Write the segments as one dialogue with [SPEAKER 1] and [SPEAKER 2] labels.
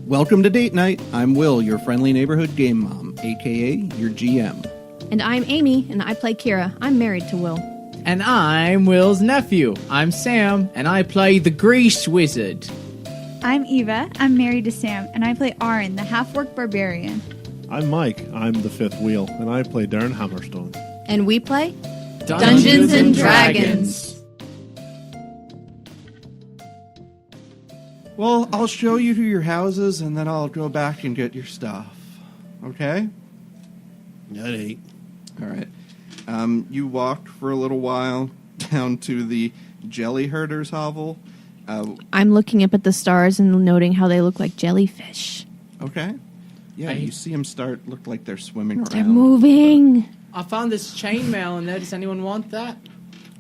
[SPEAKER 1] Welcome to Date Night. I'm Will, your friendly neighborhood game mom, aka your GM.
[SPEAKER 2] And I'm Amy, and I play Kira. I'm married to Will.
[SPEAKER 3] And I'm Will's nephew. I'm Sam, and I play the Grease Wizard.
[SPEAKER 4] I'm Eva. I'm married to Sam, and I play Aaron, the half-orc barbarian.
[SPEAKER 5] I'm Mike. I'm the fifth wheel, and I play Darren Hammerstone.
[SPEAKER 2] And we play
[SPEAKER 3] Dungeons and Dragons.
[SPEAKER 1] Well, I'll show you to your houses, and then I'll go back and get your stuff. Okay?
[SPEAKER 5] That ain't.
[SPEAKER 1] All right. You walked for a little while down to the Jelly Herder's hovel.
[SPEAKER 2] I'm looking up at the stars and noting how they look like jellyfish.
[SPEAKER 1] Okay. Yeah, you see them look like they're swimming around.
[SPEAKER 2] They're moving.
[SPEAKER 3] I found this chainmail in there. Does anyone want that?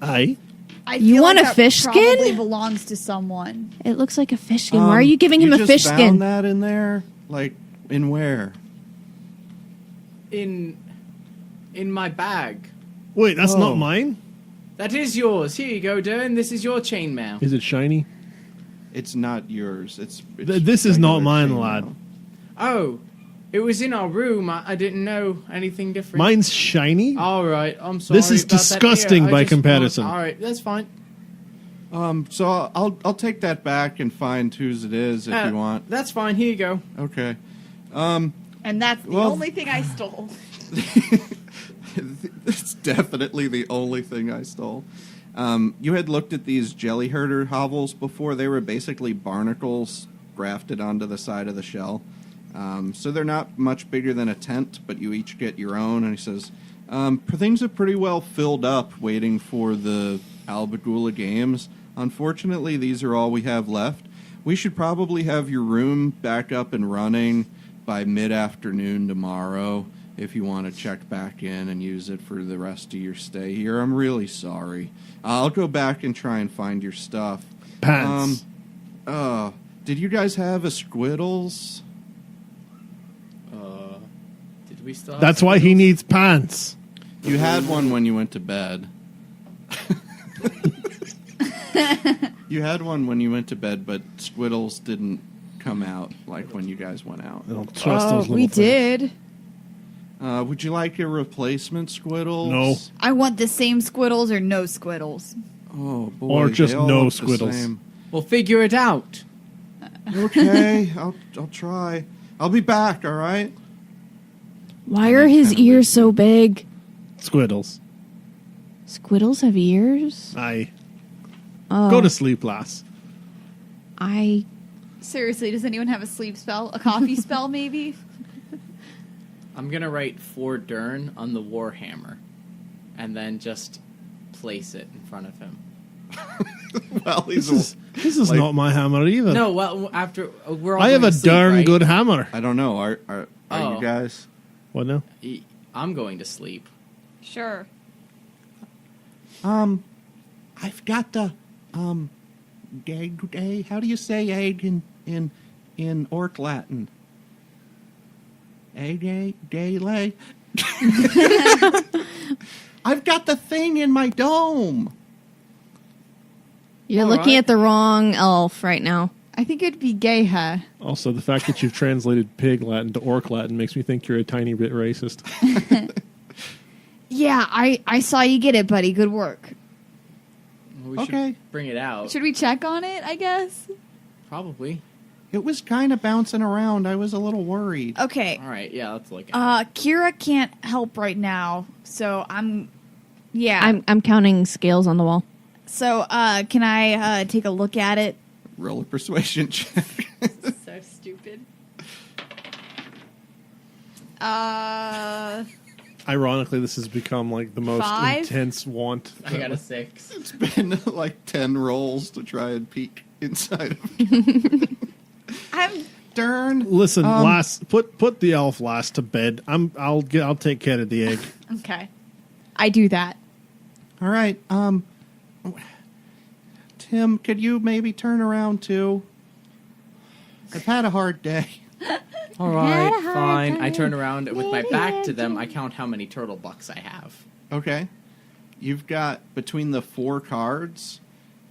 [SPEAKER 5] Aye.
[SPEAKER 4] I
[SPEAKER 2] You
[SPEAKER 4] feel
[SPEAKER 2] want
[SPEAKER 4] like
[SPEAKER 2] a
[SPEAKER 4] that
[SPEAKER 2] fish
[SPEAKER 4] probably
[SPEAKER 2] skin?
[SPEAKER 4] belongs to someone.
[SPEAKER 2] It looks like a fish skin. Why are you giving him a fish
[SPEAKER 1] You just
[SPEAKER 2] skin?
[SPEAKER 1] found that in there? Like, in where?
[SPEAKER 3] In my bag.
[SPEAKER 5] Wait, that's
[SPEAKER 1] Oh.
[SPEAKER 5] not mine?
[SPEAKER 3] That is yours. Here you go, Darren. This is your chainmail.
[SPEAKER 5] Is it shiny?
[SPEAKER 1] It's not yours. It's
[SPEAKER 5] This is not
[SPEAKER 1] regular
[SPEAKER 5] mine,
[SPEAKER 1] chainmail.
[SPEAKER 5] lad.
[SPEAKER 3] Oh, it was in our room. I didn't know anything different.
[SPEAKER 5] Mine's shiny?
[SPEAKER 3] All right, I'm sorry.
[SPEAKER 5] This is
[SPEAKER 3] about that.
[SPEAKER 5] disgusting
[SPEAKER 3] Here, I
[SPEAKER 5] by
[SPEAKER 3] just
[SPEAKER 5] comparison.
[SPEAKER 3] All right, that's fine.
[SPEAKER 1] So I'll take that back and find whose it is if you want.
[SPEAKER 3] That's fine. Here you go.
[SPEAKER 1] Okay.
[SPEAKER 4] And that's the
[SPEAKER 1] Well-
[SPEAKER 4] only thing I stole.
[SPEAKER 1] It's definitely the only thing I stole. You had looked at these jelly herder hovels before. They were basically barnacles grafted onto the side of the shell. So they're not much bigger than a tent, but you each get your own. And he says, things are pretty well filled up waiting for the Albagula games. Unfortunately, these are all we have left. We should probably have your room back up and running by mid-afternoon tomorrow if you want to check back in and use it for the rest of your stay here. I'm really sorry. I'll go back and try and find your stuff.
[SPEAKER 5] Pants.
[SPEAKER 1] Did you guys have a Squiddles?
[SPEAKER 3] Did we still?
[SPEAKER 5] That's why he needs pants.
[SPEAKER 1] You had one when you went to bed. You had one when you went to bed, but Squiddles didn't come out like when you guys went out.
[SPEAKER 5] I don't trust those little
[SPEAKER 4] we
[SPEAKER 5] things.
[SPEAKER 4] did.
[SPEAKER 1] Would you like a replacement Squiddles?
[SPEAKER 5] No.
[SPEAKER 4] I want the same Squiddles or no Squiddles.
[SPEAKER 1] Oh, boy.
[SPEAKER 5] Or just
[SPEAKER 1] they all
[SPEAKER 5] no
[SPEAKER 1] look the
[SPEAKER 5] Squiddles.
[SPEAKER 1] same.
[SPEAKER 3] We'll figure it out.
[SPEAKER 1] Okay, I'll try. I'll be back, all right?
[SPEAKER 2] Why are his
[SPEAKER 1] kinda
[SPEAKER 2] ears
[SPEAKER 1] weird.
[SPEAKER 2] so big?
[SPEAKER 5] Squiddles.
[SPEAKER 2] Squiddles have ears?
[SPEAKER 5] Aye.
[SPEAKER 2] Oh,
[SPEAKER 5] Go to sleep, lass.
[SPEAKER 4] Seriously, does anyone have a sleep spell? A coffee spell, maybe?
[SPEAKER 3] I'm gonna write for Dern on the Warhammer, and then just place it in front of him.
[SPEAKER 1] Well,
[SPEAKER 5] This is not my hammer either.
[SPEAKER 3] No, well, after we're all
[SPEAKER 5] I have
[SPEAKER 3] going
[SPEAKER 5] a
[SPEAKER 3] to sleep,
[SPEAKER 5] darn
[SPEAKER 3] right?
[SPEAKER 5] good hammer.
[SPEAKER 1] I don't know. Are
[SPEAKER 3] Oh.
[SPEAKER 1] you guys?
[SPEAKER 5] What now?
[SPEAKER 3] I'm going to sleep.
[SPEAKER 4] Sure.
[SPEAKER 1] I've got the egg. How do you say egg in Orc Latin? Egg, lay. I've got the thing in my dome.
[SPEAKER 2] you're
[SPEAKER 3] All
[SPEAKER 2] looking
[SPEAKER 3] right.
[SPEAKER 2] at the wrong elf right now.
[SPEAKER 4] I think it'd be Geha.
[SPEAKER 5] Also, the fact that you've translated pig Latin to orc Latin makes me think you're a tiny bit racist.
[SPEAKER 4] Yeah, I saw you get it, buddy. Good work.
[SPEAKER 3] We
[SPEAKER 1] Okay.
[SPEAKER 3] should bring it out.
[SPEAKER 4] Should we check on it, I guess?
[SPEAKER 3] Probably.
[SPEAKER 1] It was kind of bouncing around. I was a little worried.
[SPEAKER 4] Okay.
[SPEAKER 3] All right. Yeah, let's look at it.
[SPEAKER 4] Kira can't help right now, so I'm
[SPEAKER 2] counting scales on the wall.
[SPEAKER 4] So, can I take a look at it?
[SPEAKER 1] Roll a persuasion check.
[SPEAKER 4] So stupid.
[SPEAKER 5] Ironically, this has become like the most
[SPEAKER 4] 5?
[SPEAKER 5] intense want.
[SPEAKER 3] I got a 6.
[SPEAKER 1] It's been like 10 rolls to try and peek inside of it.
[SPEAKER 4] I'm
[SPEAKER 1] Darn.
[SPEAKER 5] Listen, lass, put the elf lass to bed. I'll take care of the egg.
[SPEAKER 4] okay. I do that.
[SPEAKER 1] All right. Tim, could you maybe turn around too? I've had a hard day.
[SPEAKER 3] All right, fine. I turn around and with my back to them. I count how many turtle bucks I have.
[SPEAKER 1] Okay. You've got, between the 4 cards,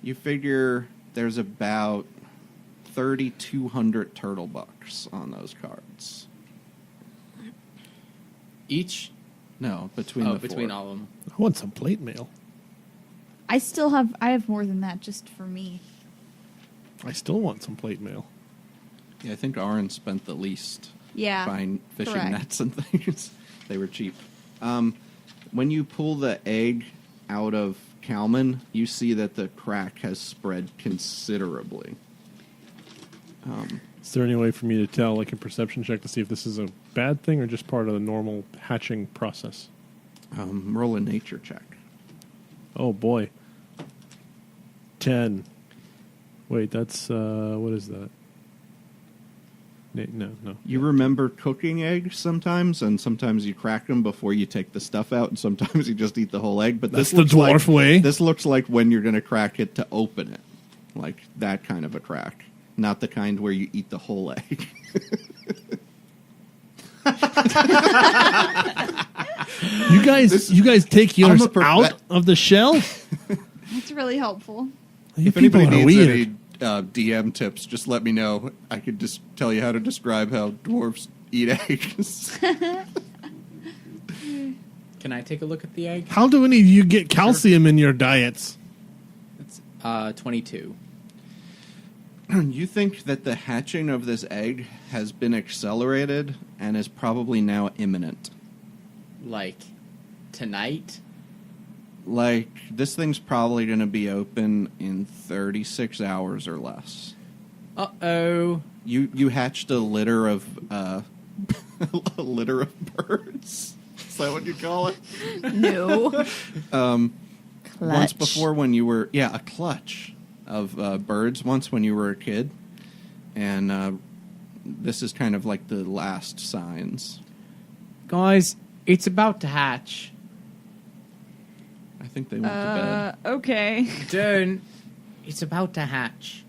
[SPEAKER 1] you figure there's about 3,200 turtle bucks on those cards.
[SPEAKER 3] Each?
[SPEAKER 1] No, between the
[SPEAKER 3] between
[SPEAKER 1] four.
[SPEAKER 3] all of them.
[SPEAKER 5] I want some plate mail.
[SPEAKER 4] I have more than that just for me.
[SPEAKER 5] I still want some plate mail.
[SPEAKER 1] Yeah, I think Aaron spent the least
[SPEAKER 4] Yeah.
[SPEAKER 1] buying fishing
[SPEAKER 4] correct.
[SPEAKER 1] nets and things. They were cheap. When you pull the egg out of Kalman, you see that the crack has spread considerably.
[SPEAKER 5] Is there any way for me to tell, like a perception check, to see if this is a bad thing or just part of the normal hatching process?
[SPEAKER 1] Roll a nature check.
[SPEAKER 5] Oh, boy. 10. Wait, that's, what is that? No.
[SPEAKER 1] You remember cooking eggs sometimes, and sometimes you crack them before you take the stuff out, and sometimes you just eat the whole egg. But
[SPEAKER 5] That's
[SPEAKER 1] this
[SPEAKER 5] the
[SPEAKER 1] looks
[SPEAKER 5] dwarf way.
[SPEAKER 1] This looks like when you're going to crack it to open it, like that kind of a crack, not the kind where you eat the whole egg.
[SPEAKER 5] You guys take yours
[SPEAKER 1] I'm a
[SPEAKER 5] out of the shell?
[SPEAKER 4] That's really helpful.
[SPEAKER 5] You
[SPEAKER 1] If
[SPEAKER 5] people
[SPEAKER 1] anybody
[SPEAKER 5] are
[SPEAKER 1] needs
[SPEAKER 5] weird.
[SPEAKER 1] any DM tips, just let me know. I could just tell you how to describe how dwarves eat eggs.
[SPEAKER 3] Can I take a look at the egg?
[SPEAKER 5] How do any of you get calcium in your diets?
[SPEAKER 3] It's 22.
[SPEAKER 1] You think that the hatching of this egg has been accelerated and is probably now imminent.
[SPEAKER 3] Like, tonight?
[SPEAKER 1] Like, this thing's probably going to be open in 36 hours or less.
[SPEAKER 3] Uh-oh.
[SPEAKER 1] You hatched a litter of a litter of birds. Is that what you call it?
[SPEAKER 2] No.
[SPEAKER 1] Once
[SPEAKER 2] Clutch.
[SPEAKER 1] before when you were a clutch of birds once when you were a kid, and this is kind of like the last signs.
[SPEAKER 3] Guys, it's about to hatch.
[SPEAKER 1] I think they went to bed.
[SPEAKER 4] Okay.
[SPEAKER 3] Don't. It's about to hatch.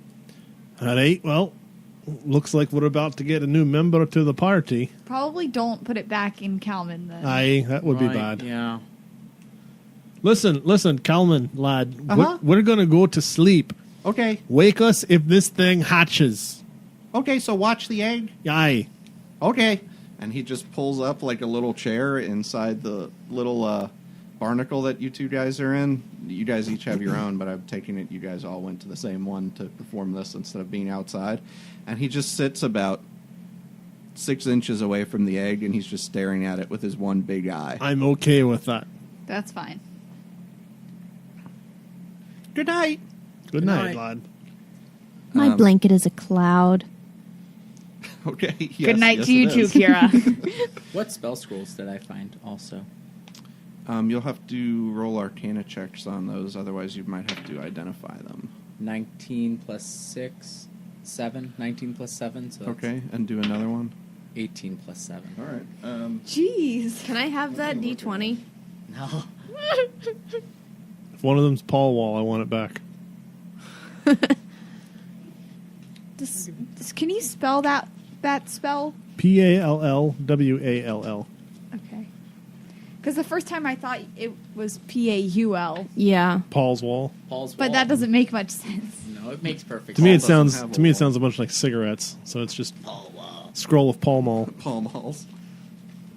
[SPEAKER 5] All right, well, looks like we're about to get a new member to the party.
[SPEAKER 4] Probably don't put it back in Kalman then.
[SPEAKER 5] Aye, that would be
[SPEAKER 3] Right,
[SPEAKER 5] bad.
[SPEAKER 3] Yeah.
[SPEAKER 5] Listen, Kalman, lad.
[SPEAKER 1] Uh-huh.
[SPEAKER 5] We're going to go to sleep.
[SPEAKER 1] Okay,
[SPEAKER 5] Wake us if this thing hatches.
[SPEAKER 1] okay. So watch the egg.
[SPEAKER 5] Aye.
[SPEAKER 1] Okay. And he just pulls up like a little chair inside the little barnacle that you two guys are in. You guys each have your own, but I'm taking it you guys all went to the same one to perform this instead of being outside. And he just sits about 6 inches away from the egg, and he's just staring at it with his one big eye.
[SPEAKER 5] I'm okay with that.
[SPEAKER 4] That's fine.
[SPEAKER 1] Good night.
[SPEAKER 5] Good night, lad.
[SPEAKER 2] My blanket is a cloud.
[SPEAKER 1] Okay. Yes,
[SPEAKER 4] Good night
[SPEAKER 1] yes,
[SPEAKER 4] to you
[SPEAKER 1] it
[SPEAKER 4] too,
[SPEAKER 1] is.
[SPEAKER 4] Kira.
[SPEAKER 3] What spell scrolls did I find also?
[SPEAKER 1] You'll have to roll Arcana checks on those, otherwise you might have to identify them.
[SPEAKER 3] 19 plus 6, 7. 19 plus 7, so that's
[SPEAKER 1] Okay, and do another one.
[SPEAKER 3] 18 plus 7.
[SPEAKER 1] All right.
[SPEAKER 4] Jeez.
[SPEAKER 2] Can I have that D20?
[SPEAKER 3] No.
[SPEAKER 5] If one of them's Paul Wall, I want it back.
[SPEAKER 4] Can you spell that spell?
[SPEAKER 5] Pallwall.
[SPEAKER 4] Okay. Because the first time I thought it was Paul,
[SPEAKER 2] Yeah.
[SPEAKER 5] Paul's Wall.
[SPEAKER 3] Paul's
[SPEAKER 4] but
[SPEAKER 3] Wall.
[SPEAKER 4] that doesn't make much sense.
[SPEAKER 3] No, it makes perfect
[SPEAKER 5] To me, it
[SPEAKER 3] sense.
[SPEAKER 1] doesn't
[SPEAKER 5] sounds
[SPEAKER 1] have a wall.
[SPEAKER 5] a bunch like cigarettes. So it's just
[SPEAKER 3] Paul Wall.
[SPEAKER 5] scroll of Pall Mall.
[SPEAKER 1] Paul Malls.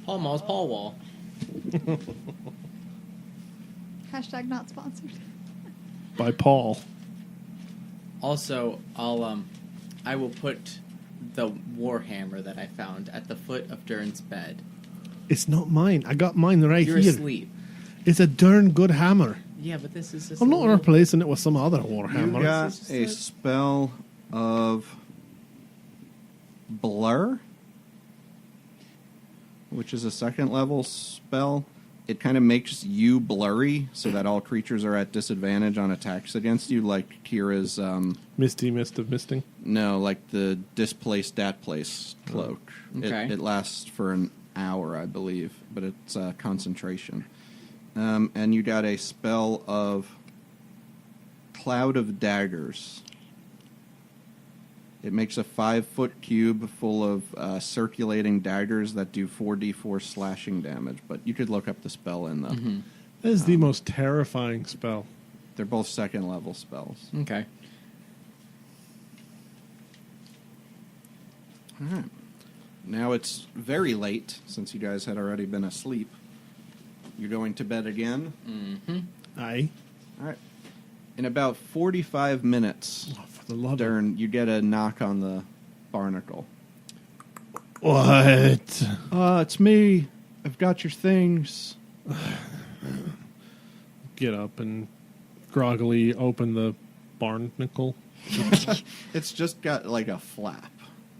[SPEAKER 3] Paul Mall's Paul Wall.
[SPEAKER 4] Hashtag not sponsored.
[SPEAKER 5] By Paul.
[SPEAKER 3] Also, I will put the warhammer that I found at the foot of Dern's bed.
[SPEAKER 5] It's not mine. I got mine right
[SPEAKER 3] You're
[SPEAKER 5] here.
[SPEAKER 3] asleep.
[SPEAKER 5] It's a darn good hammer.
[SPEAKER 3] Yeah, but this is just
[SPEAKER 5] I'm
[SPEAKER 3] a
[SPEAKER 5] not
[SPEAKER 3] little-
[SPEAKER 5] replacing it with some other
[SPEAKER 1] You
[SPEAKER 5] warhammer.
[SPEAKER 1] got
[SPEAKER 3] This is
[SPEAKER 1] a
[SPEAKER 3] just
[SPEAKER 1] spell of blur, which is a second level spell. It kind of makes you blurry so that all creatures are at disadvantage on attacks against you, like Kira's,
[SPEAKER 5] Misty Mist of Misting.
[SPEAKER 1] no, like the Displace Dat Place cloak.
[SPEAKER 3] Okay.
[SPEAKER 1] It lasts for an hour, I believe, but it's concentration. And you got a spell of Cloud of Daggers. It makes a 5-foot cube full of circulating daggers that do 4d4 slashing damage. But you could look up the spell in the.
[SPEAKER 5] That is the most terrifying spell.
[SPEAKER 1] They're both second level spells.
[SPEAKER 3] Okay.
[SPEAKER 1] All right. Now it's very late, since you guys had already been asleep. You're going to bed again?
[SPEAKER 3] Mm-hmm.
[SPEAKER 5] Aye.
[SPEAKER 1] All right. In about 45 minutes,
[SPEAKER 5] Oh, for the love of...
[SPEAKER 1] Dern, you get a knock on the barnacle.
[SPEAKER 5] What?
[SPEAKER 1] It's me. I've got your things.
[SPEAKER 5] Get up and groggily open the barnacle.
[SPEAKER 1] It's just got like a flap,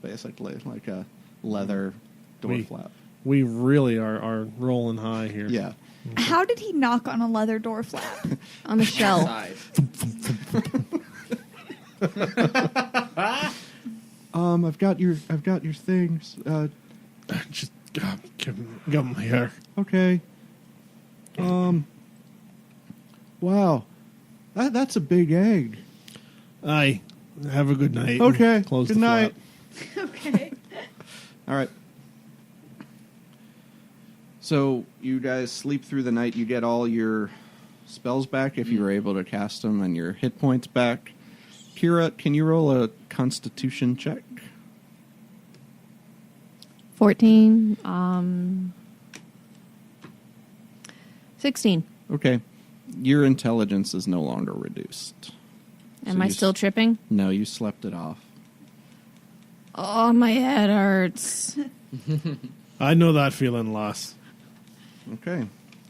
[SPEAKER 1] basically, like a leather door flap.
[SPEAKER 5] We really are rolling high here.
[SPEAKER 1] Yeah.
[SPEAKER 4] How did he knock on a leather door flap?
[SPEAKER 2] On the shell.
[SPEAKER 3] Side.
[SPEAKER 1] I've got your things.
[SPEAKER 5] Just give them here.
[SPEAKER 1] Okay. Wow. That's a big egg.
[SPEAKER 5] Aye. Have a good night.
[SPEAKER 1] Okay.
[SPEAKER 5] Close
[SPEAKER 1] Good
[SPEAKER 5] the
[SPEAKER 1] night.
[SPEAKER 5] flap.
[SPEAKER 4] Okay.
[SPEAKER 1] All right. So you guys sleep through the night. You get all your spells back if you were able to cast them, and your hit points back. Kira, can you roll a Constitution check?
[SPEAKER 2] 14. 16.
[SPEAKER 1] Okay. Your intelligence is no longer reduced.
[SPEAKER 2] Am
[SPEAKER 1] So
[SPEAKER 2] I
[SPEAKER 1] you
[SPEAKER 2] still tripping?
[SPEAKER 1] No, you slept it off.
[SPEAKER 2] Oh, my head hurts.
[SPEAKER 5] I know that feeling, lass.
[SPEAKER 1] Okay.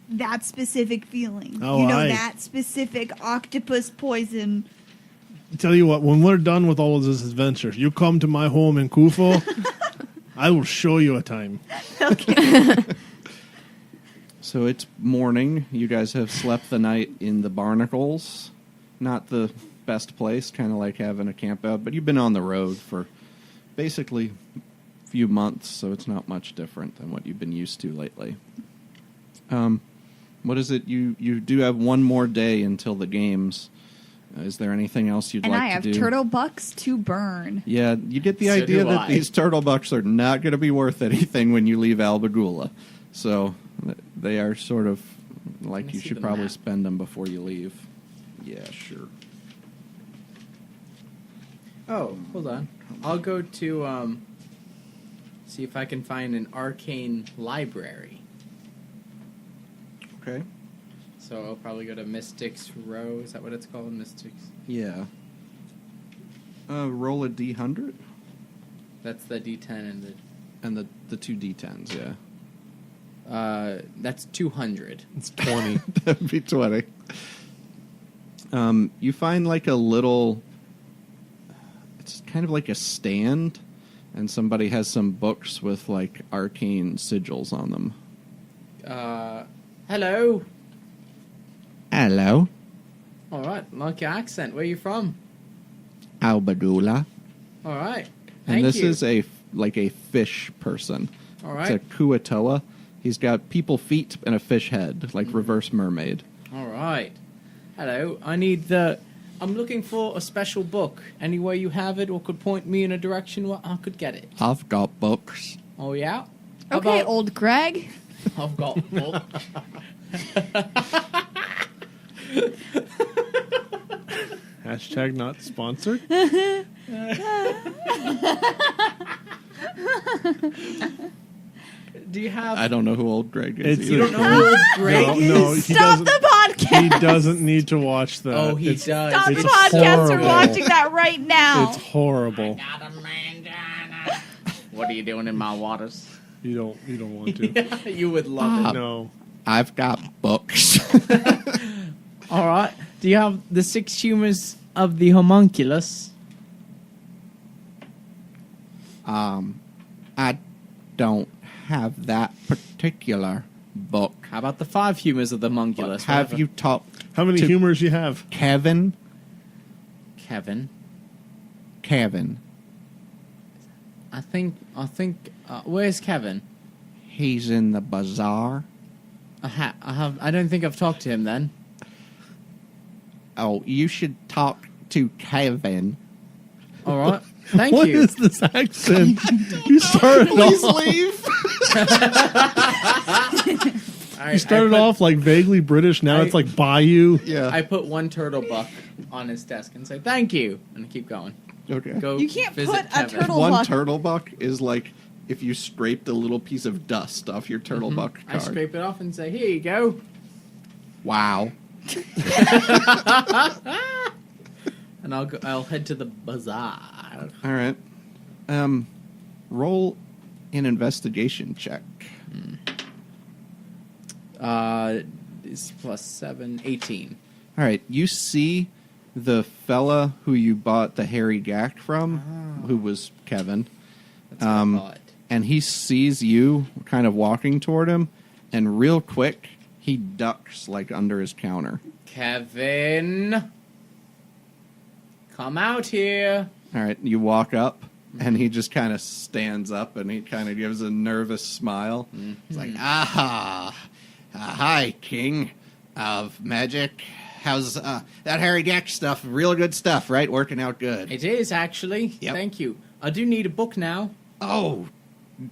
[SPEAKER 4] That specific feeling.
[SPEAKER 5] Oh,
[SPEAKER 4] you know,
[SPEAKER 5] aye.
[SPEAKER 4] that specific octopus poison.
[SPEAKER 5] Tell you what, when we're done with all of this adventure, you come to my home in Kufo, I will show you a time.
[SPEAKER 1] So it's morning. You guys have slept the night in the barnacles. Not the best place, kind of like having a camp out, but you've been on the road for basically a few months, so it's not much different than what you've been used to lately. What is it? You do have one more day until the games. Is there anything else you'd
[SPEAKER 4] And I
[SPEAKER 1] like
[SPEAKER 4] have
[SPEAKER 1] to do?
[SPEAKER 4] turtle bucks to burn.
[SPEAKER 1] Yeah, you get the
[SPEAKER 3] So
[SPEAKER 1] idea
[SPEAKER 3] do
[SPEAKER 1] that
[SPEAKER 3] I.
[SPEAKER 1] these turtle bucks are not going to be worth anything when you leave Albagula. So they are sort of like
[SPEAKER 3] Let me
[SPEAKER 1] you
[SPEAKER 3] see
[SPEAKER 1] should
[SPEAKER 3] the
[SPEAKER 1] probably
[SPEAKER 3] map.
[SPEAKER 1] spend them before you leave. Yeah, sure.
[SPEAKER 3] Oh, hold on. I'll go to see if I can find an arcane library.
[SPEAKER 1] Okay.
[SPEAKER 3] So I'll probably go to Mystics Row. Is that what it's called? Mystics?
[SPEAKER 1] Yeah. Roll a d100
[SPEAKER 3] That's the D10 and
[SPEAKER 1] and the two d10s, yeah.
[SPEAKER 3] that's 200.
[SPEAKER 5] It's 20.
[SPEAKER 1] That'd be 20. You find like a little... It's kind of like a stand, and somebody has some books with like arcane sigils on them.
[SPEAKER 3] Hello.
[SPEAKER 1] Hello,
[SPEAKER 3] All right, like your accent. Where are you from?
[SPEAKER 1] Albagula.
[SPEAKER 3] All right.
[SPEAKER 1] And
[SPEAKER 3] Thank
[SPEAKER 1] this
[SPEAKER 3] you.
[SPEAKER 1] is a fish person.
[SPEAKER 3] All
[SPEAKER 1] It's
[SPEAKER 3] right.
[SPEAKER 1] a Kuatoa. He's got people feet and a fish head, like reverse mermaid.
[SPEAKER 3] All right. Hello. I'm looking for a special book. Any way you have it or could point me in a direction where I could get it.
[SPEAKER 1] I've got books.
[SPEAKER 3] Oh, yeah? How
[SPEAKER 4] Okay,
[SPEAKER 3] about-
[SPEAKER 4] old Greg.
[SPEAKER 3] I've got a book.
[SPEAKER 5] Hashtag not sponsored.
[SPEAKER 3] Do you have...
[SPEAKER 1] I don't know who old Greg is.
[SPEAKER 5] It's
[SPEAKER 1] either.
[SPEAKER 3] You don't know who old Greg
[SPEAKER 5] No,
[SPEAKER 3] is?
[SPEAKER 5] no, he
[SPEAKER 4] Stop
[SPEAKER 5] doesn't.
[SPEAKER 4] the podcast.
[SPEAKER 5] He doesn't need to watch that.
[SPEAKER 3] Oh, he
[SPEAKER 5] It's-
[SPEAKER 3] does.
[SPEAKER 4] Stop the
[SPEAKER 5] It's
[SPEAKER 4] podcast. We're
[SPEAKER 5] horrible.
[SPEAKER 4] watching that right now.
[SPEAKER 5] It's horrible.
[SPEAKER 3] Got a mangina. What are you doing in my waters?
[SPEAKER 5] You don't want to.
[SPEAKER 3] You would love it.
[SPEAKER 5] No.
[SPEAKER 1] I've got books.
[SPEAKER 3] All right. Do you have the 6 humors of the homunculus?
[SPEAKER 1] I don't have that particular book.
[SPEAKER 3] How about the 5 humors of the homunculus?
[SPEAKER 1] Have
[SPEAKER 3] Whatever.
[SPEAKER 1] you talked
[SPEAKER 5] How many
[SPEAKER 1] to
[SPEAKER 5] humors you have?
[SPEAKER 1] Kevin?
[SPEAKER 3] Kevin?
[SPEAKER 1] Kevin.
[SPEAKER 3] I think. Where's Kevin?
[SPEAKER 1] He's in the bazaar.
[SPEAKER 3] I don't think I've talked to him then.
[SPEAKER 1] Oh, you should talk to Kevin.
[SPEAKER 3] All right. Thank
[SPEAKER 5] What
[SPEAKER 3] you.
[SPEAKER 5] is this accent? You started off.
[SPEAKER 1] leave.
[SPEAKER 3] All right,
[SPEAKER 5] You started off like vaguely British. Now
[SPEAKER 3] I-
[SPEAKER 5] it's like Bayou.
[SPEAKER 1] Yeah.
[SPEAKER 3] I put one turtle buck on his desk and say thank you, and keep going.
[SPEAKER 1] Okay.
[SPEAKER 3] go
[SPEAKER 4] You can't
[SPEAKER 3] visit
[SPEAKER 4] put a
[SPEAKER 3] Kevin.
[SPEAKER 4] turtle-
[SPEAKER 1] One
[SPEAKER 4] buck.
[SPEAKER 1] turtle buck is like if you scraped a little piece of dust off your turtle buck
[SPEAKER 3] I
[SPEAKER 1] card.
[SPEAKER 3] scrape it off and say, here you go.
[SPEAKER 1] Wow.
[SPEAKER 3] And I'll head to the bazaar.
[SPEAKER 1] All right. Roll an investigation check.
[SPEAKER 3] It's plus 7, 18.
[SPEAKER 1] All right. You see the fella who you bought the hairy gack from, who was Kevin.
[SPEAKER 3] That's what I thought.
[SPEAKER 1] And he sees you kind of walking toward him, and real quick, he ducks like under his counter.
[SPEAKER 3] Kevin, come out here.
[SPEAKER 1] All right, you walk up, and he just kind of stands up, and he kind of gives a nervous smile. He's like, hi, King of Magic. How's that Harry Gack stuff? Real good stuff, right? Working out good.
[SPEAKER 3] It is, actually.
[SPEAKER 1] Yep.
[SPEAKER 3] Thank you. I do need a book now.
[SPEAKER 1] Oh,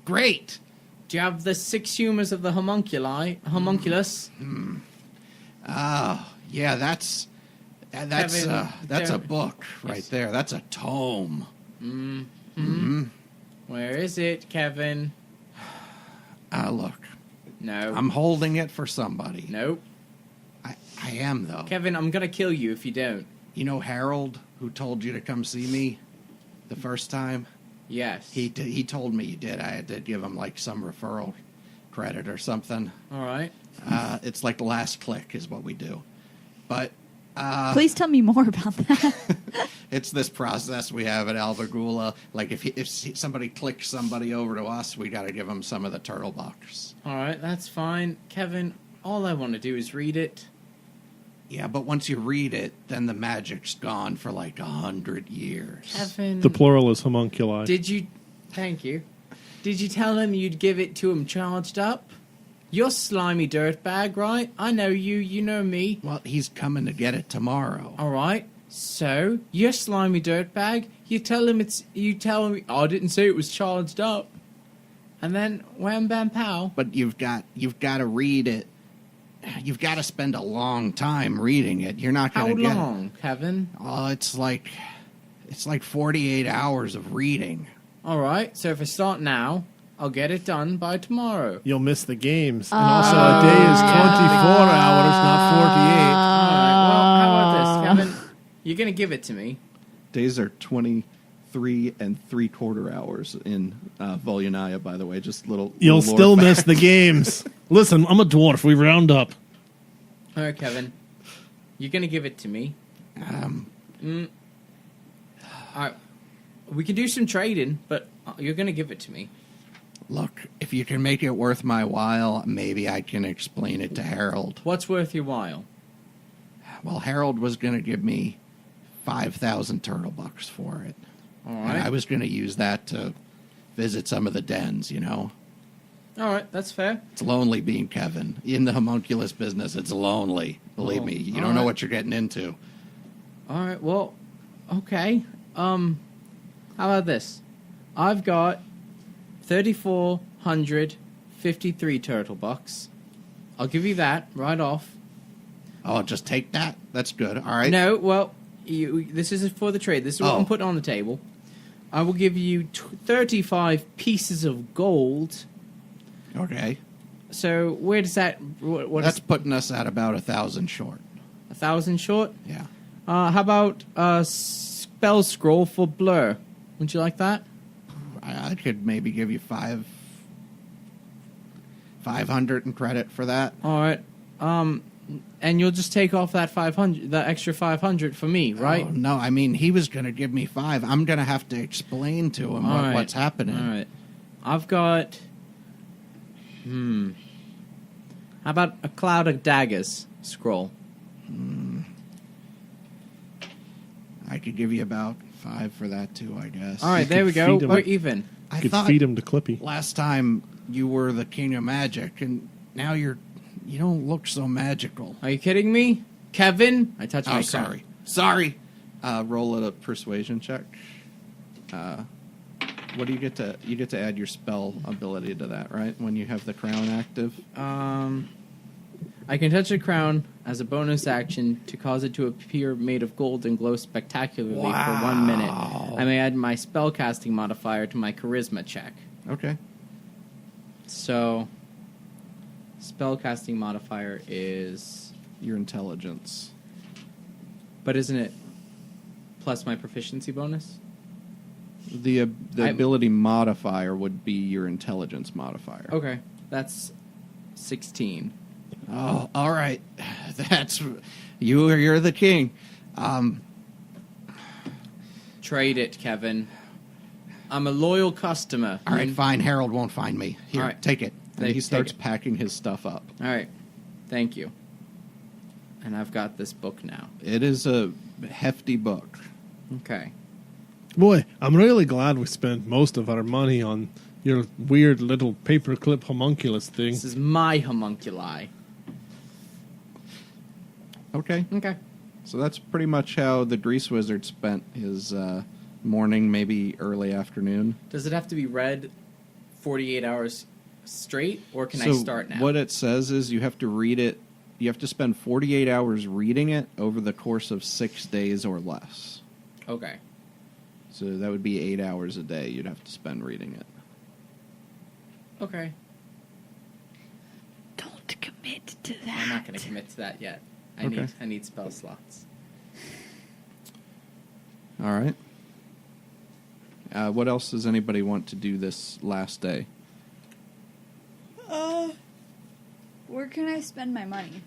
[SPEAKER 1] great.
[SPEAKER 3] Do you have the 6 humors of the homunculus?
[SPEAKER 1] Oh, yeah, that's
[SPEAKER 3] Kevin,
[SPEAKER 1] a book right
[SPEAKER 3] Yes.
[SPEAKER 1] there. That's a tome.
[SPEAKER 3] Where is it, Kevin?
[SPEAKER 1] Look,
[SPEAKER 3] No.
[SPEAKER 1] I'm holding it for somebody.
[SPEAKER 3] Nope.
[SPEAKER 1] I am, though.
[SPEAKER 3] Kevin, I'm going to kill you if you don't.
[SPEAKER 1] You know Harold, who told you to come see me the first time?
[SPEAKER 3] Yes.
[SPEAKER 1] He told me you did. I had to give him, like, some referral credit or something.
[SPEAKER 3] All right.
[SPEAKER 1] It's like the last click is what we do. But
[SPEAKER 4] Please tell me more about that.
[SPEAKER 1] it's this process we have at Albagula. Like, if somebody clicks somebody over to us, we got to give them some of the turtle bucks.
[SPEAKER 3] All right, that's fine. Kevin, all I want to do is read it.
[SPEAKER 1] Yeah, but once you read it, then the magic's gone for like 100 years.
[SPEAKER 3] Kevin,
[SPEAKER 5] The plural is homunculi.
[SPEAKER 3] Thank you. Did you tell him you'd give it to him charged up? You're slimy dirtbag, right? I know you, you know me.
[SPEAKER 1] Well, he's coming to get it tomorrow.
[SPEAKER 3] All right. So, you're slimy dirtbag. You tell him I didn't say it was charged up. And then wham bam pow.
[SPEAKER 1] But you've got to read it. You've got to spend a long time reading it. You're not
[SPEAKER 3] How
[SPEAKER 1] going to get
[SPEAKER 3] long, Kevin?
[SPEAKER 1] Oh, it's like 48 hours of reading.
[SPEAKER 3] All right. So if I start now, I'll get it done by tomorrow.
[SPEAKER 5] You'll miss the games. And also, a day is 24 hours, not 48.
[SPEAKER 3] All right. Well, how about this, Kevin? You're gonna give it to me.
[SPEAKER 1] Days are 23 3/4 hours in Volyanaya, by the way. Just little.
[SPEAKER 5] You'll
[SPEAKER 1] little
[SPEAKER 5] still
[SPEAKER 1] lore
[SPEAKER 5] miss
[SPEAKER 1] fact.
[SPEAKER 5] the games. Listen, I'm a dwarf. We round up.
[SPEAKER 3] All right, Kevin. You're gonna give it to me. All right. We can do some trading, but you're gonna give it to me.
[SPEAKER 1] Look, if you can make it worth my while, maybe I can explain it to Harold.
[SPEAKER 3] What's worth your while?
[SPEAKER 1] Well, Harold was going to give me 5,000 turtle bucks for it.
[SPEAKER 3] All
[SPEAKER 1] And
[SPEAKER 3] right.
[SPEAKER 1] I was going to use that to visit some of the dens, you know.
[SPEAKER 3] All right, that's fair.
[SPEAKER 1] It's lonely being Kevin. In the homunculus business, it's lonely. Believe me. You
[SPEAKER 3] all
[SPEAKER 1] don't know
[SPEAKER 3] right.
[SPEAKER 1] what you're getting into.
[SPEAKER 3] All right. Well, okay. How about this? I've got 3,453 turtle bucks. I'll give you that right off.
[SPEAKER 1] Oh, just take that? That's good. All right.
[SPEAKER 3] No, well, this is for the trade. This is what I'm putting on the table. I will give you 35 pieces of gold.
[SPEAKER 1] Okay.
[SPEAKER 3] So where does that? What
[SPEAKER 1] That's
[SPEAKER 3] is
[SPEAKER 1] putting us at about 1,000 short.
[SPEAKER 3] 1,000 short?
[SPEAKER 1] Yeah.
[SPEAKER 3] How about a spell scroll for blur? Would you like that?
[SPEAKER 1] I could maybe give you 500 in credit for that.
[SPEAKER 3] All right. And you'll just take off that 500, that extra 500 for me, right?
[SPEAKER 1] Oh, no, I mean, he was going to give me 5. I'm going to have to explain to him
[SPEAKER 3] All right.
[SPEAKER 1] what's happening.
[SPEAKER 3] All right. I've got. How about a cloud of daggers scroll?
[SPEAKER 1] I could give you about 5 for that, too, I guess.
[SPEAKER 3] All right, there we
[SPEAKER 5] could
[SPEAKER 3] go.
[SPEAKER 5] feed 'em.
[SPEAKER 3] We're even.
[SPEAKER 1] I
[SPEAKER 5] You could
[SPEAKER 1] thought
[SPEAKER 5] feed him to Clippy.
[SPEAKER 1] last time you were the king of magic, and now you don't look so magical.
[SPEAKER 3] Are you kidding me, Kevin? I touched my
[SPEAKER 1] Oh,
[SPEAKER 3] crown.
[SPEAKER 1] sorry. Roll a persuasion check. What do you get to? You get to add your spell ability to that, right? When you have the crown active.
[SPEAKER 3] I can touch a crown as a bonus action to cause it to appear made of gold and glow spectacularly for 1 minute. I may add my spellcasting modifier to my charisma check.
[SPEAKER 1] Okay.
[SPEAKER 3] So, spellcasting modifier is...
[SPEAKER 1] Your intelligence.
[SPEAKER 3] But isn't it plus my proficiency bonus?
[SPEAKER 1] The ability modifier would be your intelligence modifier.
[SPEAKER 3] Okay, that's 16.
[SPEAKER 1] Oh, all right. That's you're the king.
[SPEAKER 3] Trade it, Kevin. I'm a loyal customer.
[SPEAKER 1] All right, fine. Harold won't find me. Here,
[SPEAKER 3] All right.
[SPEAKER 1] take it. And
[SPEAKER 3] Take
[SPEAKER 1] he starts
[SPEAKER 3] it.
[SPEAKER 1] packing his stuff up.
[SPEAKER 3] All right, thank you. And I've got this book now.
[SPEAKER 1] It is a hefty book.
[SPEAKER 3] Okay.
[SPEAKER 5] Boy, I'm really glad we spent most of our money on your weird little paperclip homunculus thing.
[SPEAKER 3] This is my homunculi.
[SPEAKER 1] Okay.
[SPEAKER 3] Okay.
[SPEAKER 1] So that's pretty much how the Grease Wizard spent his morning, maybe early afternoon.
[SPEAKER 3] Does it have to be read 48 hours straight, or can I start now?
[SPEAKER 1] What it says is you have to read it. You have to spend 48 hours reading it over the course of 6 days or less.
[SPEAKER 3] Okay.
[SPEAKER 1] So that would be 8 hours a day you'd have to spend reading it.
[SPEAKER 3] Okay.
[SPEAKER 2] Don't commit to that.
[SPEAKER 3] I'm not going to commit to that yet.
[SPEAKER 1] Okay.
[SPEAKER 3] I need spell slots.
[SPEAKER 1] All right. What else does anybody want to do this last day?
[SPEAKER 4] Where can I spend my money?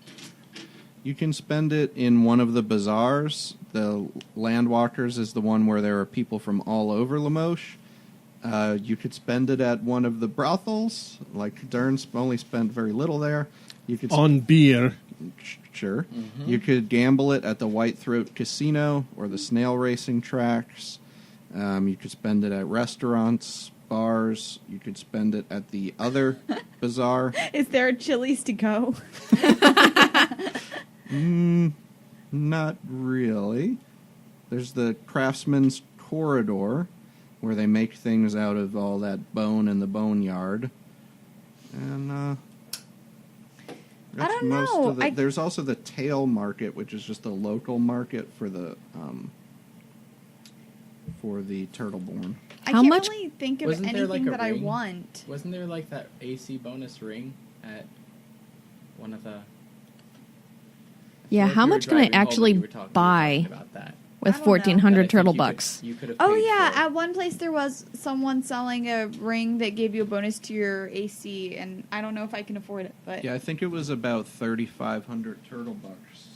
[SPEAKER 1] You can spend it in one of the bazaars. The Landwalkers is the one where there are people from all over Limoges. You could spend it at one of the brothels. Like Dern's only spent very little there. You could
[SPEAKER 5] On beer.
[SPEAKER 1] Sure. Mm-hmm. You could gamble it at the White Throat Casino or the snail racing tracks. You could spend it at restaurants, bars. You could spend it at the other bazaar.
[SPEAKER 4] Is there a Chili's to go?
[SPEAKER 1] Not really. There's the Craftsman's Corridor, where they make things out of all that bone in the boneyard. And,
[SPEAKER 4] I don't know.
[SPEAKER 1] There's also the Tail Market, which is just a local market for the Turtleborn.
[SPEAKER 4] I
[SPEAKER 2] How
[SPEAKER 4] can't
[SPEAKER 2] much-
[SPEAKER 4] really think of
[SPEAKER 3] Wasn't there,
[SPEAKER 4] anything
[SPEAKER 3] like, a
[SPEAKER 4] that I
[SPEAKER 3] ring?
[SPEAKER 4] want.
[SPEAKER 3] Wasn't there like that AC bonus ring at one of the...
[SPEAKER 2] Yeah,
[SPEAKER 3] Like
[SPEAKER 2] how
[SPEAKER 3] we were
[SPEAKER 2] much can I
[SPEAKER 3] driving home and
[SPEAKER 2] actually
[SPEAKER 3] you were talking
[SPEAKER 2] buy
[SPEAKER 3] about that.
[SPEAKER 2] with
[SPEAKER 4] I don't know.
[SPEAKER 2] 1,400
[SPEAKER 3] That I
[SPEAKER 2] turtle
[SPEAKER 3] think
[SPEAKER 2] bucks?
[SPEAKER 3] You could have
[SPEAKER 4] Oh
[SPEAKER 3] paid
[SPEAKER 4] yeah,
[SPEAKER 3] for.
[SPEAKER 4] at one place there was someone selling a ring that gave you a bonus to your AC, and I don't know if I can afford it, but
[SPEAKER 1] Yeah, I think it was about 3,500 turtle bucks,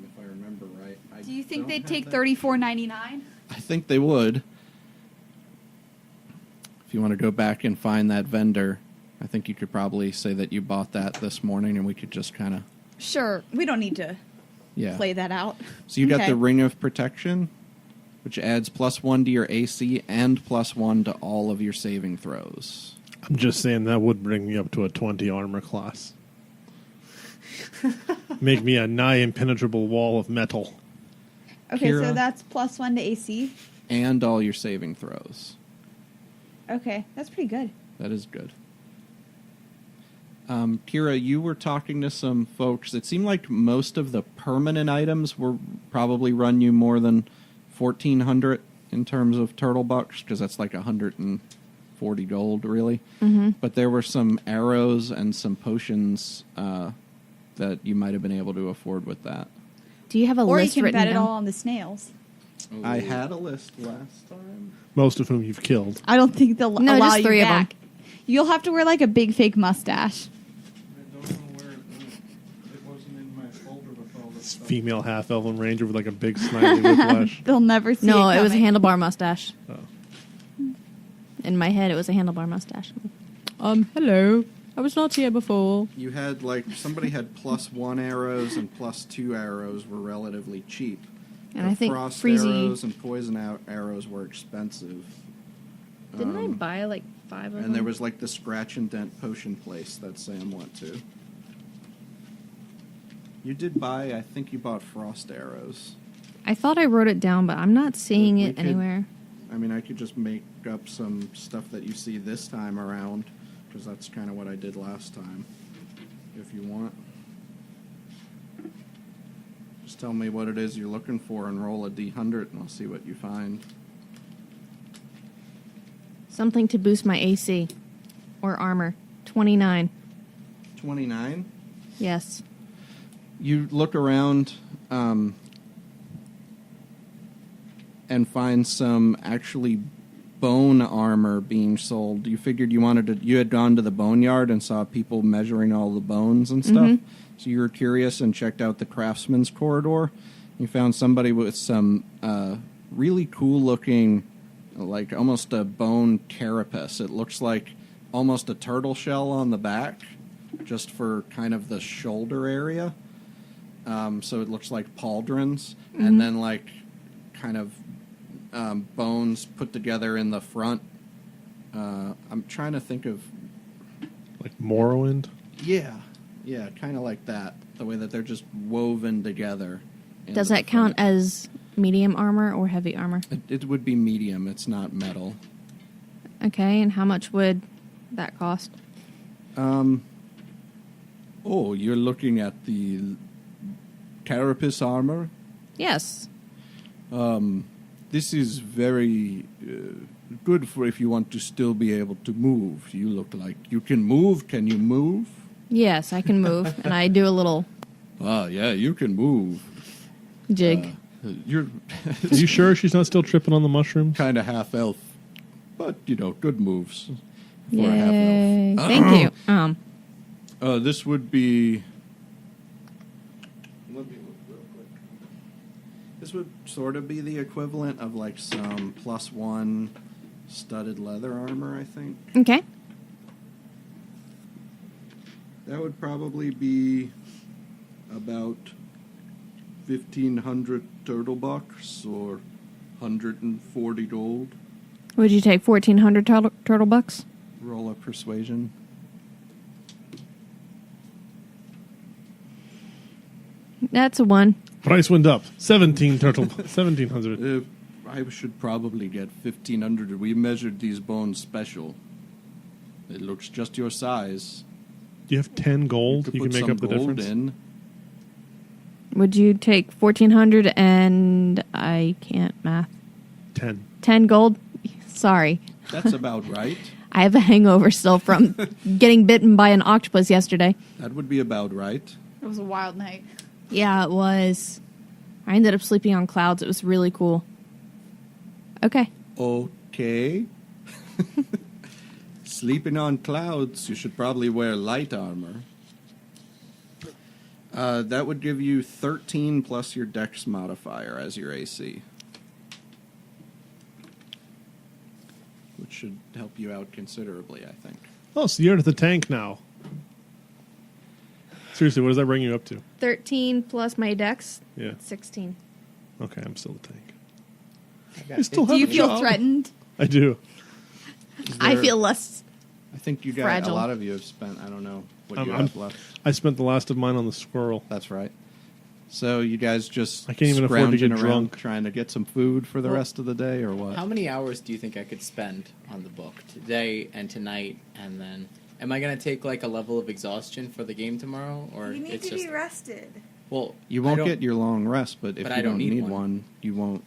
[SPEAKER 1] if I remember right.
[SPEAKER 4] do you think they'd take $34.99?
[SPEAKER 1] I think they would. If you want to go back and find that vendor, I think you could probably say that you bought that this morning, and we could just kind of
[SPEAKER 4] Sure, we don't need to play that out.
[SPEAKER 1] So you got
[SPEAKER 4] Okay.
[SPEAKER 1] the Ring of Protection, which adds +1 to your AC and +1 to all of your saving throws.
[SPEAKER 5] I'm just saying that would bring me up to a 20 armor class. Make me a nigh impenetrable wall of metal.
[SPEAKER 4] Okay,
[SPEAKER 1] Kira?
[SPEAKER 4] so that's +1 to AC.
[SPEAKER 1] And all your saving throws.
[SPEAKER 4] Okay, that's pretty good.
[SPEAKER 1] That is good. Kira, you were talking to some folks. It seemed like most of the permanent items were probably run you more than 1,400 in terms of turtle bucks, because that's like 140 gold, really.
[SPEAKER 2] Mm-hmm.
[SPEAKER 1] But there were some arrows and some potions that you might have been able to afford with that.
[SPEAKER 2] Do you have a
[SPEAKER 4] Or you
[SPEAKER 2] list
[SPEAKER 4] can
[SPEAKER 2] written
[SPEAKER 4] bet it
[SPEAKER 2] down?
[SPEAKER 4] all on the snails.
[SPEAKER 3] Ooh.
[SPEAKER 1] I had a list last time.
[SPEAKER 5] Most of whom you've killed.
[SPEAKER 4] I don't think they'll
[SPEAKER 2] No,
[SPEAKER 4] allow
[SPEAKER 2] just
[SPEAKER 4] you
[SPEAKER 2] 3 of them.
[SPEAKER 4] back. You'll have to wear like a big fake mustache.
[SPEAKER 1] I don't know where it wasn't in my folder with all this stuff.
[SPEAKER 5] Female half-elven ranger with like a big snidely whiplash.
[SPEAKER 4] They'll never see
[SPEAKER 2] No,
[SPEAKER 4] it
[SPEAKER 2] it was a
[SPEAKER 4] coming.
[SPEAKER 2] handlebar mustache.
[SPEAKER 5] Oh.
[SPEAKER 2] In my head, it was a handlebar mustache. Hello. I was not here before.
[SPEAKER 1] You had somebody had +1 arrows and +2 arrows were relatively cheap.
[SPEAKER 2] And
[SPEAKER 1] The
[SPEAKER 2] I think
[SPEAKER 1] frost
[SPEAKER 2] Freezy...
[SPEAKER 1] arrows and poison arrows were expensive.
[SPEAKER 2] Didn't I buy like 5 of them?
[SPEAKER 1] And there was the scratch and dent potion place that Sam went to. You did buy, I think you bought frost arrows.
[SPEAKER 2] I thought I wrote it down, but I'm not seeing
[SPEAKER 1] We
[SPEAKER 2] it
[SPEAKER 1] could-
[SPEAKER 2] anywhere.
[SPEAKER 1] I mean, I could just make up some stuff that you see this time around, because that's kind of what I did last time, if you want. Just Just tell me what it is you're looking for and roll a D100 and I'll see what you find.
[SPEAKER 2] Something to boost my AC or armor. 29.
[SPEAKER 1] 29?
[SPEAKER 2] Yes.
[SPEAKER 1] You look around and find some actually bone armor being sold. You figured you had gone to the boneyard and saw people measuring all the bones and stuff.
[SPEAKER 2] Mhm.
[SPEAKER 1] So you were curious and checked out the craftsman's corridor. You found somebody with some really cool looking, like almost a bone carapace. It looks like almost a turtle shell on the back, just for kind of the shoulder area. So it looks like pauldrons, and then like kind of bones put together in the front. I'm trying to think of...
[SPEAKER 5] Like Morrowind?
[SPEAKER 1] Yeah, kind of like that. The way that they're just woven together.
[SPEAKER 2] Does that count as medium armor or heavy armor?
[SPEAKER 1] It would be medium. It's not metal.
[SPEAKER 2] Okay, and how much would that cost?
[SPEAKER 1] Oh, you're looking at the carapace armor?
[SPEAKER 2] Yes.
[SPEAKER 1] This is very good for if you want to still be able to move. You look like you can move. Can you move?
[SPEAKER 2] Yes, I can move, and I do a little
[SPEAKER 1] Ah, yeah, you can move.
[SPEAKER 2] jig.
[SPEAKER 1] You're
[SPEAKER 5] Are you sure she's not still tripping on the mushrooms?
[SPEAKER 1] kind of half elf, but good moves for a half
[SPEAKER 2] Yay.
[SPEAKER 1] elf.
[SPEAKER 2] Thank you.
[SPEAKER 1] This would be. Let me look real quick. This would sort of be the equivalent of like some +1 studded leather armor, I think.
[SPEAKER 2] Okay.
[SPEAKER 1] That would probably be about 1,500 turtle bucks or 140 gold.
[SPEAKER 2] Would you take 1,400 turtle bucks?
[SPEAKER 1] Roll a persuasion.
[SPEAKER 2] That's a 1.
[SPEAKER 5] Price went up. 1,700.
[SPEAKER 1] I should probably get 1,500. We measured these bones special. It looks just your size.
[SPEAKER 5] Do you have 10 gold? You
[SPEAKER 1] put
[SPEAKER 5] can make
[SPEAKER 1] some
[SPEAKER 5] up the
[SPEAKER 1] gold
[SPEAKER 5] difference.
[SPEAKER 1] in.
[SPEAKER 2] Would you take 1,400 and I can't math.
[SPEAKER 5] 10.
[SPEAKER 2] 10 gold? Sorry.
[SPEAKER 1] That's about right.
[SPEAKER 2] I have a hangover still from getting bitten by an octopus yesterday.
[SPEAKER 1] That would be about right.
[SPEAKER 4] It was a wild night.
[SPEAKER 2] Yeah, it was. I ended up sleeping on clouds. It was really cool. Okay.
[SPEAKER 1] Okay. Sleeping on clouds, you should probably wear light armor. That would give you 13 plus your dex modifier as your AC. Which should help you out considerably, I think.
[SPEAKER 5] Oh, so you're at the tank now. Seriously, what does that bring you up to?
[SPEAKER 2] 13 plus my dex,
[SPEAKER 5] Yeah.
[SPEAKER 2] 16.
[SPEAKER 5] Okay, I'm still the tank.
[SPEAKER 3] I
[SPEAKER 5] I still
[SPEAKER 4] Do
[SPEAKER 5] have
[SPEAKER 4] you
[SPEAKER 5] a
[SPEAKER 4] feel
[SPEAKER 5] job.
[SPEAKER 4] threatened?
[SPEAKER 5] I do.
[SPEAKER 2] I
[SPEAKER 1] there-
[SPEAKER 2] feel less.
[SPEAKER 1] I think you guys,
[SPEAKER 2] fragile.
[SPEAKER 1] a lot of you have spent, I don't know what you
[SPEAKER 5] I'm-
[SPEAKER 1] have left.
[SPEAKER 5] I spent the last of mine on the squirrel.
[SPEAKER 1] That's right. So you guys just
[SPEAKER 5] I can't even afford to get
[SPEAKER 1] scrounging around
[SPEAKER 5] drunk.
[SPEAKER 1] trying to get some food for the
[SPEAKER 3] Well,
[SPEAKER 1] rest of the day, or what?
[SPEAKER 3] How many hours do you think I could spend on the book today and tonight, and then am I gonna take like a level of exhaustion for the game tomorrow, or
[SPEAKER 4] You need
[SPEAKER 3] it's
[SPEAKER 4] to
[SPEAKER 3] just
[SPEAKER 4] be rested.
[SPEAKER 3] well?
[SPEAKER 1] You
[SPEAKER 3] I
[SPEAKER 1] won't
[SPEAKER 3] don't-
[SPEAKER 1] get your long rest, but if
[SPEAKER 3] But
[SPEAKER 1] you
[SPEAKER 3] I
[SPEAKER 1] don't
[SPEAKER 3] don't
[SPEAKER 1] need
[SPEAKER 3] need
[SPEAKER 1] one.
[SPEAKER 3] one.
[SPEAKER 1] You won't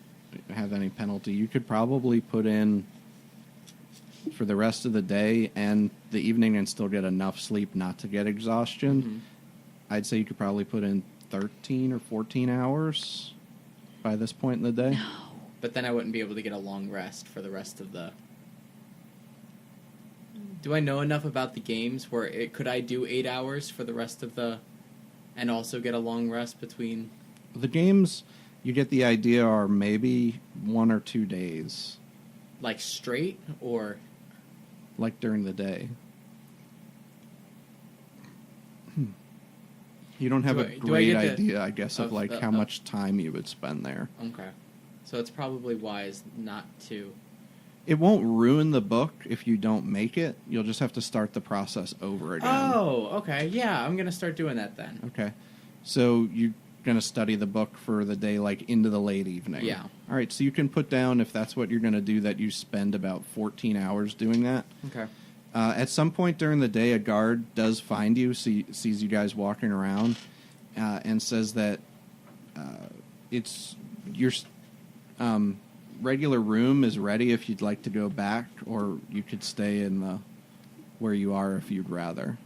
[SPEAKER 1] have any penalty. You could probably put in for the rest of the day and the evening and still get enough sleep not to get exhaustion.
[SPEAKER 3] Mhm.
[SPEAKER 1] I'd say you could probably put in 13 or 14 hours by this point in the day.
[SPEAKER 3] But then I wouldn't be able to get a long rest for the rest of the. Do I know enough about the games where could I do 8 hours for the rest of the, and also get a long rest between?
[SPEAKER 1] The games, you get the idea, are maybe 1 or 2 days,
[SPEAKER 3] Like straight or
[SPEAKER 1] like during the day. You don't have
[SPEAKER 3] Do
[SPEAKER 1] a
[SPEAKER 3] I- do I
[SPEAKER 1] great
[SPEAKER 3] get the-
[SPEAKER 1] idea, I guess, of
[SPEAKER 3] of
[SPEAKER 1] like
[SPEAKER 3] the-
[SPEAKER 1] how
[SPEAKER 3] of-
[SPEAKER 1] much time you would spend there.
[SPEAKER 3] okay, so it's probably wise not to.
[SPEAKER 1] It won't ruin the book if you don't make it. You'll just have to start the process over again.
[SPEAKER 3] Oh, okay, yeah, I'm gonna start doing that then.
[SPEAKER 1] Okay. So you're going to study the book for the day, like into the late evening.
[SPEAKER 3] Yeah.
[SPEAKER 1] All right. So you can put down, if that's what you're going to do, that you spend about 14 hours doing that.
[SPEAKER 3] Okay.
[SPEAKER 1] At some point during the day, a guard does find you, sees you guys walking around, and says that it's your regular room is ready if you'd like to go back, or you could stay in the where you are if you'd rather.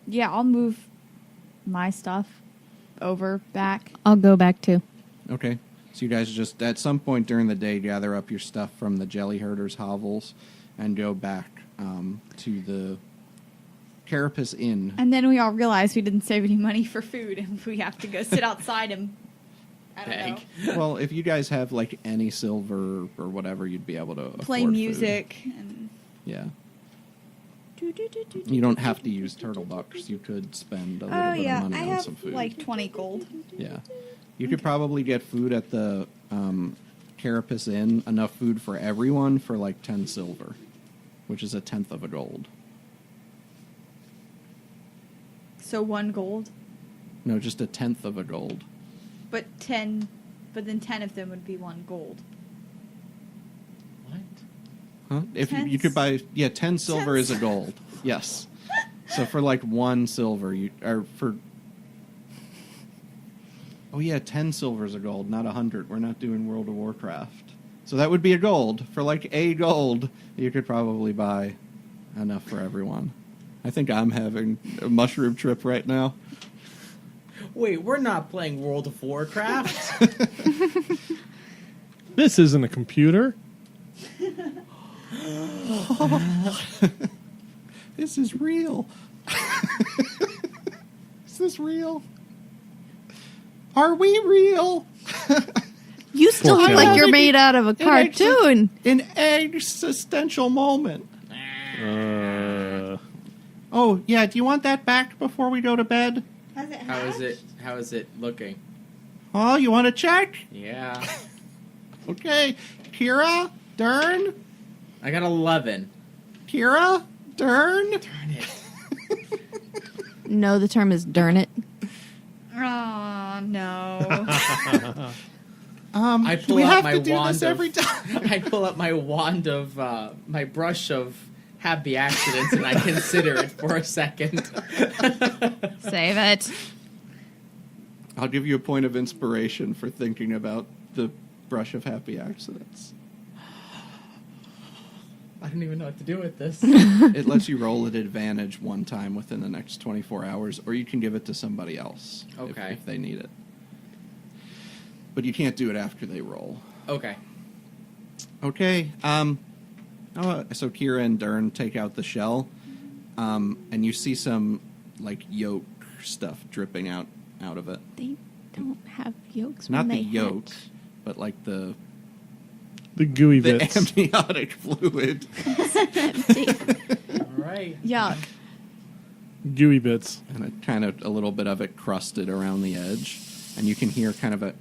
[SPEAKER 4] Yeah, I'll move my stuff over back.
[SPEAKER 2] I'll go back too.
[SPEAKER 1] Okay. So you guys just, at some point during the day, gather up your stuff from the jelly herders' hovels and go back to the Carapace Inn.
[SPEAKER 4] And then we all realize we didn't save any money for food, and we have to go sit outside and I don't know.
[SPEAKER 1] Well, if you guys have like any silver or whatever, you'd be able to
[SPEAKER 4] Play
[SPEAKER 1] afford
[SPEAKER 4] music.
[SPEAKER 1] food.
[SPEAKER 4] And
[SPEAKER 1] Yeah. You don't have to use turtle bucks. You could spend a little
[SPEAKER 4] oh
[SPEAKER 1] bit
[SPEAKER 4] yeah,
[SPEAKER 1] of money
[SPEAKER 4] I
[SPEAKER 1] on
[SPEAKER 4] have
[SPEAKER 1] some food.
[SPEAKER 4] like 20 gold.
[SPEAKER 1] Yeah. You could probably get food at the Carapace Inn, enough food for everyone for like 10 silver, which is 1/10 of a gold.
[SPEAKER 4] So 1 gold,
[SPEAKER 1] No, just 1/10 of a gold.
[SPEAKER 4] but then 10 of them would be 1 gold.
[SPEAKER 3] What?
[SPEAKER 1] Huh? If you
[SPEAKER 4] 10
[SPEAKER 1] could buy, 10 silver
[SPEAKER 4] 10
[SPEAKER 1] is a gold. Yes. So for like 1 silver, oh yeah, 10 silver is a gold, not 100. We're not doing World of Warcraft. So that would be a gold. For like a gold, you could probably buy enough for everyone. I think I'm having a mushroom trip right now.
[SPEAKER 3] Wait, we're not playing World of Warcraft.
[SPEAKER 5] This isn't a computer.
[SPEAKER 1] This is real. Is this real? Are we real?
[SPEAKER 2] You still look like you're made out of a cartoon.
[SPEAKER 1] An existential moment. Oh, yeah, do you want that back before we go to bed?
[SPEAKER 4] Has it
[SPEAKER 3] How is it looking?
[SPEAKER 1] Oh, you want to check?
[SPEAKER 3] Yeah.
[SPEAKER 1] Okay. Kira? Dern?
[SPEAKER 3] I got 11.
[SPEAKER 1] Kira? Dern?
[SPEAKER 3] Darn it.
[SPEAKER 2] No, the term is darn it.
[SPEAKER 4] Oh, no.
[SPEAKER 3] I
[SPEAKER 1] do
[SPEAKER 3] pull
[SPEAKER 1] we
[SPEAKER 3] out
[SPEAKER 1] have
[SPEAKER 3] my
[SPEAKER 1] to do
[SPEAKER 3] wand
[SPEAKER 1] this every time?
[SPEAKER 3] I pull out my wand of my brush of happy accidents, and I consider it for a second.
[SPEAKER 2] Save it.
[SPEAKER 1] I'll give you a point of inspiration for thinking about the brush of happy accidents.
[SPEAKER 3] I don't even know what to do with this.
[SPEAKER 1] It lets you roll at advantage 1 time within the next 24 hours, or you can give it to somebody else if they need it. But you can't do it after they roll.
[SPEAKER 3] Okay.
[SPEAKER 1] Okay. So Kira and Dern take out the shell, and you see some like yolk stuff dripping out of it.
[SPEAKER 2] They don't have yolks.
[SPEAKER 1] Not
[SPEAKER 2] when
[SPEAKER 1] the
[SPEAKER 2] they
[SPEAKER 1] yolk,
[SPEAKER 2] hatch.
[SPEAKER 1] but like the
[SPEAKER 5] gooey bits.
[SPEAKER 1] amniotic fluid.
[SPEAKER 2] Empty.
[SPEAKER 3] All right.
[SPEAKER 4] Yuck.
[SPEAKER 5] Gooey bits.
[SPEAKER 1] And a little bit of it crusted around the edge, and you can hear kind of a.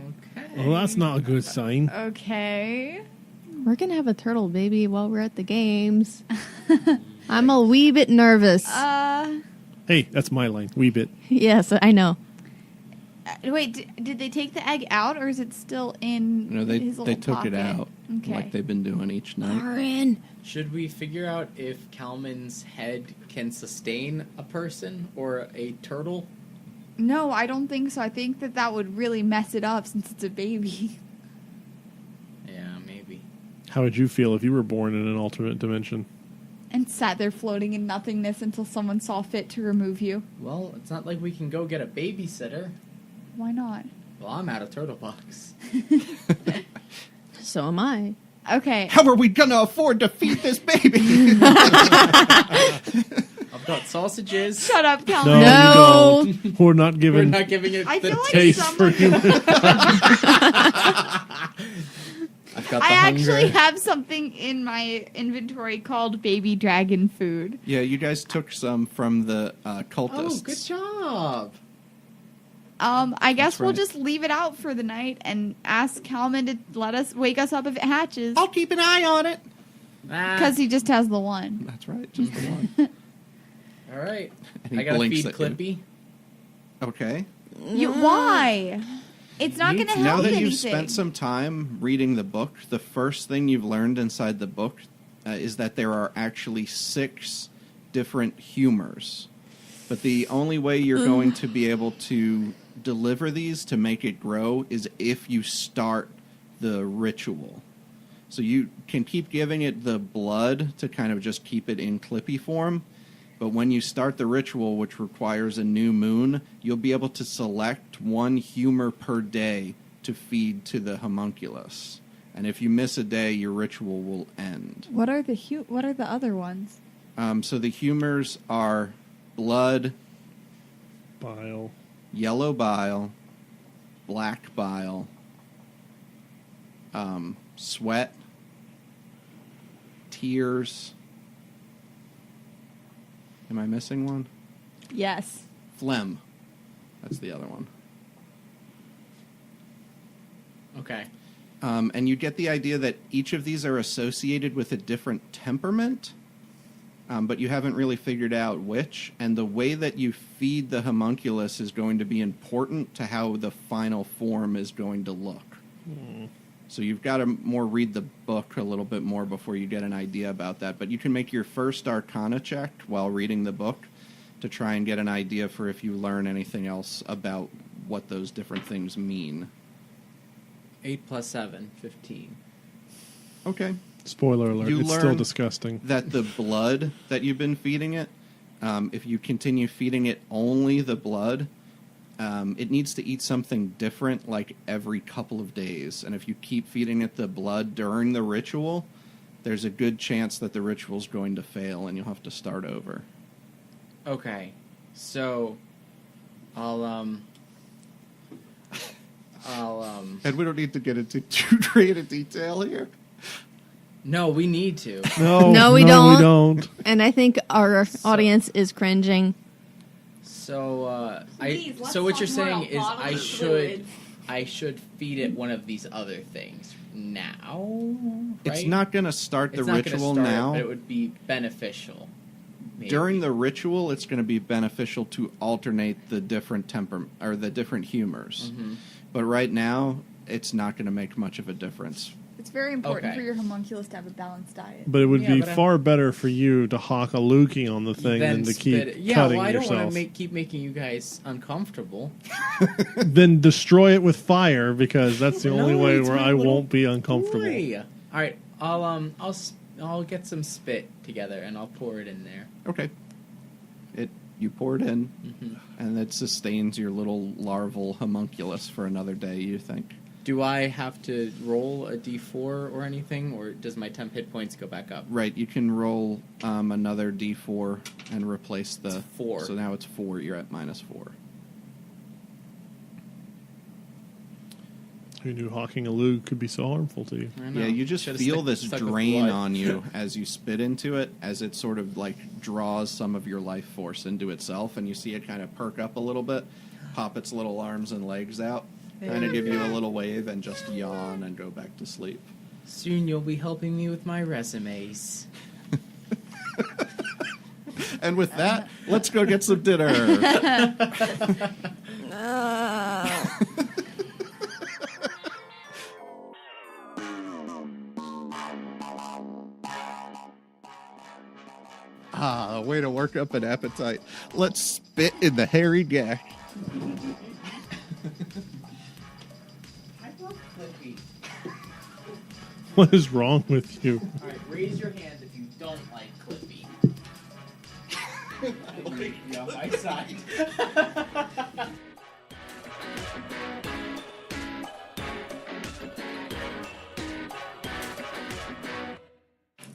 [SPEAKER 3] Okay.
[SPEAKER 5] Well, that's not a good sign.
[SPEAKER 4] Okay.
[SPEAKER 2] We're gonna have a turtle baby while we're at the games. I'm a wee bit nervous.
[SPEAKER 5] Hey, that's my line. Wee bit.
[SPEAKER 2] Yes, I know.
[SPEAKER 4] Wait, did they take the egg out, or is it still in
[SPEAKER 1] No,
[SPEAKER 4] his little
[SPEAKER 1] they took
[SPEAKER 4] pocket?
[SPEAKER 1] it out,
[SPEAKER 4] Okay.
[SPEAKER 1] like they've been doing each night.
[SPEAKER 2] Darn.
[SPEAKER 3] Should we figure out if Kalman's head can sustain a person or a turtle?
[SPEAKER 4] No, I don't think so. I think that would really mess it up since it's a baby.
[SPEAKER 3] Yeah, maybe.
[SPEAKER 5] How would you feel if you were born in an alternate dimension?
[SPEAKER 4] And sat there floating in nothingness until someone saw fit to remove you.
[SPEAKER 3] Well, it's not like we can go get a babysitter.
[SPEAKER 4] Why not?
[SPEAKER 3] Well, I'm out of turtle bucks.
[SPEAKER 2] So am I.
[SPEAKER 4] Okay.
[SPEAKER 1] How are we gonna afford to feed this baby?
[SPEAKER 3] I've got sausages.
[SPEAKER 4] Shut up,
[SPEAKER 5] No,
[SPEAKER 4] Calvin.
[SPEAKER 2] No.
[SPEAKER 5] you don't. We're not
[SPEAKER 3] We're
[SPEAKER 5] giving
[SPEAKER 3] not giving it
[SPEAKER 4] I
[SPEAKER 3] the
[SPEAKER 4] feel like
[SPEAKER 5] taste for
[SPEAKER 4] someone...
[SPEAKER 5] human.
[SPEAKER 3] I've got the
[SPEAKER 4] I actually
[SPEAKER 3] hunger.
[SPEAKER 4] have something in my inventory called baby dragon food.
[SPEAKER 1] Yeah, you guys took some from the cultists.
[SPEAKER 3] Oh, good job.
[SPEAKER 4] I guess
[SPEAKER 1] That's
[SPEAKER 4] we'll
[SPEAKER 1] right.
[SPEAKER 4] just leave it out for the night and ask Kalman to wake us up if it hatches.
[SPEAKER 1] I'll keep an eye on it.
[SPEAKER 4] Because he just has the one.
[SPEAKER 1] That's right, just the one.
[SPEAKER 3] All right.
[SPEAKER 1] And he
[SPEAKER 3] I gotta
[SPEAKER 1] blinks
[SPEAKER 3] feed
[SPEAKER 1] at you.
[SPEAKER 3] Clippy.
[SPEAKER 1] Okay.
[SPEAKER 4] Why? It's not going to help
[SPEAKER 1] Now that
[SPEAKER 4] anything.
[SPEAKER 1] you've spent some time reading the book, the first thing you've learned inside the book is that there are actually 6 different humors. But the only way you're going to be able to deliver these to make it grow is if you start the ritual. So you can keep giving it the blood to kind of just keep it in clippy form. But when you start the ritual, which requires a new moon, you'll be able to select 1 humor per day to feed to the homunculus. And if you miss a day, your ritual will end.
[SPEAKER 4] What are the other ones?
[SPEAKER 1] So the humors are blood,
[SPEAKER 5] Bile.
[SPEAKER 1] yellow bile, black bile, sweat, tears. Am I missing one?
[SPEAKER 4] Yes.
[SPEAKER 1] Phlegm. That's the other one.
[SPEAKER 3] Okay.
[SPEAKER 1] And you get the idea that each of these are associated with a different temperament, but you haven't really figured out which. And the way that you feed the homunculus is going to be important to how the final form is going to look. So you've got to read the book a little bit more before you get an idea about that. But you can make your first Arcana check while reading the book to try and get an idea for if you learn anything else about what those different things mean.
[SPEAKER 3] 8 plus 7, 15.
[SPEAKER 1] Okay.
[SPEAKER 5] Spoiler alert,
[SPEAKER 1] You
[SPEAKER 5] it's still
[SPEAKER 1] learn
[SPEAKER 5] disgusting.
[SPEAKER 1] That the blood that you've been feeding it, if you continue feeding it only the blood, it needs to eat something different like every couple of days. And if you keep feeding it the blood during the ritual, there's a good chance that the ritual's going to fail and you'll have to start over.
[SPEAKER 3] Okay. So, I'll
[SPEAKER 1] And we don't need to get into too great a detail here.
[SPEAKER 3] No, we need to.
[SPEAKER 2] No, we don't.
[SPEAKER 5] We don't.
[SPEAKER 2] And I think our audience is cringing.
[SPEAKER 3] So,
[SPEAKER 4] Please, let's
[SPEAKER 3] so what
[SPEAKER 4] talk
[SPEAKER 3] you're
[SPEAKER 4] more
[SPEAKER 3] saying
[SPEAKER 4] about
[SPEAKER 3] is
[SPEAKER 4] bodily fluids.
[SPEAKER 3] I should feed it one of these other things now, right?
[SPEAKER 1] It's not going to start the
[SPEAKER 3] It's not gonna
[SPEAKER 1] ritual
[SPEAKER 3] start it,
[SPEAKER 1] now.
[SPEAKER 3] but it would be beneficial. Maybe.
[SPEAKER 1] During the ritual, it's going to be beneficial to alternate the different or the different humors.
[SPEAKER 3] Mm-hmm.
[SPEAKER 1] But right now, it's not going to make much of a difference.
[SPEAKER 4] It's very important
[SPEAKER 3] Okay.
[SPEAKER 4] for your homunculus to have a balanced diet.
[SPEAKER 5] But it would
[SPEAKER 3] Yeah,
[SPEAKER 5] be
[SPEAKER 3] but
[SPEAKER 5] far better for you to hawk a lookie on the thing
[SPEAKER 3] Then
[SPEAKER 5] than to
[SPEAKER 3] spit
[SPEAKER 5] keep
[SPEAKER 3] it. Yeah,
[SPEAKER 5] cutting
[SPEAKER 3] well, I don't
[SPEAKER 5] yourself.
[SPEAKER 3] want to keep making you guys uncomfortable.
[SPEAKER 5] Then destroy it with fire, because that's the only
[SPEAKER 3] No,
[SPEAKER 5] way
[SPEAKER 3] it's
[SPEAKER 5] where
[SPEAKER 3] my
[SPEAKER 5] I
[SPEAKER 3] little
[SPEAKER 5] won't be uncomfortable.
[SPEAKER 3] boy. All right, I'll get some spit together and I'll pour it in there.
[SPEAKER 1] Okay. You pour it in,
[SPEAKER 3] Mm-hmm.
[SPEAKER 1] and it sustains your little larval homunculus for another day, you think.
[SPEAKER 3] Do I have to roll a d4 or anything, or does my temp hit points go back up?
[SPEAKER 1] Right, you can roll another d4 and replace the...
[SPEAKER 3] It's 4.
[SPEAKER 1] So now it's 4, you're at -4.
[SPEAKER 5] Who knew hawking a lug could be so harmful to you?
[SPEAKER 3] I know.
[SPEAKER 1] Yeah, you just
[SPEAKER 3] Should've
[SPEAKER 1] feel this
[SPEAKER 3] stuck with
[SPEAKER 1] drain
[SPEAKER 3] blood.
[SPEAKER 1] on you as you spit into it, as it sort of like draws some of your life force into itself, and you see it kind of perk up a little bit, pop its little arms and legs out, kind of give you a little wave, and just yawn and go back to sleep.
[SPEAKER 3] Soon you'll be helping me with my resumes.
[SPEAKER 1] And with that, let's go get some dinner. Way to work up an appetite. Let's spit in the hairy gack.
[SPEAKER 3] I broke Clippy.
[SPEAKER 5] What is wrong with you?
[SPEAKER 3] All right, raise your hand if you don't like Clippy. You're on my side.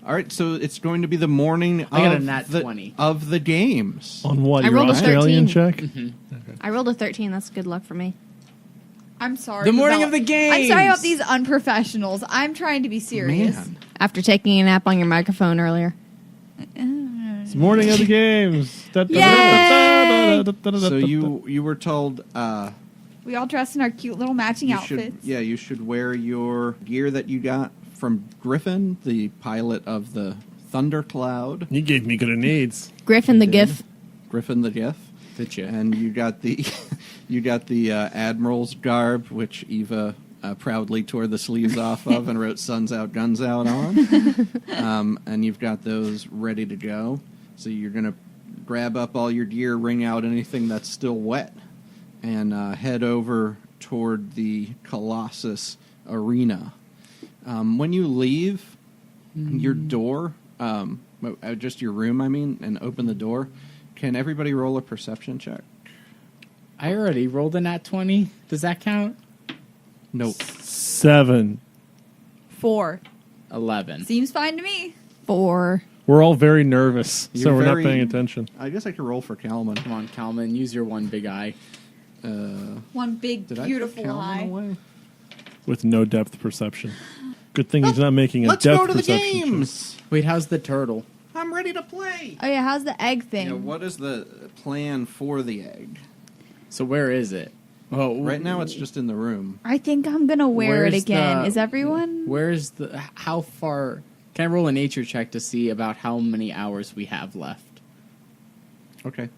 [SPEAKER 1] All right, so it's going to be the morning
[SPEAKER 3] I got a
[SPEAKER 1] of
[SPEAKER 3] nat
[SPEAKER 1] the
[SPEAKER 3] 20.
[SPEAKER 1] Of the games.
[SPEAKER 5] On what,
[SPEAKER 2] I
[SPEAKER 5] your
[SPEAKER 2] rolled a
[SPEAKER 5] Australian
[SPEAKER 2] 13.
[SPEAKER 5] check?
[SPEAKER 2] I rolled a 13. That's good luck for me.
[SPEAKER 4] I'm sorry.
[SPEAKER 3] The morning
[SPEAKER 4] about-
[SPEAKER 3] of the games!
[SPEAKER 4] I'm sorry about these unprofessionals. I'm trying to be serious.
[SPEAKER 1] Man.
[SPEAKER 2] After taking a nap on your microphone earlier.
[SPEAKER 5] It's morning of the games.
[SPEAKER 2] Yay!
[SPEAKER 1] So you were told
[SPEAKER 4] We all dressed in our cute little matching
[SPEAKER 1] you
[SPEAKER 4] outfits.
[SPEAKER 1] you should wear your gear that you got from Griffin, the pilot of the Thundercloud.
[SPEAKER 5] You gave me grenades.
[SPEAKER 2] Griffin the
[SPEAKER 1] You did.
[SPEAKER 2] GIF.
[SPEAKER 1] Griffin the GIF.
[SPEAKER 3] Did you?
[SPEAKER 1] And you got the Admiral's garb, which Eva proudly tore the sleeves off of and wrote "Suns Out, Guns Out" on. And you've got those ready to go. So you're gonna grab up all your gear, wring out anything that's still wet, and head over toward the Colossus arena. When you leave your door, just your room, and open the door, can everybody roll a perception check?
[SPEAKER 3] I already rolled a nat 20. Does that count?
[SPEAKER 1] Nope.
[SPEAKER 5] 7.
[SPEAKER 4] 4.
[SPEAKER 3] 11.
[SPEAKER 4] Seems fine to me.
[SPEAKER 2] 4.
[SPEAKER 5] We're all very nervous, so
[SPEAKER 1] You're
[SPEAKER 5] we're
[SPEAKER 1] very-
[SPEAKER 5] not paying attention.
[SPEAKER 1] I guess I could roll for Kalman.
[SPEAKER 3] Come on, Kalman, use your one big eye.
[SPEAKER 4] One big,
[SPEAKER 1] Did I put
[SPEAKER 4] beautiful
[SPEAKER 1] Kalman
[SPEAKER 4] eye.
[SPEAKER 1] away?
[SPEAKER 5] With no depth perception. Good thing he's not making a
[SPEAKER 1] Let's
[SPEAKER 5] depth
[SPEAKER 1] go to the
[SPEAKER 5] perception check.
[SPEAKER 1] games.
[SPEAKER 3] Wait, how's the turtle?
[SPEAKER 1] I'm ready to play.
[SPEAKER 4] Oh, yeah, how's the egg thing?
[SPEAKER 1] Yeah, what is the plan for the egg?
[SPEAKER 3] So where is it? Oh,
[SPEAKER 1] Right now, it's just in the room.
[SPEAKER 4] I think I'm going to wear it
[SPEAKER 3] Where's
[SPEAKER 4] again.
[SPEAKER 3] the-
[SPEAKER 4] Is everyone?
[SPEAKER 3] Where's the... How far... Can I roll a nature check to see about how many hours we have left?
[SPEAKER 1] Okay.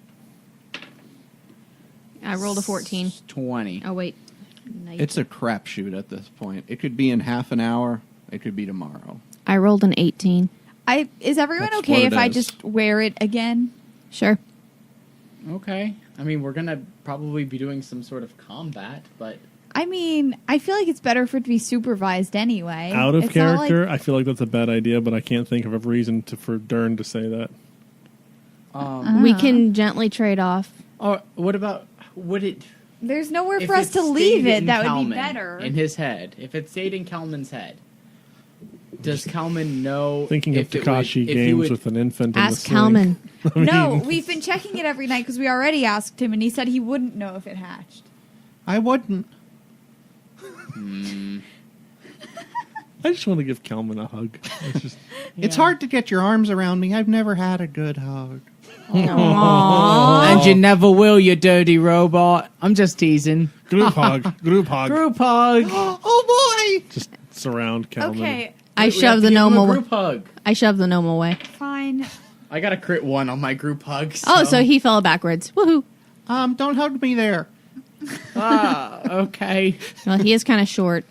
[SPEAKER 2] I rolled a 14.
[SPEAKER 3] 20.
[SPEAKER 2] Oh, wait.
[SPEAKER 1] It's a crapshoot at this point. It could be in half an hour. It could be tomorrow.
[SPEAKER 2] I rolled an 18.
[SPEAKER 4] Is everyone
[SPEAKER 1] That's
[SPEAKER 4] okay
[SPEAKER 1] what
[SPEAKER 4] if
[SPEAKER 1] it
[SPEAKER 4] I
[SPEAKER 1] is.
[SPEAKER 4] just wear it again?
[SPEAKER 2] Sure.
[SPEAKER 3] Okay. I mean, we're going to probably be doing some sort of combat, but...
[SPEAKER 4] I mean, I feel like it's better for it to be supervised anyway.
[SPEAKER 5] Out of
[SPEAKER 4] It's not like-
[SPEAKER 5] character, I feel like that's a bad idea, but I can't think of a reason for Dern to say that.
[SPEAKER 2] We can gently trade off.
[SPEAKER 3] Or what about... Would it...
[SPEAKER 4] There's nowhere
[SPEAKER 3] if
[SPEAKER 4] for us
[SPEAKER 3] it
[SPEAKER 4] to leave
[SPEAKER 3] stayed
[SPEAKER 4] it.
[SPEAKER 3] in
[SPEAKER 4] That would
[SPEAKER 3] Kalman,
[SPEAKER 4] be better.
[SPEAKER 3] In his head. If it stayed in Kalman's head, does Kalman know...
[SPEAKER 5] Thinking of
[SPEAKER 3] if it
[SPEAKER 5] Takeshi
[SPEAKER 3] would- if he
[SPEAKER 5] games
[SPEAKER 3] would-
[SPEAKER 5] with an infant in the
[SPEAKER 2] Ask
[SPEAKER 5] sling.
[SPEAKER 2] Kalman.
[SPEAKER 4] No, we've been checking it every night because we already asked him, and he said he wouldn't know if it hatched.
[SPEAKER 1] I wouldn't.
[SPEAKER 5] I just want to give Kalman a hug. It's just,
[SPEAKER 1] It's hard to get your arms around me. I've never had a good hug.
[SPEAKER 3] And you never will, you dirty robot. I'm just teasing.
[SPEAKER 5] group hug. Group hug.
[SPEAKER 3] Group hug.
[SPEAKER 1] Oh boy!
[SPEAKER 5] Just surround Kalman.
[SPEAKER 4] Okay,
[SPEAKER 2] I
[SPEAKER 3] We have
[SPEAKER 2] shoved
[SPEAKER 3] to
[SPEAKER 2] the
[SPEAKER 3] give him a
[SPEAKER 2] gnome away.
[SPEAKER 3] group hug.
[SPEAKER 2] I shoved the gnome away.
[SPEAKER 4] fine.
[SPEAKER 3] I got a crit 1 on my group hug.
[SPEAKER 2] Oh, so he fell backwards. Woohoo.
[SPEAKER 1] Don't hug me there.
[SPEAKER 3] Okay.
[SPEAKER 2] Well, he is kind of short.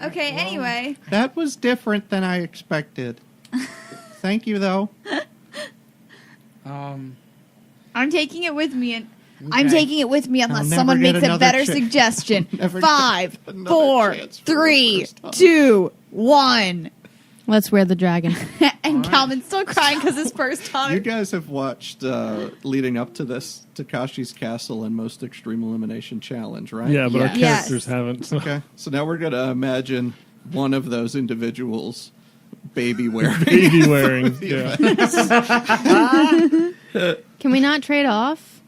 [SPEAKER 4] Okay, anyway.
[SPEAKER 1] That was different than I expected. Thank you, though.
[SPEAKER 3] Um,
[SPEAKER 4] I'm taking it with me, and
[SPEAKER 3] Okay.
[SPEAKER 4] I'm taking it with me unless
[SPEAKER 1] never
[SPEAKER 4] someone
[SPEAKER 1] get
[SPEAKER 4] makes a
[SPEAKER 1] another
[SPEAKER 4] better
[SPEAKER 1] chance.
[SPEAKER 4] suggestion.
[SPEAKER 1] Never
[SPEAKER 4] 5,
[SPEAKER 1] get another
[SPEAKER 4] 4,
[SPEAKER 1] chance for the
[SPEAKER 4] 3,
[SPEAKER 1] first time.
[SPEAKER 4] 2, 1.
[SPEAKER 2] Let's wear the dragon.
[SPEAKER 4] And Kalman's still crying because his first
[SPEAKER 1] You
[SPEAKER 4] hug.
[SPEAKER 1] guys have watched, leading up to this, Takashi's Castle and Most Extreme Elimination Challenge, right?
[SPEAKER 5] Yeah, but our
[SPEAKER 3] Yes.
[SPEAKER 5] characters haven't. So.
[SPEAKER 1] Okay, so now we're going to imagine one of those individuals baby wearing.
[SPEAKER 5] Baby wearing. Yeah.
[SPEAKER 2] Can we not trade off?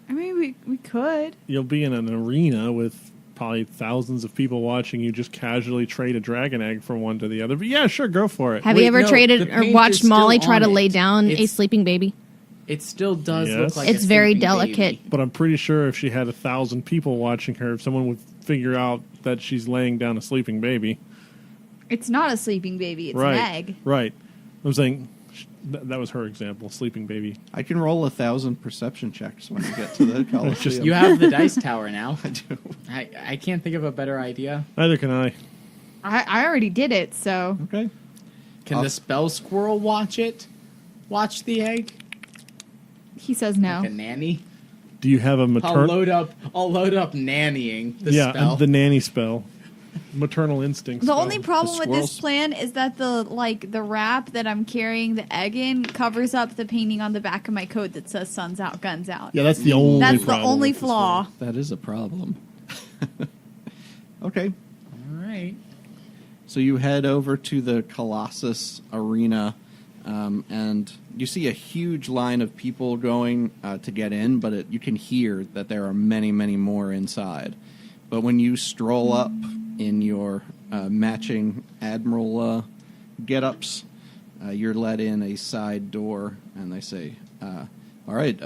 [SPEAKER 4] I mean, we could.
[SPEAKER 5] You'll be in an arena with probably thousands of people watching you just casually trade a dragon egg from one to the other. But yeah, sure, go for it.
[SPEAKER 2] Have
[SPEAKER 3] Wait,
[SPEAKER 2] you ever
[SPEAKER 3] no,
[SPEAKER 2] traded
[SPEAKER 3] the
[SPEAKER 2] or
[SPEAKER 3] paint
[SPEAKER 2] watched
[SPEAKER 3] is still
[SPEAKER 2] Molly try
[SPEAKER 3] on
[SPEAKER 2] to
[SPEAKER 3] it.
[SPEAKER 2] lay down a
[SPEAKER 3] It's-
[SPEAKER 2] sleeping baby?
[SPEAKER 3] it still does
[SPEAKER 5] Yes.
[SPEAKER 3] look like
[SPEAKER 2] It's
[SPEAKER 3] a
[SPEAKER 2] very
[SPEAKER 3] sleeping
[SPEAKER 2] delicate.
[SPEAKER 3] baby.
[SPEAKER 5] But I'm pretty sure if she had 1,000 people watching her, someone would figure out that she's laying down a sleeping baby.
[SPEAKER 4] It's not a sleeping baby, it's
[SPEAKER 5] right.
[SPEAKER 4] an egg.
[SPEAKER 5] Right. I'm saying that was her example, sleeping baby.
[SPEAKER 1] I can roll 1,000 perception checks when you get to the Coliseum.
[SPEAKER 3] You have the dice tower now.
[SPEAKER 1] I do.
[SPEAKER 3] I can't think of a better idea.
[SPEAKER 5] Neither can I.
[SPEAKER 4] I already did it, so.
[SPEAKER 1] Okay.
[SPEAKER 3] Can the spell squirrel watch it? Watch the egg?
[SPEAKER 4] He says no.
[SPEAKER 3] Like a nanny?
[SPEAKER 5] Do you have a
[SPEAKER 3] I'll
[SPEAKER 5] maternal?
[SPEAKER 3] load up nannying the
[SPEAKER 5] Yeah,
[SPEAKER 3] spell.
[SPEAKER 5] the nanny spell. Maternal instinct.
[SPEAKER 4] The
[SPEAKER 5] spell.
[SPEAKER 4] only problem with this
[SPEAKER 1] squirrels-
[SPEAKER 4] plan is that the wrap that I'm carrying the egg in covers up the painting on the back of my coat that says "Suns out, guns out."
[SPEAKER 5] Yeah, that's the only.
[SPEAKER 4] That's the
[SPEAKER 5] problem
[SPEAKER 4] only
[SPEAKER 5] with this
[SPEAKER 4] flaw.
[SPEAKER 5] one.
[SPEAKER 1] That is a problem. Okay.
[SPEAKER 3] All right.
[SPEAKER 1] So you head over to the Colossus Arena, and you see a huge line of people going to get in, but you can hear that there are many, many more inside. But when you stroll up in your matching Admiral get-ups, you're let in a side door, and they say, all right,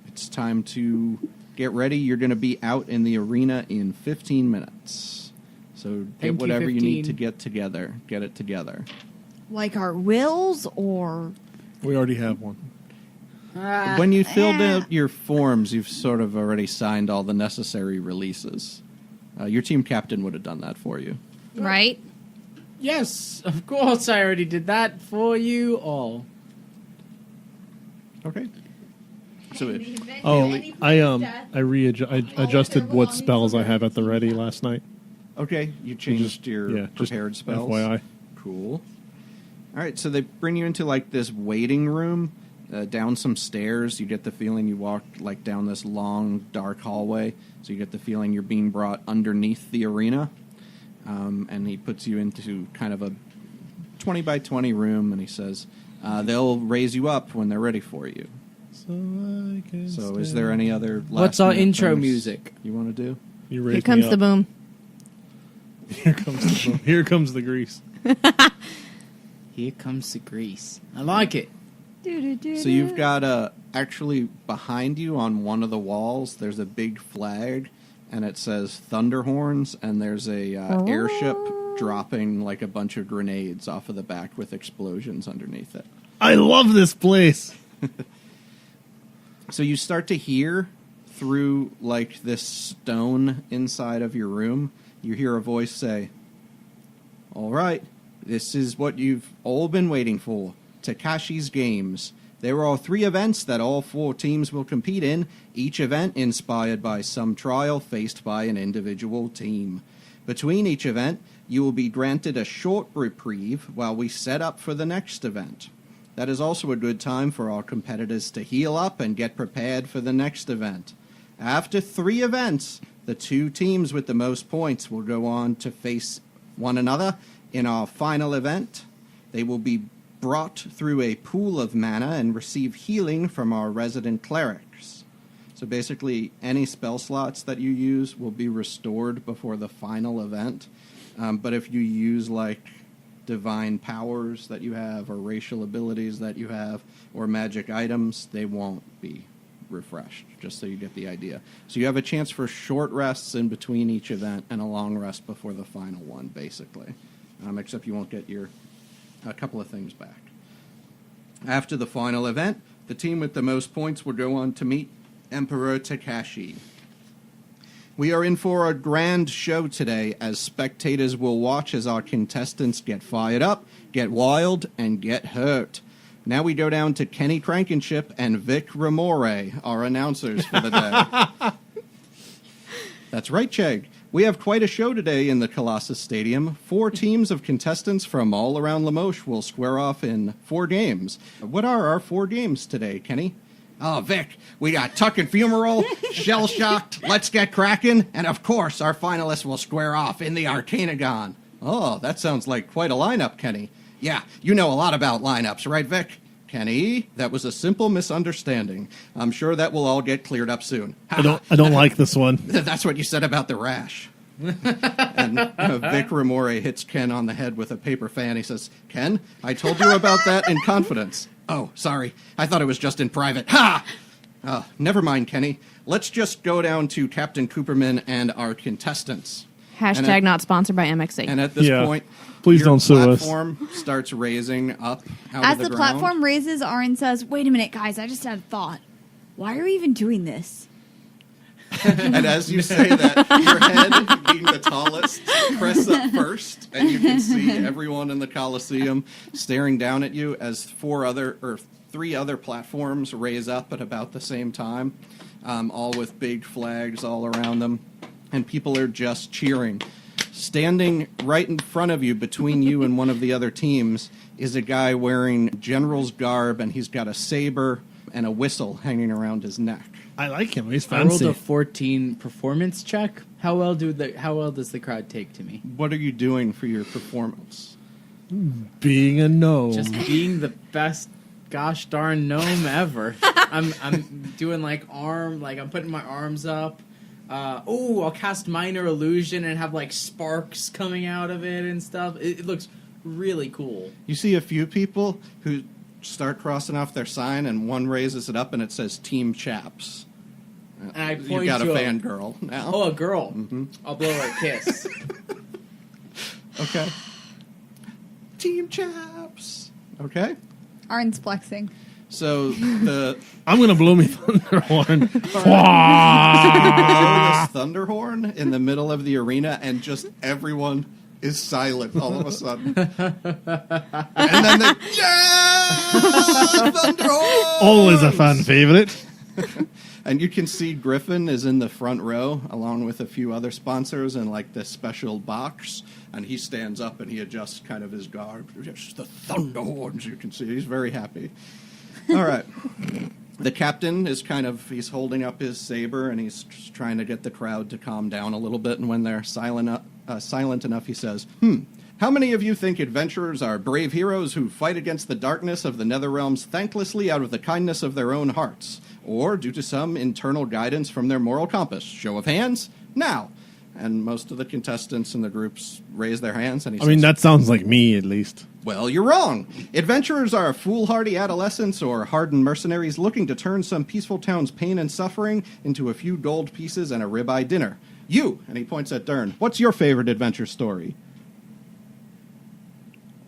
[SPEAKER 1] it's time to get ready. You're going to be out in the arena in 15 minutes. So
[SPEAKER 3] Thank
[SPEAKER 1] get
[SPEAKER 3] you,
[SPEAKER 1] whatever you need
[SPEAKER 3] 15.
[SPEAKER 1] to get together. Get it together.
[SPEAKER 4] Like our wills, or
[SPEAKER 5] We already have one.
[SPEAKER 1] When you filled out your forms, you've sort of already signed all the necessary releases. Your team captain would have done that for you.
[SPEAKER 2] Right?
[SPEAKER 3] Yes, of course I already did that for you all.
[SPEAKER 1] Okay. So it,
[SPEAKER 5] I adjusted what spells I have at the ready last night.
[SPEAKER 1] okay, you changed your prepared spells.
[SPEAKER 5] FYI.
[SPEAKER 1] Cool. All right, so they bring you into like this waiting room, down some stairs. You get the feeling you walk like down this long, dark hallway. So you get the feeling you're being brought underneath the arena. And he puts you into kind of a 20 by 20 room, and he says they'll raise you up when they're ready for you. So is there any other
[SPEAKER 3] What's our
[SPEAKER 1] last-minute
[SPEAKER 3] intro
[SPEAKER 1] things
[SPEAKER 3] music?
[SPEAKER 1] you want to do?
[SPEAKER 5] You
[SPEAKER 2] Here
[SPEAKER 5] raised
[SPEAKER 2] comes
[SPEAKER 5] me
[SPEAKER 2] the
[SPEAKER 5] up.
[SPEAKER 2] boom.
[SPEAKER 5] Here comes the boom. Here comes the grease.
[SPEAKER 3] Here comes the grease. I like it.
[SPEAKER 1] So you've got actually behind you on one of the walls, there's a big flag, and it says Thunderhorns, and there's a airship dropping like a bunch of grenades off of the back with explosions underneath it.
[SPEAKER 5] I love this place.
[SPEAKER 1] So you start to hear through like this stone inside of your room, you hear a voice say, "All right, this is what you've all been waiting for. Takeshi's Games. There are 3 events that all 4 teams will compete in, each event inspired by some trial faced by an individual team. Between each event, you will be granted a short reprieve while we set up for the next event. That is also a good time for our competitors to heal up and get prepared for the next event. After 3 events, the 2 teams with the most points will go on to face one another in our final event. They will be brought through a pool of mana and receive healing from our resident clerics. So basically, any spell slots that you use will be restored before the final event. But if you use like divine powers that you have or racial abilities that you have or magic items, they won't be refreshed, just so you get the idea. So you have a chance for short rests in between each event and a long rest before the final one, basically. Except you won't get a couple of things back. After the final event, the team with the most points will go on to meet Emperor Takeshi. We are in for a grand show today, as spectators will watch as our contestants get fired up, get wild, and get hurt. Now we go down to Kenny Crankenship and Vic Remore, our announcers for the day. That's right, Chegg. We have quite a show today in the Colossus Stadium. 4 teams of contestants from all around Limoges will square off in 4 games. What are our 4 games today, Kenny? Oh, Vic, we got Tuck and Fumarole, Shell Shocked, Let's Get Crackin', and of course our finalists will square off in the Arcanagon. Oh, that sounds like quite a lineup, Kenny. Yeah, you know a lot about lineups, right, Vic? Kenny, that was a simple misunderstanding. I'm sure that will all get cleared up soon.
[SPEAKER 5] I don't like this one.
[SPEAKER 1] That's what you said about the rash. And Vic Remore hits Ken on the head with a paper fan. He says, "Ken, I told you about that in confidence." "Oh, sorry. I thought it was just in private." Ha! Never mind, Kenny. Let's just go down to Captain Cooperman and our contestants.
[SPEAKER 2] Hashtag not sponsored by MXC.
[SPEAKER 1] And at this point,
[SPEAKER 5] please
[SPEAKER 1] your
[SPEAKER 5] don't sue us.
[SPEAKER 1] platform starts raising up out
[SPEAKER 4] As
[SPEAKER 1] of the
[SPEAKER 4] the
[SPEAKER 1] ground.
[SPEAKER 4] platform raises, Aaron says, "Wait a minute, guys, I just had a thought. Why are we even doing this?"
[SPEAKER 1] And as you say that, your head, being the tallest, press up first, and you can see everyone in the Coliseum staring down at you as 3 other platforms raise up at about the same time, all with big flags all around them, and people are just cheering. Standing right in front of you, between you and one of the other teams, is a guy wearing general's garb, and he's got a saber and a whistle hanging around his neck.
[SPEAKER 5] I like him. He's
[SPEAKER 3] I rolled
[SPEAKER 5] fancy.
[SPEAKER 3] a 14 performance check. How well does the crowd take to me?
[SPEAKER 1] What are you doing for your performance?
[SPEAKER 5] Being a gnome.
[SPEAKER 3] Just being the best gosh darn gnome ever. I'm doing I'm putting my arms up. I'll cast minor illusion and have like sparks coming out of it and stuff. It looks really cool.
[SPEAKER 1] You see a few people who start crossing off their sign, and one raises it up and it says Team Chaps.
[SPEAKER 3] And I point
[SPEAKER 1] You've got
[SPEAKER 3] to
[SPEAKER 1] a fangirl now.
[SPEAKER 3] Oh, a girl.
[SPEAKER 1] Mm-hmm.
[SPEAKER 3] I'll blow her a kiss.
[SPEAKER 1] Okay. Team Chaps. Okay.
[SPEAKER 4] Aaron's flexing.
[SPEAKER 1] So
[SPEAKER 5] I'm going to blow me Thunderhorn.
[SPEAKER 1] throw this Thunderhorn in the middle of the arena, and just everyone is silent all of a sudden. And then they, Thunderhorns!
[SPEAKER 5] Always a fan favorite.
[SPEAKER 1] And you can see Griffin is in the front row, along with a few other sponsors in like this special box. And he stands up and he adjusts kind of his garb. Yes, the Thunderhorns, you can see. He's very happy. All right. The captain is he's holding up his saber and he's trying to get the crowd to calm down a little bit. And when they're silent enough, he says, how many of you think adventurers are brave heroes who fight against the darkness of the nether realms thanklessly out of the kindness of their own hearts, or due to some internal guidance from their moral compass? Show of hands, now. And most of the contestants in the groups raise their hands. And he says,
[SPEAKER 5] that sounds like me, at least.
[SPEAKER 1] well, you're wrong. Adventurers are foolhardy adolescents or hardened mercenaries looking to turn some peaceful town's pain and suffering into a few gold pieces and a ribeye dinner. You, and he points at Dern, what's your favorite adventure story?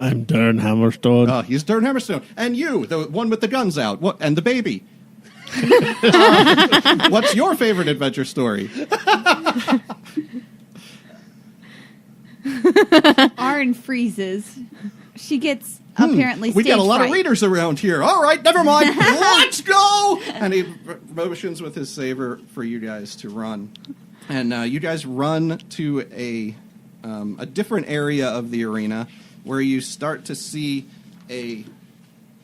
[SPEAKER 5] I'm Dern Hammerstone.
[SPEAKER 1] Oh, he's Dern Hammerstone. And you, the one with the guns out, and the baby. What's your favorite adventure story?
[SPEAKER 4] Arn freezes. She gets apparently
[SPEAKER 1] We
[SPEAKER 4] stage
[SPEAKER 1] got a lot
[SPEAKER 4] fright.
[SPEAKER 1] of readers around here. All right, never mind. Let's go! And he motions with his saber for you guys to run. And you guys run to a different area of the arena where you start to see a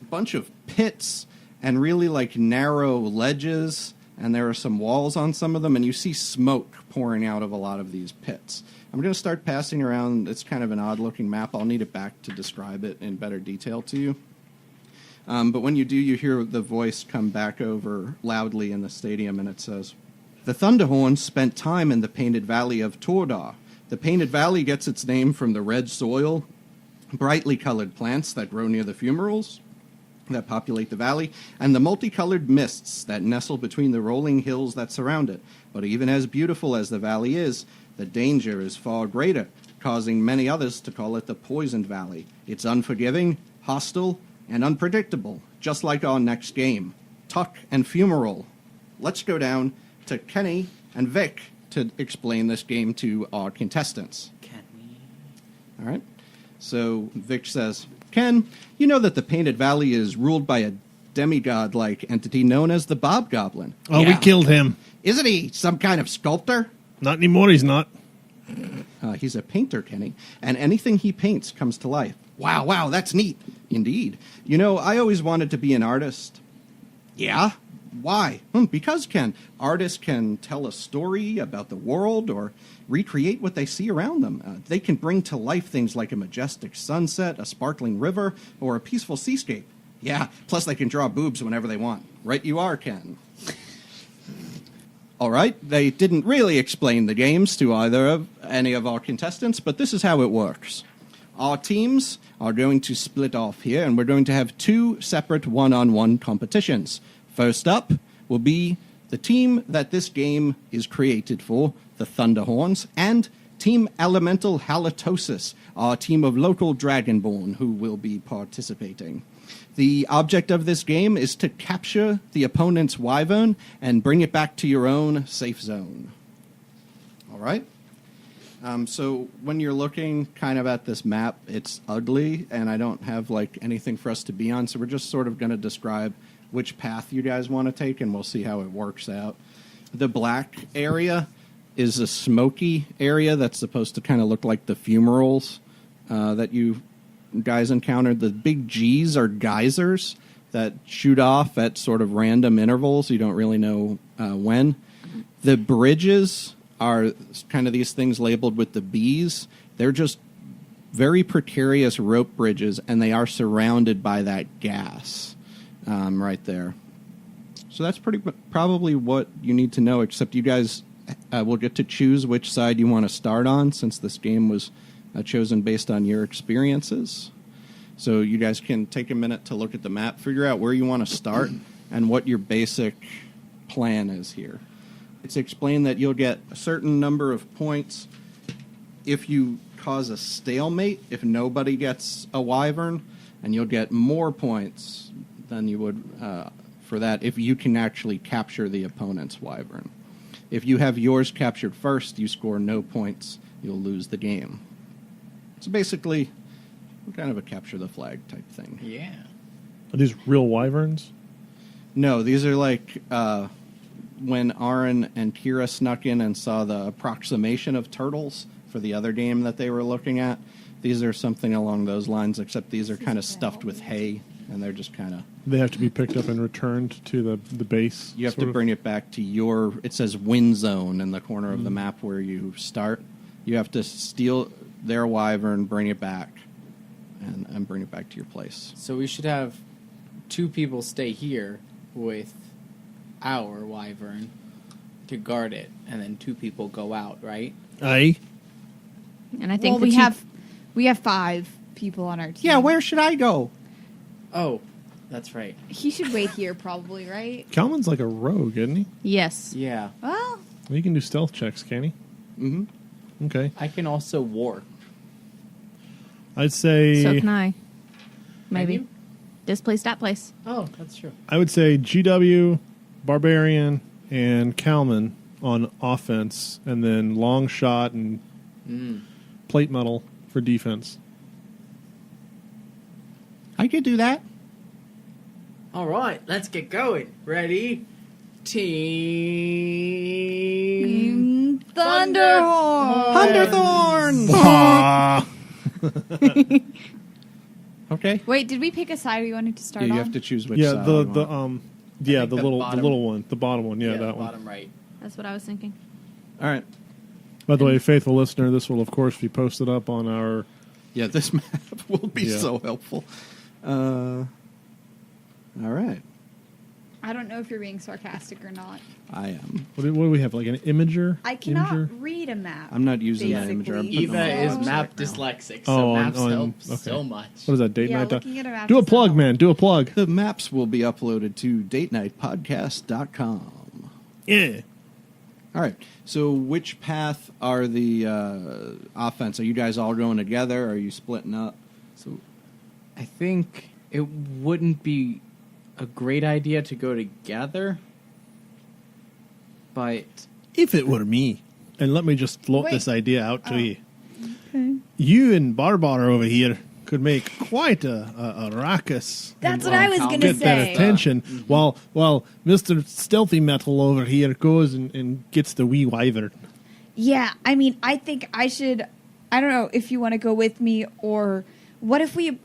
[SPEAKER 1] bunch of pits and really like narrow ledges, and there are some walls on some of them, and you see smoke pouring out of a lot of these pits. I'm going to start passing around. It's kind of an odd-looking map. I'll need it back to describe it in better detail to you. But when you do, you hear the voice come back over loudly in the stadium, and it says, the Thunderhorns spent time in the Painted Valley of Tordar. The Painted Valley gets its name from the red soil, brightly colored plants that grow near the Fumaroles that populate the valley, and the multicolored mists that nestle between the rolling hills that surround it. But even as beautiful as the valley is, the danger is far greater, causing many others to call it the Poisoned Valley. It's unforgiving, hostile, and unpredictable, just like our next game, Tuck and Fumarole. Let's go down to Kenny and Vic to explain this game to our contestants.
[SPEAKER 3] Can we?
[SPEAKER 1] All right. So Vic says, Ken, you know that the Painted Valley is ruled by a demigod-like entity known as the Bobgoblin.
[SPEAKER 5] Oh, we killed him.
[SPEAKER 1] Isn't he some kind of sculptor?
[SPEAKER 5] Not anymore, he's not.
[SPEAKER 1] He's a painter, Kenny, and anything he paints comes to life. Wow, that's neat. Indeed. You know, I always wanted to be an artist. Yeah? Why? Because, Ken, artists can tell a story about the world or recreate what they see around them. They can bring to life things like a majestic sunset, a sparkling river, or a peaceful seascape. Yeah, plus they can draw boobs whenever they want. Right you are, Ken. All right, they didn't really explain the games to any of our contestants, but this is how it works. Our teams are going to split off here, and we're going to have two separate one-on-one competitions. First up will be the team that this game is created for, the Thunderhorns, and Team Elemental Halitosis, our team of local Dragonborn who will be participating. The object of this game is to capture the opponent's Wyvern and bring it back to your own safe zone. All right? So when you're looking kind of at this map, it's ugly, and I don't have like anything for us to be on, so we're just sort of going to describe which path you guys want to take, and we'll see how it works out. The black area is a smoky area that's supposed to kind of look like the fumaroles that you guys encountered. The big G's are geysers that shoot off at sort of random intervals. You don't really know when. The bridges are kind of these things labeled with the B's. They're just very precarious rope bridges, and they are surrounded by that gas right there. So that's probably what you need to know, except you guys will get to choose which side you want to start on, since this game was chosen based on your experiences. So you guys can take a minute to look at the map, figure out where you want to start, and what your basic plan is here. It's explained that you'll get a certain number of points if you cause a stalemate, if nobody gets a Wyvern, and you'll get more points than you would for that if you can actually capture the opponent's Wyvern. If you have yours captured first, you score no points. You'll lose the game. So basically, kind of a capture the flag type thing.
[SPEAKER 3] Yeah.
[SPEAKER 5] Are these real wyverns?
[SPEAKER 1] No, these are like when Aaron and Kira snuck in and saw the approximation of turtles for the other game that they were looking at. These are something along those lines, except these are kind of stuffed with hay, and they're just kind of...
[SPEAKER 5] They have to be picked up and returned to the base?
[SPEAKER 1] You have to bring it back to your... It says win zone in the corner of the map where you start. You have to steal their wyvern, bring it back, and bring it back to your place.
[SPEAKER 3] So we should have 2 people stay here with our wyvern to guard it, and then 2 people go out, right?
[SPEAKER 5] Aye.
[SPEAKER 2] And I think
[SPEAKER 4] Well, we have 5 people on our team.
[SPEAKER 1] Yeah, where should I go?
[SPEAKER 3] Oh, that's right.
[SPEAKER 4] He should wait here, probably, right?
[SPEAKER 5] Calman's like a rogue, isn't he?
[SPEAKER 2] Yes.
[SPEAKER 3] Yeah.
[SPEAKER 4] Well,
[SPEAKER 5] He can do stealth checks, can he?
[SPEAKER 1] Mm-hmm.
[SPEAKER 5] Okay.
[SPEAKER 3] I can also warp.
[SPEAKER 5] I'd say...
[SPEAKER 2] So can I.
[SPEAKER 3] Can
[SPEAKER 2] Maybe.
[SPEAKER 3] you?
[SPEAKER 2] This place, that place.
[SPEAKER 3] Oh, that's true.
[SPEAKER 5] I would say GW, Barbarian, and Calman on offense, and then long shot and plate metal for defense.
[SPEAKER 1] I could do that.
[SPEAKER 3] All right, let's get going. Ready? Team
[SPEAKER 4] Thunderhorns.
[SPEAKER 1] Thunderhorns! Okay.
[SPEAKER 4] Wait, did we pick a side we wanted to start
[SPEAKER 1] Yeah,
[SPEAKER 4] on?
[SPEAKER 1] you have to choose which
[SPEAKER 5] Yeah,
[SPEAKER 1] side
[SPEAKER 5] the
[SPEAKER 1] you
[SPEAKER 5] the
[SPEAKER 1] want.
[SPEAKER 5] yeah,
[SPEAKER 3] think
[SPEAKER 5] the
[SPEAKER 3] the
[SPEAKER 5] little
[SPEAKER 3] bottom-
[SPEAKER 5] the little one, the bottom one, yeah,
[SPEAKER 3] the
[SPEAKER 5] that one.
[SPEAKER 3] bottom right.
[SPEAKER 2] That's what I was thinking.
[SPEAKER 1] All right.
[SPEAKER 5] By the way, faithful listener, this will of course be posted up on our.
[SPEAKER 1] Yeah, this map will be
[SPEAKER 5] Yeah.
[SPEAKER 1] so helpful. All right.
[SPEAKER 4] I don't know if you're being sarcastic or not.
[SPEAKER 1] I am.
[SPEAKER 5] What do we have? Like an imager?
[SPEAKER 4] I cannot
[SPEAKER 5] Imager?
[SPEAKER 4] read a map.
[SPEAKER 1] I'm not using that
[SPEAKER 4] Basically.
[SPEAKER 1] imager. I'm putting
[SPEAKER 3] Eva
[SPEAKER 1] them
[SPEAKER 3] is
[SPEAKER 1] on the
[SPEAKER 3] map
[SPEAKER 1] website now.
[SPEAKER 3] dyslexic,
[SPEAKER 5] Oh,
[SPEAKER 3] so
[SPEAKER 5] on-
[SPEAKER 3] maps
[SPEAKER 5] on-
[SPEAKER 3] help
[SPEAKER 5] okay.
[SPEAKER 3] so much.
[SPEAKER 5] What is that? Date
[SPEAKER 4] Yeah,
[SPEAKER 5] night.
[SPEAKER 4] looking at a map
[SPEAKER 5] Do a
[SPEAKER 4] doesn't
[SPEAKER 5] plug,
[SPEAKER 4] help.
[SPEAKER 5] man. Do a plug.
[SPEAKER 1] The maps will be uploaded to datenightpodcast.com.
[SPEAKER 5] Yeah.
[SPEAKER 1] All right. So which path are the offense? Are you guys all going together? Are you splitting up?
[SPEAKER 3] So I think it wouldn't be a great idea to go together, but
[SPEAKER 5] If it were me, and let me just float
[SPEAKER 4] Wait.
[SPEAKER 5] this idea out to
[SPEAKER 4] Oh.
[SPEAKER 5] you.
[SPEAKER 4] Okay.
[SPEAKER 5] You and Barbar over here could make quite a ruckus.
[SPEAKER 4] That's
[SPEAKER 5] and,
[SPEAKER 4] what I was going to
[SPEAKER 5] get that
[SPEAKER 4] say.
[SPEAKER 5] attention. While Mr. Stealthy Metal over here goes and gets the wee wyvern.
[SPEAKER 4] Yeah, I mean, I think I should. I don't know if you want to go with me, or what if we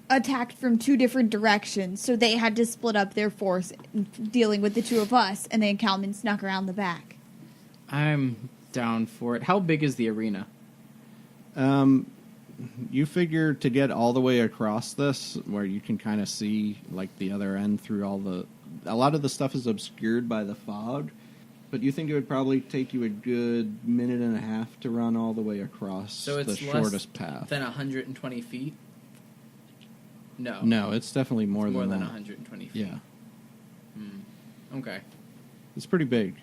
[SPEAKER 4] attacked from 2 different directions, so they had to split up their force dealing with the 2 of us, and then Calman snuck around the back.
[SPEAKER 3] I'm down for it. How big is the arena?
[SPEAKER 1] You figure to get all the way across this, where you can kind of see like the other end through a lot of the stuff is obscured by the fog, but you think it would probably take you a good minute and a half to run all the way across
[SPEAKER 3] So it's
[SPEAKER 1] the
[SPEAKER 3] less
[SPEAKER 1] shortest path.
[SPEAKER 3] than 120 feet? No.
[SPEAKER 1] No, it's definitely more
[SPEAKER 3] It's more than
[SPEAKER 1] that.
[SPEAKER 3] 120 feet.
[SPEAKER 1] Yeah,
[SPEAKER 3] Okay.
[SPEAKER 1] it's pretty big.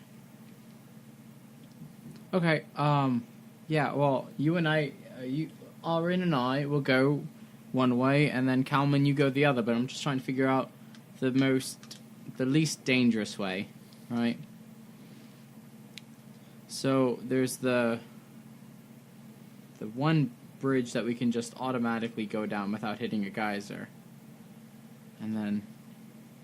[SPEAKER 3] Okay. Yeah. Well, you and I, Aaron and I will go one way, and then Calman, you go the other. But I'm just trying to figure out the least dangerous way, right? So there's the one bridge that we can just automatically go down without hitting a geyser, and then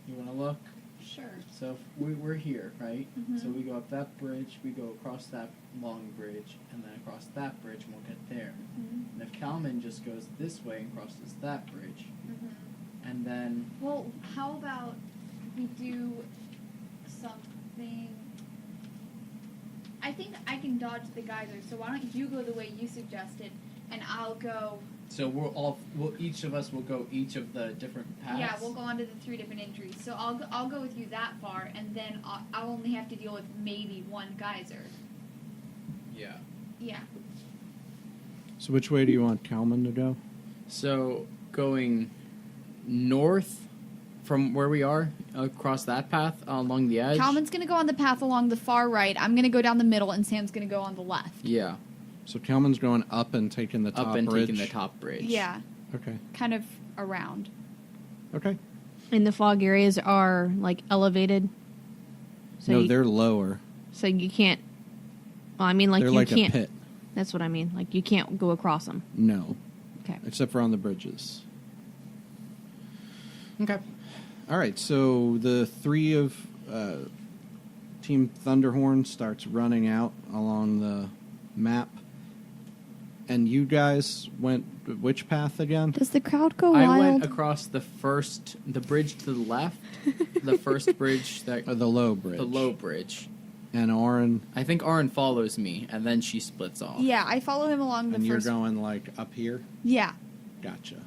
[SPEAKER 3] you want to look.
[SPEAKER 4] Sure.
[SPEAKER 3] So if we're here, right? So we go up that bridge, we go across that long bridge, and then across that bridge, and we'll get there. And if Calman just goes this way and crosses that bridge, and then...
[SPEAKER 4] Well, how about we do something... I think I can dodge the geyser, so why don't you go the way you suggested, and I'll go...
[SPEAKER 3] So each of us will go each of the different paths?
[SPEAKER 4] Yeah, we'll go on to the 3 different entries. So I'll go with you that far, and then I'll only have to deal with maybe 1 geyser.
[SPEAKER 3] Yeah.
[SPEAKER 4] Yeah.
[SPEAKER 1] So which way do you want Calman to go?
[SPEAKER 3] So going north from where we are, across that path, along the edge?
[SPEAKER 4] Calman's going to go on the path along the far right. I'm going to go down the middle, and Sam's going to go on the left.
[SPEAKER 3] Yeah.
[SPEAKER 1] So Calman's going up and taking the top
[SPEAKER 3] Up and
[SPEAKER 1] bridge.
[SPEAKER 3] taking the top bridge.
[SPEAKER 4] Yeah,
[SPEAKER 1] Okay.
[SPEAKER 4] kind of around.
[SPEAKER 1] Okay.
[SPEAKER 2] And the fog areas are like elevated. So
[SPEAKER 1] No,
[SPEAKER 2] you,
[SPEAKER 1] they're lower.
[SPEAKER 2] so you can't. Well, I mean, like
[SPEAKER 1] they're
[SPEAKER 2] you
[SPEAKER 1] like
[SPEAKER 2] can't.
[SPEAKER 1] a pit.
[SPEAKER 2] That's what I mean. Like you can't go across them.
[SPEAKER 1] No.
[SPEAKER 2] Okay.
[SPEAKER 1] except for on the bridges.
[SPEAKER 3] Okay.
[SPEAKER 1] All right, so the three of Team Thunderhorn starts running out along the map. And you guys went which path again?
[SPEAKER 4] Does the crowd go
[SPEAKER 3] I
[SPEAKER 4] wild?
[SPEAKER 3] went across the bridge to the left, the first bridge that
[SPEAKER 1] The low bridge.
[SPEAKER 3] the low bridge.
[SPEAKER 1] And Oren,
[SPEAKER 3] I think Auron follows me, and then she splits off.
[SPEAKER 4] Yeah, I follow him along the
[SPEAKER 1] and you're
[SPEAKER 4] first.
[SPEAKER 1] going like up here?
[SPEAKER 4] Yeah.
[SPEAKER 1] Gotcha.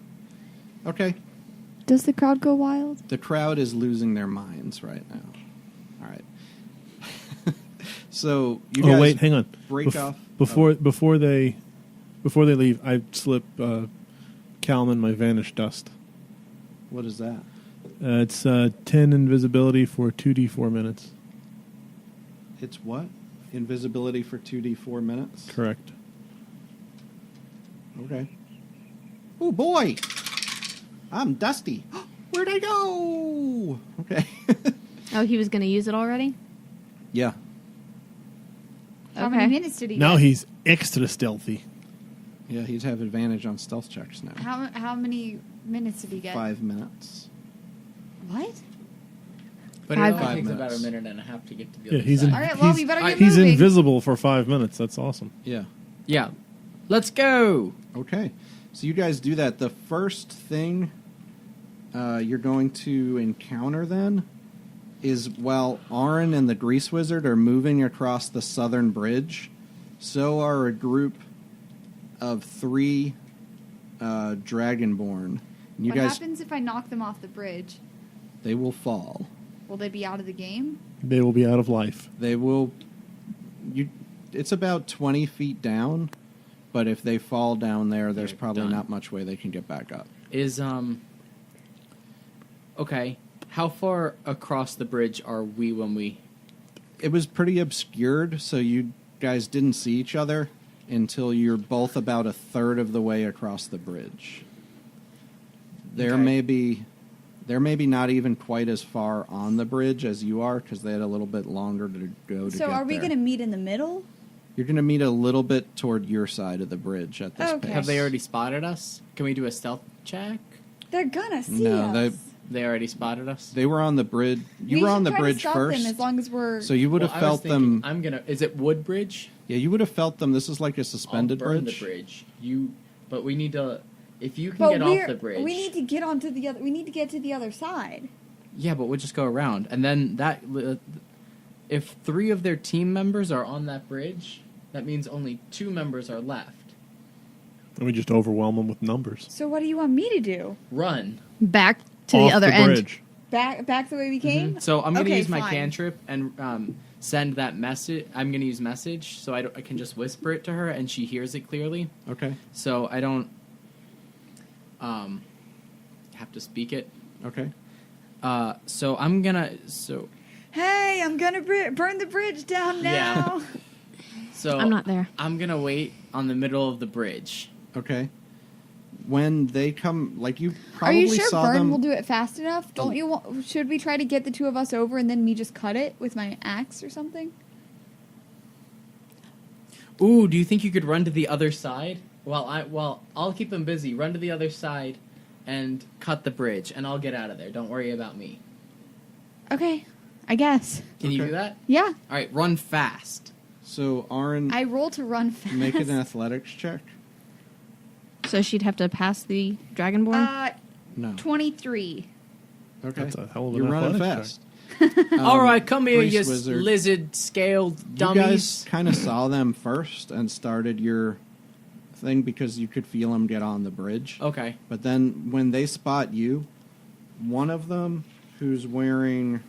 [SPEAKER 1] Okay.
[SPEAKER 4] Does the crowd go wild?
[SPEAKER 1] The crowd is losing their minds right now. All right. So you guys
[SPEAKER 5] Wait, hang on.
[SPEAKER 1] break off
[SPEAKER 5] Before they leave, I slip Calman my Vanish Dust.
[SPEAKER 1] What is that?
[SPEAKER 5] It's 10 invisibility for 2d4 minutes.
[SPEAKER 1] It's what? Invisibility for 2d4 minutes?
[SPEAKER 5] Correct.
[SPEAKER 1] Okay. Oh boy! I'm dusty. Where'd I go? Okay.
[SPEAKER 2] Oh, he was going to use it already?
[SPEAKER 1] Yeah.
[SPEAKER 4] How many minutes did he
[SPEAKER 5] Now
[SPEAKER 4] get?
[SPEAKER 5] he's extra stealthy.
[SPEAKER 1] Yeah, he'd have advantage on stealth checks now.
[SPEAKER 4] How many minutes did he get?
[SPEAKER 1] 5 minutes.
[SPEAKER 4] What?
[SPEAKER 3] But it
[SPEAKER 2] Five
[SPEAKER 3] only takes
[SPEAKER 1] minutes.
[SPEAKER 3] about a minute and a half to get to the
[SPEAKER 5] Yeah,
[SPEAKER 3] other
[SPEAKER 5] he's
[SPEAKER 3] side.
[SPEAKER 4] All right, well, we better get
[SPEAKER 5] he's
[SPEAKER 4] moving.
[SPEAKER 5] invisible for 5 minutes. That's awesome.
[SPEAKER 1] Yeah.
[SPEAKER 3] Yeah. Let's go!
[SPEAKER 1] Okay. So you guys do that. The first thing you're going to encounter then is while Auron and the Grease Wizard are moving across the southern bridge, so are a group of 3 Dragonborn. And you
[SPEAKER 4] What
[SPEAKER 1] guys,
[SPEAKER 4] happens if I knock them off the bridge?
[SPEAKER 1] they will fall.
[SPEAKER 4] Will they be out of the game?
[SPEAKER 5] They will be out of life.
[SPEAKER 1] They will. It's about 20 feet down, but if they fall down there, there's
[SPEAKER 3] They're
[SPEAKER 1] probably
[SPEAKER 3] done.
[SPEAKER 1] not much way they can get back up.
[SPEAKER 3] Is, okay. How far across the bridge are we when we...
[SPEAKER 1] It was pretty obscured, so you guys didn't see each other until you're both about a third of the way across the bridge. They're
[SPEAKER 3] Okay.
[SPEAKER 1] maybe not even quite as far on the bridge as you are because they had a little bit longer to go to
[SPEAKER 4] So
[SPEAKER 1] get
[SPEAKER 4] are we
[SPEAKER 1] there.
[SPEAKER 4] going to meet in the middle?
[SPEAKER 1] You're going to meet a little bit toward your side of the bridge at this
[SPEAKER 4] Okay.
[SPEAKER 1] pace.
[SPEAKER 3] Have they already spotted us? Can we do a stealth check?
[SPEAKER 4] They're gonna see
[SPEAKER 1] No,
[SPEAKER 4] us.
[SPEAKER 3] They already spotted us?
[SPEAKER 1] They were on the bridge. You
[SPEAKER 4] We
[SPEAKER 1] were
[SPEAKER 4] should
[SPEAKER 1] on the
[SPEAKER 4] try to
[SPEAKER 1] bridge
[SPEAKER 4] stop
[SPEAKER 1] first.
[SPEAKER 4] them as long as we're.
[SPEAKER 1] So you would have
[SPEAKER 3] Well, I was
[SPEAKER 1] felt them.
[SPEAKER 3] thinking, Is it wood bridge?
[SPEAKER 1] Yeah, you would have felt them. This is like a suspended
[SPEAKER 3] I'll burn
[SPEAKER 1] bridge.
[SPEAKER 3] the bridge. But we need to... If you can
[SPEAKER 4] but
[SPEAKER 3] get off the bridge...
[SPEAKER 4] we need to get onto the other. We need to get to the other side.
[SPEAKER 3] Yeah, but we'll just go around. And then if 3 of their team members are on that bridge, that means only 2 members are left.
[SPEAKER 5] And we just overwhelm them with numbers.
[SPEAKER 4] So what do you want me to do?
[SPEAKER 3] Run.
[SPEAKER 2] Back to
[SPEAKER 5] Off
[SPEAKER 2] the other end.
[SPEAKER 5] bridge.
[SPEAKER 4] Back the way we came.
[SPEAKER 3] So I'm going to
[SPEAKER 4] Okay,
[SPEAKER 3] use my
[SPEAKER 4] fine.
[SPEAKER 3] cantrip and send that message. I'm going to use message, so I can just whisper it to her, and she hears it clearly.
[SPEAKER 1] Okay.
[SPEAKER 3] So I don't have to speak it.
[SPEAKER 1] Okay.
[SPEAKER 3] So I'm going to...
[SPEAKER 4] Hey, I'm gonna burn the bridge down now.
[SPEAKER 3] So
[SPEAKER 2] I'm not there.
[SPEAKER 3] I'm going to wait on the middle of the bridge.
[SPEAKER 1] Okay. When they come, like you
[SPEAKER 4] Are
[SPEAKER 1] probably
[SPEAKER 4] you sure
[SPEAKER 1] saw
[SPEAKER 4] burn
[SPEAKER 1] them.
[SPEAKER 4] will do it fast enough? Don't you want? Should we try to get the 2 of us over and then me just cut it with my axe or something?
[SPEAKER 3] Ooh, do you think you could run to the other side? Well, I'll keep them busy. Run to the other side and cut the bridge, and I'll get out of there. Don't worry about me.
[SPEAKER 4] Okay, I guess.
[SPEAKER 3] Can you
[SPEAKER 1] Okay.
[SPEAKER 3] do that?
[SPEAKER 4] Yeah,
[SPEAKER 3] All right, run fast.
[SPEAKER 1] So Aaron,
[SPEAKER 4] I roll to run fast.
[SPEAKER 1] make an athletics check.
[SPEAKER 2] So she'd have to pass the Dragonborn?
[SPEAKER 1] No.
[SPEAKER 4] 23.
[SPEAKER 1] Okay.
[SPEAKER 5] That's a hell of an
[SPEAKER 1] You're running
[SPEAKER 5] athletics
[SPEAKER 1] fast.
[SPEAKER 3] All right, come here,
[SPEAKER 1] Grease
[SPEAKER 3] you
[SPEAKER 1] Wizard.
[SPEAKER 3] lizard-scaled
[SPEAKER 1] You
[SPEAKER 3] dummies.
[SPEAKER 1] guys kind of saw them first and started your thing because you could feel them get on the bridge.
[SPEAKER 3] Okay.
[SPEAKER 1] But then when they spot you, one of them who's wearing,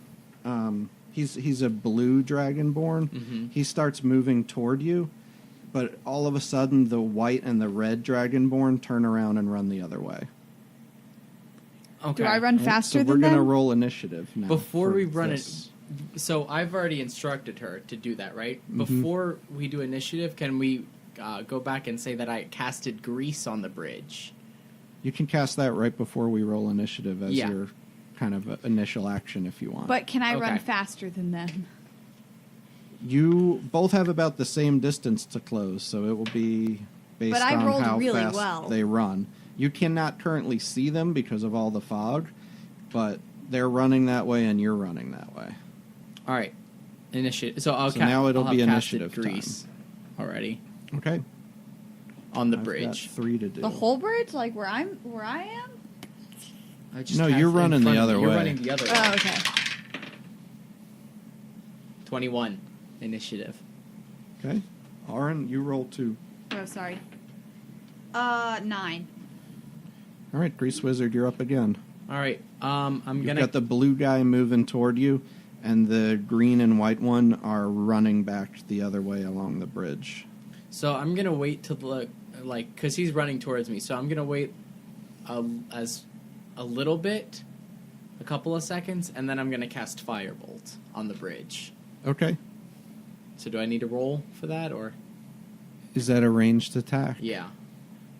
[SPEAKER 1] he's a blue dragonborn.
[SPEAKER 3] Mhm.
[SPEAKER 1] He starts moving toward you, but all of a sudden the white and the red dragonborn turn around and run the other way.
[SPEAKER 3] Okay.
[SPEAKER 4] Do I run faster
[SPEAKER 1] so we're
[SPEAKER 4] than
[SPEAKER 1] gonna
[SPEAKER 4] them?
[SPEAKER 1] roll initiative now.
[SPEAKER 3] Before
[SPEAKER 1] for
[SPEAKER 3] we run
[SPEAKER 1] this.
[SPEAKER 3] So I've already instructed her to do that, right?
[SPEAKER 1] Mhm.
[SPEAKER 3] Before we do initiative, can we go back and say that I casted grease on the bridge?
[SPEAKER 1] You can cast that right before we roll initiative as
[SPEAKER 3] Yeah.
[SPEAKER 1] your kind of initial action if you want.
[SPEAKER 4] But can I run
[SPEAKER 3] Okay.
[SPEAKER 4] faster than them?
[SPEAKER 1] You both have about the same distance to close, so it will be based
[SPEAKER 4] But I
[SPEAKER 1] on
[SPEAKER 4] rolled
[SPEAKER 1] how
[SPEAKER 4] really
[SPEAKER 1] fast
[SPEAKER 4] well.
[SPEAKER 1] they run. You cannot currently see them because of all the fog, but they're running that way and you're running that way.
[SPEAKER 3] All right. Initiative. So
[SPEAKER 1] now it'll
[SPEAKER 3] I'll
[SPEAKER 1] be
[SPEAKER 3] have casted
[SPEAKER 1] initiative
[SPEAKER 3] grease already
[SPEAKER 1] Okay.
[SPEAKER 3] on the
[SPEAKER 1] I've
[SPEAKER 3] bridge.
[SPEAKER 1] got 3 to do.
[SPEAKER 4] The whole bridge, like where I am.
[SPEAKER 3] I just
[SPEAKER 1] No,
[SPEAKER 3] cast
[SPEAKER 1] you're
[SPEAKER 3] it in
[SPEAKER 1] running the
[SPEAKER 3] front of
[SPEAKER 1] other
[SPEAKER 3] you. You're
[SPEAKER 1] way.
[SPEAKER 3] running the other way.
[SPEAKER 4] Oh, okay.
[SPEAKER 3] 21 initiative.
[SPEAKER 1] Okay. Aaron, you roll 2.
[SPEAKER 4] Oh, sorry. 9.
[SPEAKER 1] All right, Grease Wizard, you're up again.
[SPEAKER 3] All right. I'm
[SPEAKER 1] You've
[SPEAKER 3] gonna.
[SPEAKER 1] got the blue guy moving toward you, and the green and white one are running back the other way along the bridge.
[SPEAKER 3] So I'm gonna wait till because he's running towards me. So I'm gonna wait as a little bit, a couple of seconds, and then I'm gonna cast Firebolt on the bridge.
[SPEAKER 1] Okay.
[SPEAKER 3] So do I need to roll for that or?
[SPEAKER 1] Is that a ranged attack?
[SPEAKER 3] Yeah.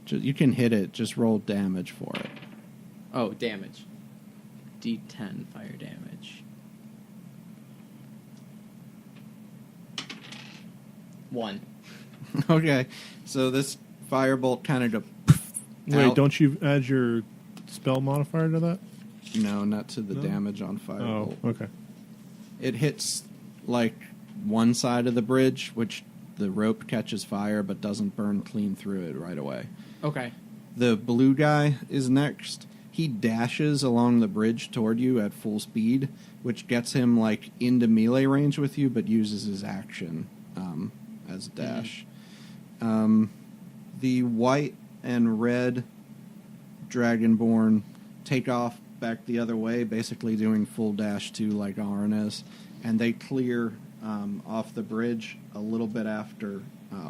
[SPEAKER 1] You can hit it. Just roll damage for it.
[SPEAKER 3] Oh, damage. D10 fire damage. 1.
[SPEAKER 1] Okay. So this firebolt kind of go.
[SPEAKER 5] Wait,
[SPEAKER 1] out.
[SPEAKER 5] don't you add your spell modifier to that?
[SPEAKER 1] No, not to the
[SPEAKER 5] No?
[SPEAKER 1] damage on firebolt.
[SPEAKER 5] Oh, okay.
[SPEAKER 1] It hits like one side of the bridge, which the rope catches fire but doesn't burn clean through it right away.
[SPEAKER 3] Okay.
[SPEAKER 1] The blue guy is next. He dashes along the bridge toward you at full speed, which gets him like into melee range with you, but uses his action as a dash. The white and red dragonborn take off back the other way, basically doing full dash 2 like Aaron is, and they clear off the bridge a little bit after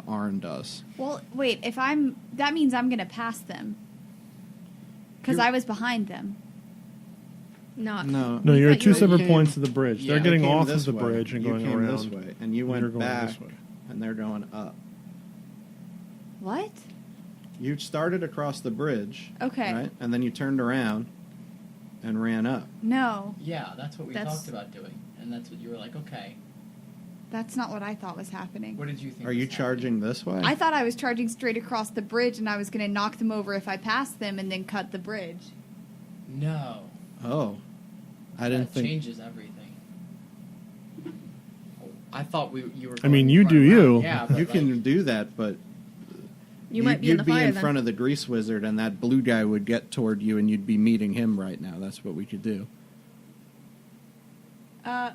[SPEAKER 1] Aaron does.
[SPEAKER 4] Well, wait. That means I'm gonna pass them. Because I was behind them.
[SPEAKER 2] Not.
[SPEAKER 1] No,
[SPEAKER 5] No, you're
[SPEAKER 2] thought
[SPEAKER 5] at two
[SPEAKER 2] you were-
[SPEAKER 5] separate
[SPEAKER 1] came-
[SPEAKER 5] points of the bridge.
[SPEAKER 3] Yeah,
[SPEAKER 5] They're
[SPEAKER 3] you
[SPEAKER 5] getting
[SPEAKER 1] came
[SPEAKER 5] off
[SPEAKER 1] this
[SPEAKER 5] of the
[SPEAKER 1] way.
[SPEAKER 5] bridge and
[SPEAKER 1] You
[SPEAKER 5] going
[SPEAKER 1] came
[SPEAKER 5] around.
[SPEAKER 1] this way, and you
[SPEAKER 5] You're
[SPEAKER 1] went
[SPEAKER 5] going
[SPEAKER 1] back,
[SPEAKER 5] this way.
[SPEAKER 1] and they're going up.
[SPEAKER 4] What?
[SPEAKER 1] You started across the bridge,
[SPEAKER 4] Okay.
[SPEAKER 1] right? And then you turned around and ran up.
[SPEAKER 4] No,
[SPEAKER 3] Yeah, that's what we
[SPEAKER 4] That's-
[SPEAKER 3] talked about doing. And that's what you were like, okay.
[SPEAKER 4] that's not what I thought was happening.
[SPEAKER 3] What did you think?
[SPEAKER 1] Are you
[SPEAKER 3] was
[SPEAKER 1] charging this way?
[SPEAKER 4] I thought I was charging straight across the bridge, and I was gonna knock them over if I passed them, and then cut the bridge.
[SPEAKER 3] happening? No.
[SPEAKER 1] Oh, I didn't
[SPEAKER 3] That
[SPEAKER 1] think.
[SPEAKER 3] changes everything. Oh, I thought you were.
[SPEAKER 5] I mean,
[SPEAKER 3] going
[SPEAKER 5] you
[SPEAKER 3] right
[SPEAKER 5] do
[SPEAKER 3] around.
[SPEAKER 5] you.
[SPEAKER 3] Yeah, but
[SPEAKER 1] You can
[SPEAKER 3] like,
[SPEAKER 1] do that, but
[SPEAKER 2] You might be in the fire
[SPEAKER 1] in
[SPEAKER 2] then.
[SPEAKER 1] front of the grease wizard, and that blue guy would get toward you, and you'd be meeting him right now. That's what we could do.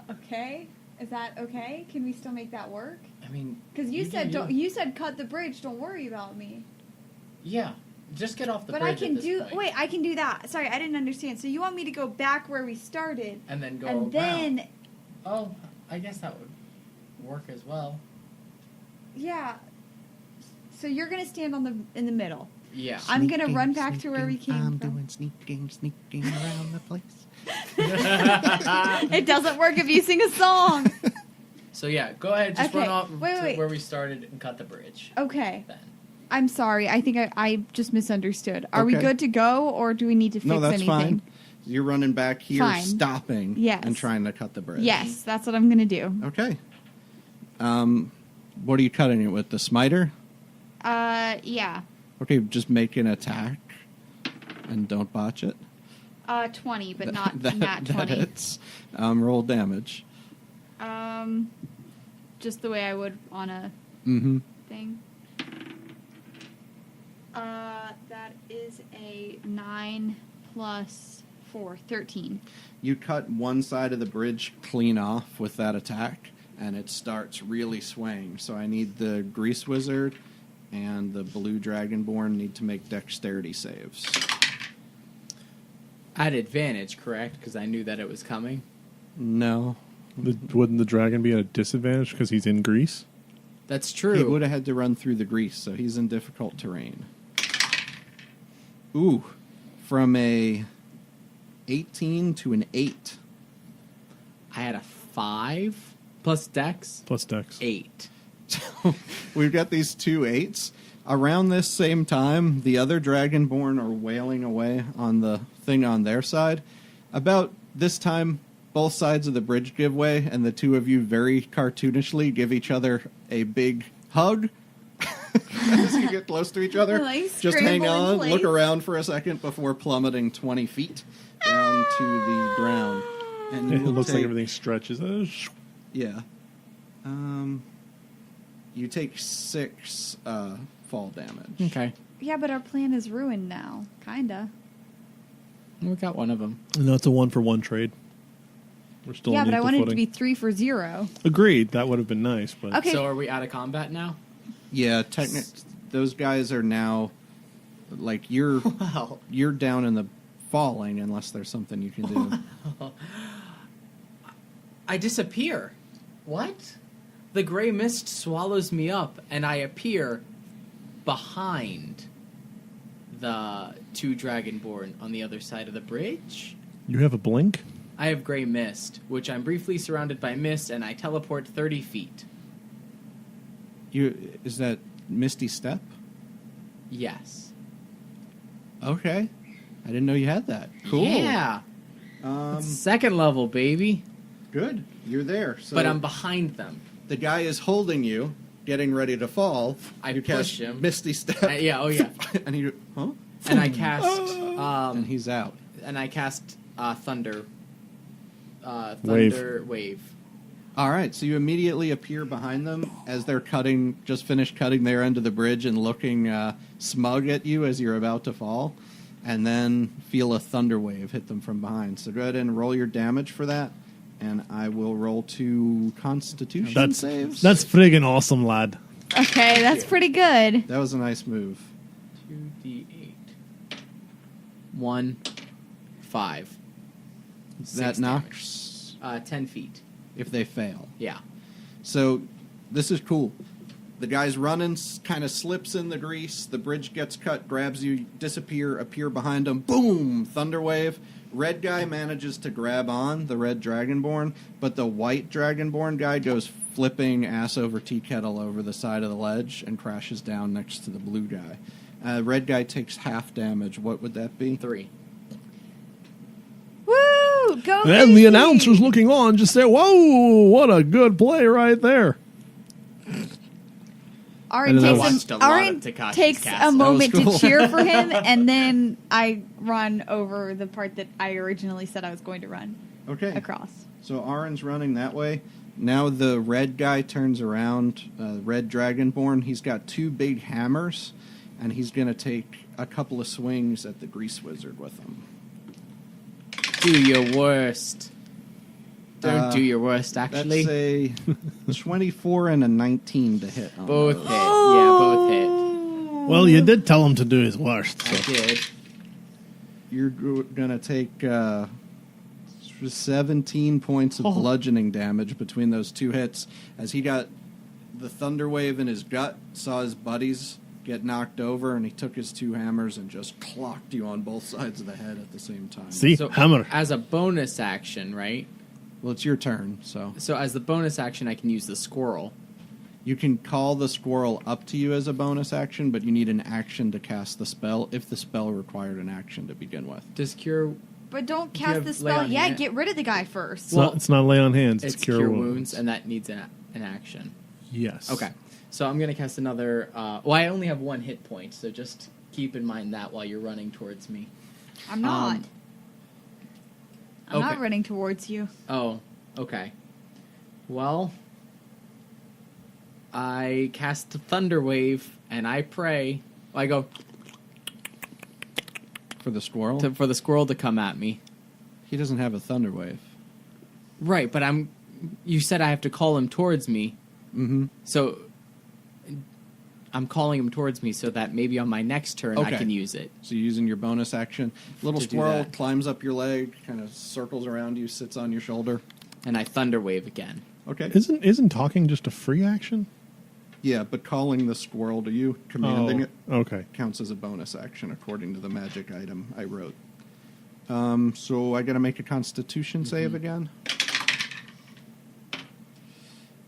[SPEAKER 4] Okay. Is that okay? Can we still make that work?
[SPEAKER 3] I mean,
[SPEAKER 4] Because you
[SPEAKER 3] do
[SPEAKER 4] said you said cut the bridge. Don't worry about me.
[SPEAKER 3] Yeah, just get off the
[SPEAKER 4] But
[SPEAKER 3] bridge.
[SPEAKER 4] I can
[SPEAKER 3] at this
[SPEAKER 4] do.
[SPEAKER 3] point.
[SPEAKER 4] Wait, I can do that. Sorry, I didn't understand. So you want me to go back where we started,
[SPEAKER 3] And then go
[SPEAKER 4] and
[SPEAKER 3] around.
[SPEAKER 4] then
[SPEAKER 3] Oh, I guess that would work as well.
[SPEAKER 4] yeah. So you're gonna stand in the middle.
[SPEAKER 3] Yeah.
[SPEAKER 4] I'm gonna run back to where we came
[SPEAKER 1] I'm
[SPEAKER 4] from.
[SPEAKER 1] doing sneaking around the place.
[SPEAKER 4] It doesn't work if you sing a song.
[SPEAKER 3] So yeah, go ahead. Just
[SPEAKER 4] Okay,
[SPEAKER 3] run off
[SPEAKER 4] wait,
[SPEAKER 3] to
[SPEAKER 4] wait.
[SPEAKER 3] where we started and cut the bridge.
[SPEAKER 4] Okay.
[SPEAKER 3] Then.
[SPEAKER 4] I'm sorry. I think I just misunderstood. Are we
[SPEAKER 1] Okay.
[SPEAKER 4] good to go, or do we need to fix
[SPEAKER 1] No, that's
[SPEAKER 4] anything?
[SPEAKER 1] fine. You're running back here,
[SPEAKER 4] Fine.
[SPEAKER 1] stopping,
[SPEAKER 4] Yes.
[SPEAKER 1] and trying to cut the bridge.
[SPEAKER 4] Yes, that's what I'm gonna do.
[SPEAKER 1] Okay. What are you cutting it with? The smiter?
[SPEAKER 4] Yeah.
[SPEAKER 1] Okay, just make an attack, and don't botch it.
[SPEAKER 4] 20, but not
[SPEAKER 1] that,
[SPEAKER 4] nat 20.
[SPEAKER 1] That hits. Roll damage.
[SPEAKER 4] Just the way I would on a
[SPEAKER 1] Mm-hmm.
[SPEAKER 4] thing. That is a 9 plus 4, 13.
[SPEAKER 1] You cut one side of the bridge clean off with that attack, and it starts really swaying. So I need the grease wizard and the blue dragonborn need to make dexterity saves.
[SPEAKER 3] I had advantage, correct? Because I knew that it was coming.
[SPEAKER 1] No.
[SPEAKER 5] Wouldn't the dragon be at a disadvantage because he's in Greece?
[SPEAKER 3] That's
[SPEAKER 1] He
[SPEAKER 3] true.
[SPEAKER 1] would have had to run through the grease, so he's in difficult terrain. Ooh. From a 18 to an 8.
[SPEAKER 3] I had a 5 plus Dex.
[SPEAKER 5] Plus Dex.
[SPEAKER 3] 8.
[SPEAKER 1] So we've got these 2 8s. Around this same time, the other Dragonborn are wailing away on the thing on their side. About this time, both sides of the bridge give way, and the two of you very cartoonishly give each other a big hug. As you get close to each other,
[SPEAKER 4] Like
[SPEAKER 1] just hang
[SPEAKER 4] scramble in
[SPEAKER 1] on,
[SPEAKER 4] place.
[SPEAKER 1] look around for a second before plummeting 20 feet down to the ground. And
[SPEAKER 5] It
[SPEAKER 1] you will
[SPEAKER 5] looks like
[SPEAKER 1] take-
[SPEAKER 5] everything stretches.
[SPEAKER 1] Yeah. You take 6 fall damage.
[SPEAKER 3] Okay.
[SPEAKER 4] Yeah, but our plan is ruined now. Kinda.
[SPEAKER 3] We got one of them.
[SPEAKER 5] No, it's a 1-for-1 trade. We're still
[SPEAKER 4] Yeah,
[SPEAKER 5] on
[SPEAKER 4] but I
[SPEAKER 5] equal
[SPEAKER 4] wanted it to
[SPEAKER 5] footing.
[SPEAKER 4] be 3 for 0.
[SPEAKER 5] Agreed. That would have been nice, but
[SPEAKER 4] Okay.
[SPEAKER 3] So are we out of combat now?
[SPEAKER 1] Yeah, those guys are now like you're
[SPEAKER 3] Wow.
[SPEAKER 1] you're down in the falling unless there's something you can do.
[SPEAKER 3] I disappear. What? The gray mist swallows me up, and I appear behind the 2 Dragonborn on the other side of the bridge.
[SPEAKER 5] you have a blink.
[SPEAKER 3] I have gray mist, which I'm briefly surrounded by mist, and I teleport 30 feet.
[SPEAKER 1] Is that Misty Step?
[SPEAKER 3] Yes.
[SPEAKER 1] Okay, I didn't know you had that. Cool.
[SPEAKER 3] Yeah. Second level, baby.
[SPEAKER 1] Good. You're there. So
[SPEAKER 3] But I'm behind them.
[SPEAKER 1] the guy is holding you, getting ready to fall.
[SPEAKER 3] I
[SPEAKER 1] you
[SPEAKER 3] push
[SPEAKER 1] cast
[SPEAKER 3] him.
[SPEAKER 1] Misty Step.
[SPEAKER 3] Yeah, oh yeah.
[SPEAKER 1] and he, huh?
[SPEAKER 3] And I cast
[SPEAKER 1] And he's out.
[SPEAKER 3] thunder
[SPEAKER 5] Wave.
[SPEAKER 3] wave.
[SPEAKER 1] All right, so you immediately appear behind them as they're just finished cutting their end of the bridge and looking smug at you as you're about to fall, and then feel a thunder wave hit them from behind. So go ahead and roll your damage for that, and I will roll 2 Constitution saves.
[SPEAKER 5] That's friggin' awesome, lad.
[SPEAKER 4] Okay, that's pretty good.
[SPEAKER 1] That was a nice move.
[SPEAKER 3] 2d8. 1, 5.
[SPEAKER 1] That
[SPEAKER 3] 6
[SPEAKER 1] knocks
[SPEAKER 3] damage. 10 feet.
[SPEAKER 1] if they fail.
[SPEAKER 3] Yeah.
[SPEAKER 1] So this is cool. The guy's running, kind of slips in the grease. The bridge gets cut, grabs you, disappear, appear behind him. Boom! Thunder wave. Red guy manages to grab on the red dragonborn, but the white dragonborn guy goes flipping ass over tea kettle over the side of the ledge and crashes down next to the blue guy. Red guy takes half damage. What would that be?
[SPEAKER 3] 3.
[SPEAKER 4] Woo! Go
[SPEAKER 5] And the
[SPEAKER 4] Casey!
[SPEAKER 5] announcer's looking on, just say, "Whoa, what a good play right there."
[SPEAKER 4] Aaron
[SPEAKER 5] I
[SPEAKER 3] I
[SPEAKER 5] don't know.
[SPEAKER 3] watched a lot of Takashi's
[SPEAKER 4] takes
[SPEAKER 3] cast.
[SPEAKER 4] a moment
[SPEAKER 1] That was
[SPEAKER 4] to
[SPEAKER 1] cool.
[SPEAKER 4] cheer for him, and then I run over the part that I originally said I was going to run
[SPEAKER 1] Okay.
[SPEAKER 4] across.
[SPEAKER 1] So Aron's running that way. Now the red guy turns around, red dragonborn. He's got 2 big hammers, and he's going to take a couple of swings at the grease wizard with him.
[SPEAKER 3] Do your worst. Don't do your worst, actually.
[SPEAKER 1] That's a 24 and a 19 to hit. on
[SPEAKER 3] Both
[SPEAKER 1] those.
[SPEAKER 3] hit. Yeah, both hit.
[SPEAKER 5] Well, you did tell him to do his worst.
[SPEAKER 3] I did.
[SPEAKER 1] You're going to take 17 points of bludgeoning damage between those 2 hits as he got the thunder wave in his gut, saw his buddies get knocked over, and he took his 2 hammers and just clocked you on both sides of the head at the same time.
[SPEAKER 5] See,
[SPEAKER 3] So,
[SPEAKER 5] hammer.
[SPEAKER 3] as a bonus action, right?
[SPEAKER 1] Well, it's your turn, so
[SPEAKER 3] So as the bonus action, I can use the squirrel.
[SPEAKER 1] you can call the squirrel up to you as a bonus action, but you need an action to cast the spell if the spell required an action to begin with.
[SPEAKER 3] Does cure...
[SPEAKER 4] But don't
[SPEAKER 3] Do you
[SPEAKER 4] cast
[SPEAKER 3] have
[SPEAKER 4] the
[SPEAKER 3] lay
[SPEAKER 4] spell
[SPEAKER 3] on
[SPEAKER 4] yet.
[SPEAKER 3] hand?
[SPEAKER 4] Get rid of the guy first.
[SPEAKER 5] It's not. It's not lay on hands. It's,
[SPEAKER 3] It's
[SPEAKER 5] cure wounds.
[SPEAKER 3] and that needs an action.
[SPEAKER 5] Yes.
[SPEAKER 3] Okay. So I'm going to cast another... well, I only have 1 hit point, so just keep in mind that while you're running towards me.
[SPEAKER 4] I'm not. I'm not
[SPEAKER 3] okay.
[SPEAKER 4] running towards you.
[SPEAKER 3] Oh, okay. Well, I cast Thunder Wave, and I pray. I go
[SPEAKER 1] For the squirrel?
[SPEAKER 3] for the squirrel to come at me.
[SPEAKER 1] He doesn't have a thunder wave.
[SPEAKER 3] Right, but you said I have to call him towards me.
[SPEAKER 1] Mm-hmm.
[SPEAKER 3] So I'm calling him towards me so that maybe on my next turn I
[SPEAKER 1] Okay.
[SPEAKER 3] can use it.
[SPEAKER 1] So you're using your bonus action. Little
[SPEAKER 3] To do
[SPEAKER 1] squirrel
[SPEAKER 3] that.
[SPEAKER 1] climbs up your leg, kind of circles around you, sits on your shoulder.
[SPEAKER 3] And I Thunder Wave again.
[SPEAKER 1] Okay.
[SPEAKER 5] Isn't talking just a free action?
[SPEAKER 1] Yeah, but calling the squirrel to you, commanding it,
[SPEAKER 5] Okay.
[SPEAKER 1] counts as a bonus action according to the magic item I wrote. So I got to make a Constitution save again.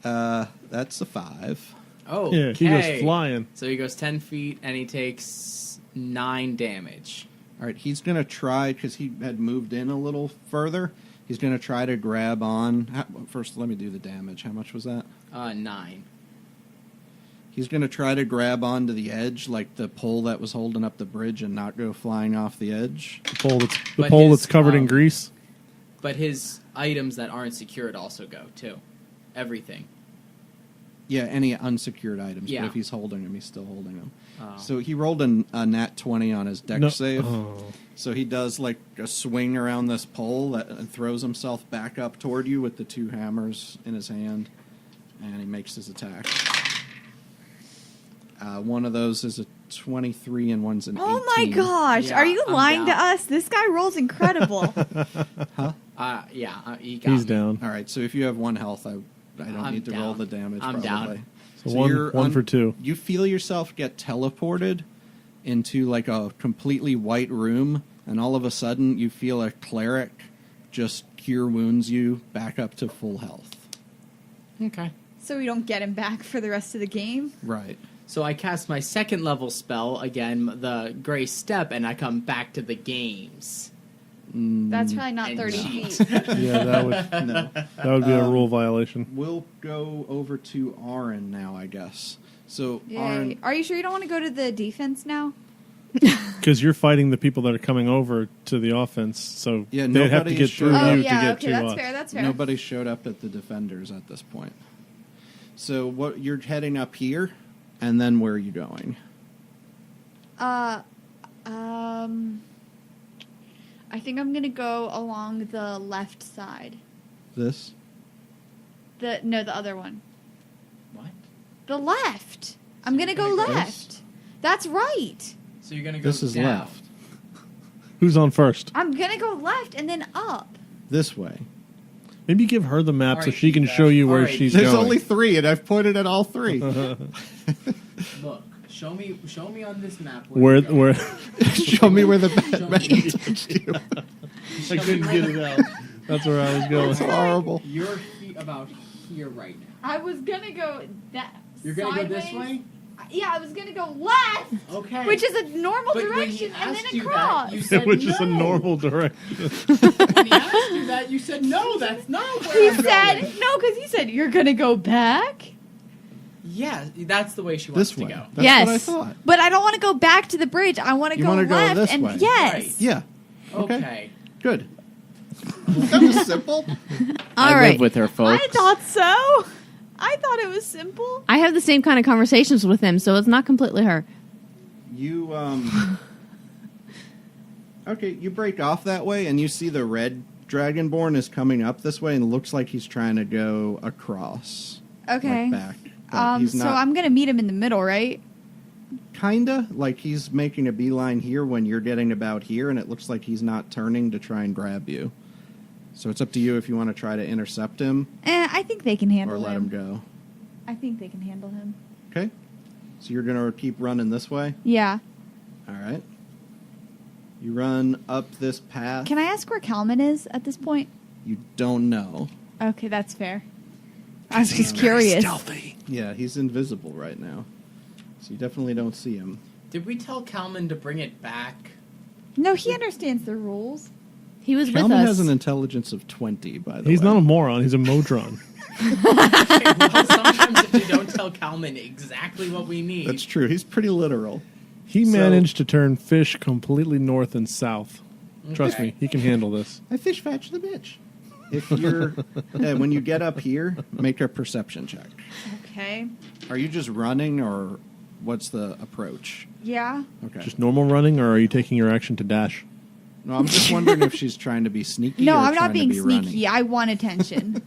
[SPEAKER 1] That's a 5.
[SPEAKER 3] Oh,
[SPEAKER 5] Yeah, he goes flying.
[SPEAKER 3] So he goes 10 feet and he takes 9 damage.
[SPEAKER 1] All right, he's going to try, because he had moved in a little further, he's going to try to grab on. First, let me do the damage. How much was that?
[SPEAKER 3] 9.
[SPEAKER 1] He's going to try to grab onto the edge, like the pole that was holding up the bridge, and not go flying off the edge.
[SPEAKER 5] The pole that's covered in grease.
[SPEAKER 3] But his items that aren't secured also go, too. Everything.
[SPEAKER 1] Yeah, any unsecured items.
[SPEAKER 3] Yeah.
[SPEAKER 1] But if he's holding them, he's still holding them.
[SPEAKER 3] Oh.
[SPEAKER 1] So he rolled a nat 20 on his dex save.
[SPEAKER 5] Oh.
[SPEAKER 1] So he does like a swing around this pole and throws himself back up toward you with the 2 hammers in his hand. And he makes his attack. One of those is a 23 and one's an 18.
[SPEAKER 4] Oh my gosh!
[SPEAKER 3] Yeah,
[SPEAKER 4] Are you
[SPEAKER 3] I'm
[SPEAKER 4] lying to
[SPEAKER 3] down.
[SPEAKER 4] us? This guy rolls incredible.
[SPEAKER 3] He got
[SPEAKER 5] He's
[SPEAKER 3] me.
[SPEAKER 5] down.
[SPEAKER 1] All right, so if you have 1 health, I don't
[SPEAKER 3] I'm
[SPEAKER 1] need to roll
[SPEAKER 3] down.
[SPEAKER 1] the damage.
[SPEAKER 3] I'm
[SPEAKER 1] probably.
[SPEAKER 3] down.
[SPEAKER 5] So
[SPEAKER 1] you're
[SPEAKER 5] one for 2.
[SPEAKER 1] You feel yourself get teleported into like a completely white room, and all of a sudden you feel a cleric just cure wounds you back up to full health.
[SPEAKER 3] Okay.
[SPEAKER 4] So we don't get him back for the rest of the game?
[SPEAKER 1] Right.
[SPEAKER 3] So I cast my 2nd level spell, again, the Gray Step, and I come back to the games.
[SPEAKER 4] That's probably not
[SPEAKER 3] And
[SPEAKER 4] 30
[SPEAKER 3] cheat.
[SPEAKER 4] feet.
[SPEAKER 5] Yeah,
[SPEAKER 1] No.
[SPEAKER 5] that would be a rule violation.
[SPEAKER 1] We'll go over to Aaron now, I guess. So
[SPEAKER 4] Yay.
[SPEAKER 1] Aaron,
[SPEAKER 4] Are you sure you don't want to go to the defense now?
[SPEAKER 5] Because you're fighting the people that are coming over to the offense, so
[SPEAKER 1] Yeah,
[SPEAKER 5] they'd have to
[SPEAKER 1] nobody
[SPEAKER 5] get
[SPEAKER 1] is
[SPEAKER 5] through
[SPEAKER 1] sure.
[SPEAKER 4] Oh,
[SPEAKER 5] you
[SPEAKER 4] yeah,
[SPEAKER 5] to get
[SPEAKER 4] okay,
[SPEAKER 5] to
[SPEAKER 4] that's
[SPEAKER 5] us.
[SPEAKER 4] fair, that's fair.
[SPEAKER 1] nobody showed up at the defenders at this point. So what you're heading up here, and then where are you going?
[SPEAKER 4] I think I'm gonna go along the left side.
[SPEAKER 1] This?
[SPEAKER 4] The other one.
[SPEAKER 3] What?
[SPEAKER 4] The left. I'm gonna go
[SPEAKER 3] you're gonna go
[SPEAKER 4] left. That's right.
[SPEAKER 3] So you're going to go
[SPEAKER 1] This is
[SPEAKER 3] down.
[SPEAKER 1] left.
[SPEAKER 5] Who's on first?
[SPEAKER 4] I'm gonna go left and then up.
[SPEAKER 1] This way.
[SPEAKER 5] Maybe give her the map
[SPEAKER 3] All
[SPEAKER 5] so
[SPEAKER 3] right,
[SPEAKER 5] she can
[SPEAKER 3] Beth.
[SPEAKER 5] show you
[SPEAKER 3] All
[SPEAKER 5] where
[SPEAKER 3] right.
[SPEAKER 5] she's
[SPEAKER 1] There's
[SPEAKER 5] going.
[SPEAKER 1] only 3, and I've pointed at all 3.
[SPEAKER 3] Look, show me on this map
[SPEAKER 5] where
[SPEAKER 3] you're going.
[SPEAKER 1] Show me where the
[SPEAKER 3] Show
[SPEAKER 1] bad
[SPEAKER 3] me.
[SPEAKER 1] touched you.
[SPEAKER 5] I couldn't get it out. That's where I was going.
[SPEAKER 1] It's horrible.
[SPEAKER 3] You're about here right now.
[SPEAKER 4] I was gonna go that.
[SPEAKER 3] You're going to go this
[SPEAKER 4] sideways.
[SPEAKER 3] way?
[SPEAKER 4] Yeah, I was gonna go left,
[SPEAKER 3] Okay.
[SPEAKER 4] which is a normal
[SPEAKER 3] But when
[SPEAKER 4] direction,
[SPEAKER 3] he
[SPEAKER 4] and
[SPEAKER 3] asked
[SPEAKER 4] then
[SPEAKER 3] you that,
[SPEAKER 4] across.
[SPEAKER 3] you said
[SPEAKER 5] Which is a
[SPEAKER 3] no.
[SPEAKER 5] normal direction.
[SPEAKER 3] When he asked you that, you said, no, that's not where
[SPEAKER 4] He
[SPEAKER 3] I'm
[SPEAKER 4] said
[SPEAKER 3] going.
[SPEAKER 4] no because he said you're gonna go back.
[SPEAKER 3] Yeah, that's the way she wants
[SPEAKER 1] This
[SPEAKER 3] to
[SPEAKER 1] way.
[SPEAKER 3] go.
[SPEAKER 1] That's
[SPEAKER 4] Yes.
[SPEAKER 1] what I thought.
[SPEAKER 4] But I don't want to go back to the bridge. I want to
[SPEAKER 1] You
[SPEAKER 4] go
[SPEAKER 1] wanna go
[SPEAKER 4] left
[SPEAKER 1] this
[SPEAKER 4] and
[SPEAKER 1] way.
[SPEAKER 4] yes.
[SPEAKER 3] Right.
[SPEAKER 1] Yeah.
[SPEAKER 3] Okay.
[SPEAKER 1] Good. That was simple.
[SPEAKER 2] All right.
[SPEAKER 3] with her, folks.
[SPEAKER 4] I thought so. I thought it was simple.
[SPEAKER 2] I have the same kind of conversations with him, so it's not completely her.
[SPEAKER 1] You Okay, you break off that way, and you see the red dragonborn is coming up this way, and it looks like he's trying to go across.
[SPEAKER 4] Okay.
[SPEAKER 1] Like back. But he's
[SPEAKER 4] So
[SPEAKER 1] not.
[SPEAKER 4] I'm gonna meet him in the middle, right?
[SPEAKER 1] Kinda like he's making a beeline here when you're getting about here, and it looks like he's not turning to try and grab you. So it's up to you if you want to try to intercept him
[SPEAKER 4] I think they can handle
[SPEAKER 1] or let him go.
[SPEAKER 4] I think they can handle him.
[SPEAKER 1] Okay. So you're gonna keep running this way.
[SPEAKER 4] Yeah.
[SPEAKER 1] All right. You run up this path.
[SPEAKER 4] Can I ask where Kalman is at this point?
[SPEAKER 1] You don't know.
[SPEAKER 4] Okay, that's fair. I was just curious.
[SPEAKER 1] Yeah, he's invisible right now. So you definitely don't see him.
[SPEAKER 3] Did we tell Kalman to bring it back?
[SPEAKER 4] No, he understands the rules.
[SPEAKER 2] He was
[SPEAKER 1] Kalman
[SPEAKER 2] with us.
[SPEAKER 1] has an intelligence of 20, by the
[SPEAKER 5] He's
[SPEAKER 1] way.
[SPEAKER 5] not a moron. He's a Modron.
[SPEAKER 3] Okay, well, sometimes if you don't tell Kalman exactly what we need.
[SPEAKER 1] That's true. He's pretty literal.
[SPEAKER 5] He
[SPEAKER 1] So-
[SPEAKER 5] managed to turn fish completely north and south. Trust
[SPEAKER 3] Okay.
[SPEAKER 5] me, he can handle this.
[SPEAKER 1] I fish fetch the bitch. If you're, when you get up here, make a perception check.
[SPEAKER 4] Okay.
[SPEAKER 1] Are you just running, or what's the approach?
[SPEAKER 4] Yeah.
[SPEAKER 1] Okay.
[SPEAKER 5] Just normal running, or are you taking your action to dash?
[SPEAKER 1] No, I'm just wondering if she's trying to be sneaky.
[SPEAKER 4] No,
[SPEAKER 1] or
[SPEAKER 4] I'm
[SPEAKER 1] trying
[SPEAKER 4] not
[SPEAKER 1] to
[SPEAKER 4] being
[SPEAKER 1] be
[SPEAKER 4] sneaky.
[SPEAKER 1] running.
[SPEAKER 4] I want attention.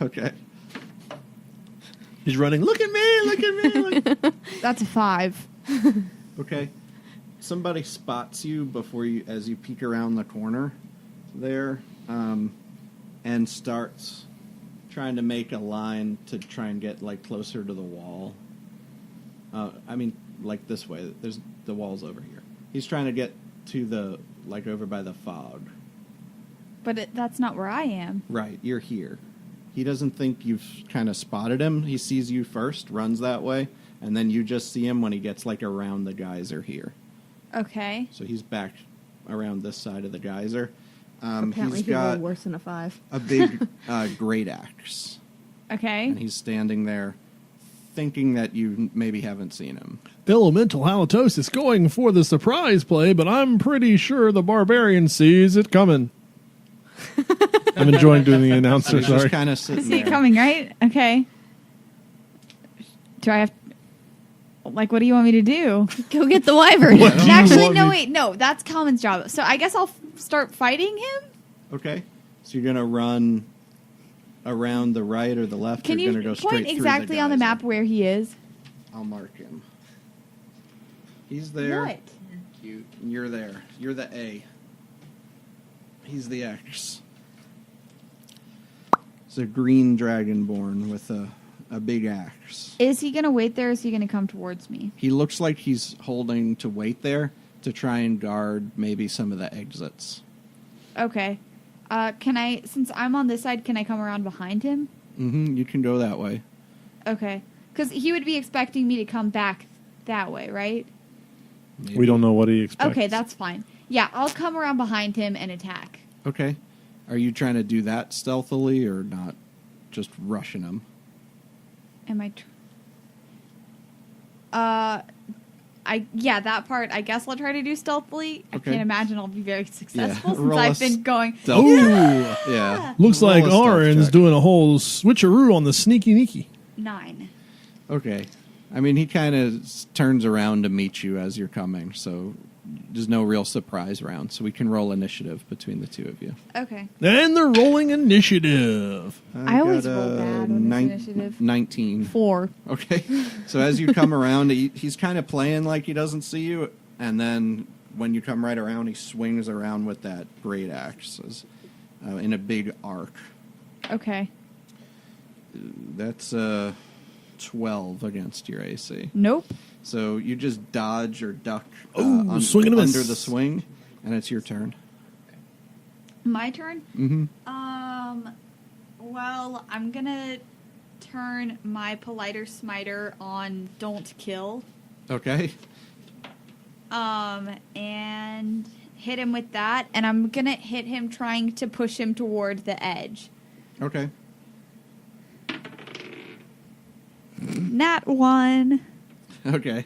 [SPEAKER 1] Okay.
[SPEAKER 5] He's running. Look at me! Look at me! Look.
[SPEAKER 4] That's a 5.
[SPEAKER 1] Okay. Somebody spots you before you, as you peek around the corner there, and starts trying to make a line to try and get like closer to the wall. I mean, like this way. There's the wall's over here. He's trying to get to the like over by the fog.
[SPEAKER 4] But that's not where I am.
[SPEAKER 1] Right, you're here. He doesn't think you've kind of spotted him. He sees you first, runs that way, and then you just see him when he gets like around the geyser here.
[SPEAKER 4] Okay.
[SPEAKER 1] So he's back around this side of the geyser.
[SPEAKER 2] Apparently
[SPEAKER 1] He's
[SPEAKER 2] he rolled
[SPEAKER 1] got
[SPEAKER 2] worse than a 5.
[SPEAKER 1] a big great axe,
[SPEAKER 4] Okay.
[SPEAKER 1] and he's standing there thinking that you maybe haven't seen him.
[SPEAKER 5] Elemental Halitosis going for the surprise play, but I'm pretty sure the barbarian sees it coming. I'm enjoying doing the announcer,
[SPEAKER 1] He's just
[SPEAKER 5] sorry.
[SPEAKER 1] kind of sitting
[SPEAKER 4] See it
[SPEAKER 1] there.
[SPEAKER 4] coming, right? Okay. Do I have... Like, what do you want me to do?
[SPEAKER 2] Go get the wyvern.
[SPEAKER 5] What do you
[SPEAKER 4] Actually,
[SPEAKER 5] want
[SPEAKER 4] no,
[SPEAKER 5] me-
[SPEAKER 4] wait. No, that's Kalman's job. So I guess I'll start fighting him?
[SPEAKER 1] Okay. So you're going to run around the right or the left?
[SPEAKER 4] Can
[SPEAKER 1] or
[SPEAKER 4] you
[SPEAKER 1] going to go straight
[SPEAKER 4] point
[SPEAKER 1] through
[SPEAKER 4] exactly on the
[SPEAKER 1] geyser?
[SPEAKER 4] map where he is?
[SPEAKER 1] I'll mark him. He's there.
[SPEAKER 4] What?
[SPEAKER 3] Cute.
[SPEAKER 1] You're there. You're the A. He's the X. It's a green dragonborn with a big axe.
[SPEAKER 4] Is he going to wait there or is he going to come towards me?
[SPEAKER 1] He looks like he's holding to wait there to try and guard maybe some of the exits.
[SPEAKER 4] Okay. Can I, since I'm on this side, can I come around behind him?
[SPEAKER 1] Mm-hmm. You can go that way.
[SPEAKER 4] Okay. Because he would be expecting me to come back that way, right?
[SPEAKER 1] Maybe.
[SPEAKER 5] We don't know what he expects.
[SPEAKER 4] Okay, that's fine. Yeah, I'll come around behind him and attack.
[SPEAKER 1] Okay. Are you trying to do that stealthily or not? Just rushing him?
[SPEAKER 4] Am I... yeah, that part, I guess I'll try to do stealthily. I
[SPEAKER 1] Okay.
[SPEAKER 4] can't imagine I'll be very successful since
[SPEAKER 1] roll
[SPEAKER 4] I've
[SPEAKER 1] us-
[SPEAKER 4] been going...
[SPEAKER 1] Stealth.
[SPEAKER 5] Ooh!
[SPEAKER 1] Yeah.
[SPEAKER 5] Looks
[SPEAKER 1] Roll
[SPEAKER 5] like
[SPEAKER 1] a stealth
[SPEAKER 5] Oren's
[SPEAKER 1] check.
[SPEAKER 5] doing a whole switcheroo on the sneaky neaky.
[SPEAKER 4] 9.
[SPEAKER 1] Okay. I mean, he kind of turns around to meet you as you're coming, so there's no real surprise round. So we can roll initiative between the two of you.
[SPEAKER 4] Okay.
[SPEAKER 5] And they're rolling initiative.
[SPEAKER 4] I always
[SPEAKER 1] got
[SPEAKER 4] roll
[SPEAKER 1] a
[SPEAKER 4] bad on this initiative.
[SPEAKER 1] 19.
[SPEAKER 4] 4.
[SPEAKER 1] Okay. So as you come around, he's kind of playing like he doesn't see you, and then when you come right around, he swings around with that great axe in a big arc.
[SPEAKER 4] Okay.
[SPEAKER 1] That's 12 against your AC.
[SPEAKER 4] Nope.
[SPEAKER 1] So you just dodge or duck
[SPEAKER 5] Ooh, swing and a miss.
[SPEAKER 1] under the swing, and it's your turn.
[SPEAKER 4] My turn?
[SPEAKER 1] Mm-hmm.
[SPEAKER 4] Well, I'm gonna turn my Politer Smiter on Don't Kill.
[SPEAKER 1] Okay.
[SPEAKER 4] And hit him with that, and I'm gonna hit him trying to push him toward the edge.
[SPEAKER 1] Okay.
[SPEAKER 4] Nat 1.
[SPEAKER 1] Okay.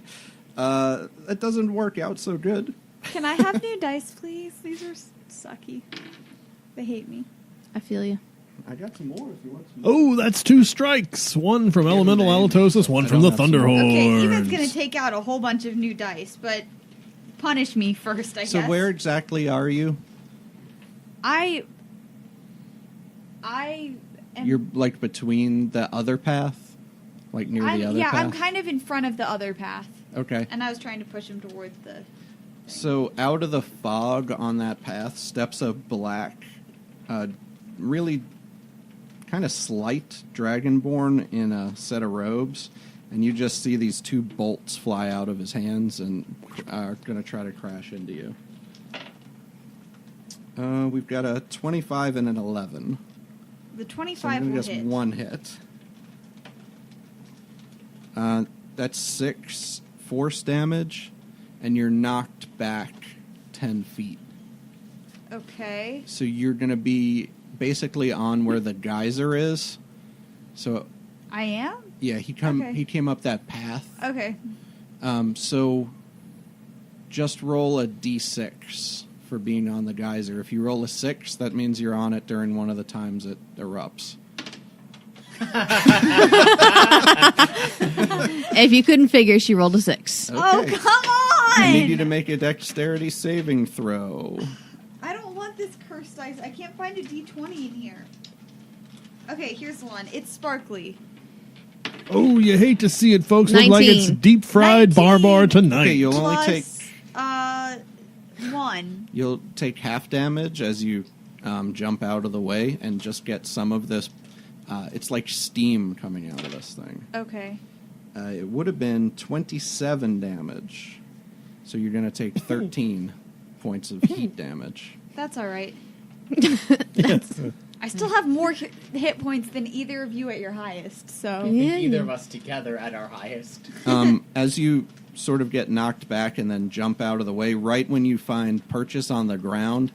[SPEAKER 1] That doesn't work out so good.
[SPEAKER 4] Can I have new dice, please? These are sucky. They hate me.
[SPEAKER 2] I feel you.
[SPEAKER 1] I got some more if you want some more.
[SPEAKER 5] Oh, that's 2 strikes. One from Elemental Halitosis, one
[SPEAKER 1] I
[SPEAKER 5] from the
[SPEAKER 1] don't have some.
[SPEAKER 5] Thunderhorns.
[SPEAKER 4] Okay, Eva's gonna take out a whole bunch of new dice, but punish me first, I
[SPEAKER 1] So
[SPEAKER 4] guess.
[SPEAKER 1] where exactly are you?
[SPEAKER 4] I am...
[SPEAKER 1] You're like between the other path? Like near the other path?
[SPEAKER 4] I'm kind of in front of the other path,
[SPEAKER 1] Okay.
[SPEAKER 4] and I was trying to push him towards the...
[SPEAKER 1] So out of the fog on that path steps a black, really kind of slight dragonborn in a set of robes, and you just see these 2 bolts fly out of his hands and are going to try to crash into you. We've got a 25 and an 11.
[SPEAKER 4] The
[SPEAKER 1] So
[SPEAKER 4] 25
[SPEAKER 1] I'm
[SPEAKER 4] will
[SPEAKER 1] going to
[SPEAKER 4] hit.
[SPEAKER 1] guess 1 hit. That's 6 force damage, and you're knocked back 10 feet.
[SPEAKER 4] Okay.
[SPEAKER 1] So you're going to be basically on where the geyser is. So
[SPEAKER 4] I am?
[SPEAKER 1] yeah, he
[SPEAKER 4] Okay.
[SPEAKER 1] came up that path.
[SPEAKER 4] Okay.
[SPEAKER 1] So just roll a d6 for being on the geyser. If you roll a 6, that means you're on it during one of the times it erupts.
[SPEAKER 2] If you couldn't figure, she rolled a 6.
[SPEAKER 4] Oh,
[SPEAKER 1] Okay.
[SPEAKER 4] come on!
[SPEAKER 1] I need you to make a dexterity saving throw.
[SPEAKER 4] I don't want this cursed dice. I can't find a d20 in here. Okay, here's one. It's sparkly.
[SPEAKER 5] Oh, you hate to see it, folks. Look like it's
[SPEAKER 2] 19.
[SPEAKER 5] deep fried
[SPEAKER 4] 19.
[SPEAKER 5] barbar tonight.
[SPEAKER 1] Okay, you'll only
[SPEAKER 4] Plus,
[SPEAKER 1] take
[SPEAKER 4] 1.
[SPEAKER 1] You'll take half damage as you jump out of the way and just get some of this. It's like steam coming out of this thing.
[SPEAKER 4] Okay.
[SPEAKER 1] It would have been 27 damage. So you're going to take 13 points of heat damage.
[SPEAKER 4] That's all right.
[SPEAKER 5] Yes.
[SPEAKER 4] I still have more hit points than either of you at your highest, so...
[SPEAKER 2] Yeah.
[SPEAKER 3] Either of us together at our highest.
[SPEAKER 1] As you sort of get knocked back and then jump out of the way, right when you find purchase on the ground,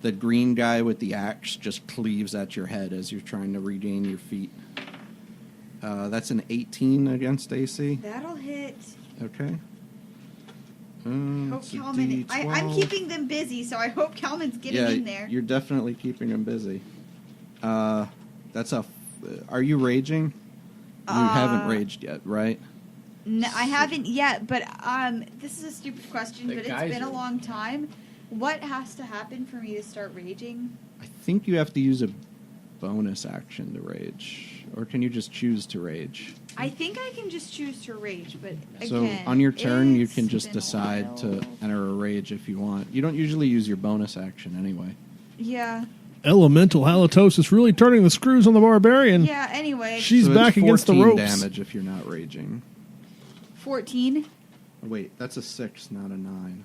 [SPEAKER 1] the green guy with the axe just cleaves at your head as you're trying to regain your feet. That's an 18 against AC.
[SPEAKER 4] That'll hit.
[SPEAKER 1] Okay.
[SPEAKER 4] Hope
[SPEAKER 1] It's a
[SPEAKER 4] Kelman. I'm
[SPEAKER 1] D12.
[SPEAKER 4] keeping them busy, so I hope Kelman's getting
[SPEAKER 1] Yeah,
[SPEAKER 4] in there.
[SPEAKER 1] you're definitely keeping him busy. That's a. Are you raging? You haven't raged yet, right?
[SPEAKER 4] No, I haven't yet, but this is a stupid question,
[SPEAKER 3] The
[SPEAKER 4] but it's
[SPEAKER 3] geyser.
[SPEAKER 4] been a long time. What has to happen for me to start raging?
[SPEAKER 1] I think you have to use a bonus action to rage, or can you just choose to rage?
[SPEAKER 4] I think I can just choose to rage, but
[SPEAKER 1] So
[SPEAKER 4] again,
[SPEAKER 1] on your turn, you
[SPEAKER 4] it's
[SPEAKER 1] can just
[SPEAKER 4] been a
[SPEAKER 1] decide
[SPEAKER 4] while.
[SPEAKER 1] to enter a rage if you want. You don't usually use your bonus action anyway.
[SPEAKER 4] Yeah,
[SPEAKER 5] Elemental Halitosis really turning the screws on the barbarian.
[SPEAKER 4] yeah. Anyway,
[SPEAKER 5] She's
[SPEAKER 1] So it's
[SPEAKER 5] back against the
[SPEAKER 1] 14
[SPEAKER 5] ropes.
[SPEAKER 1] damage if you're not raging.
[SPEAKER 4] 14.
[SPEAKER 1] Wait, that's a 6, not a 9.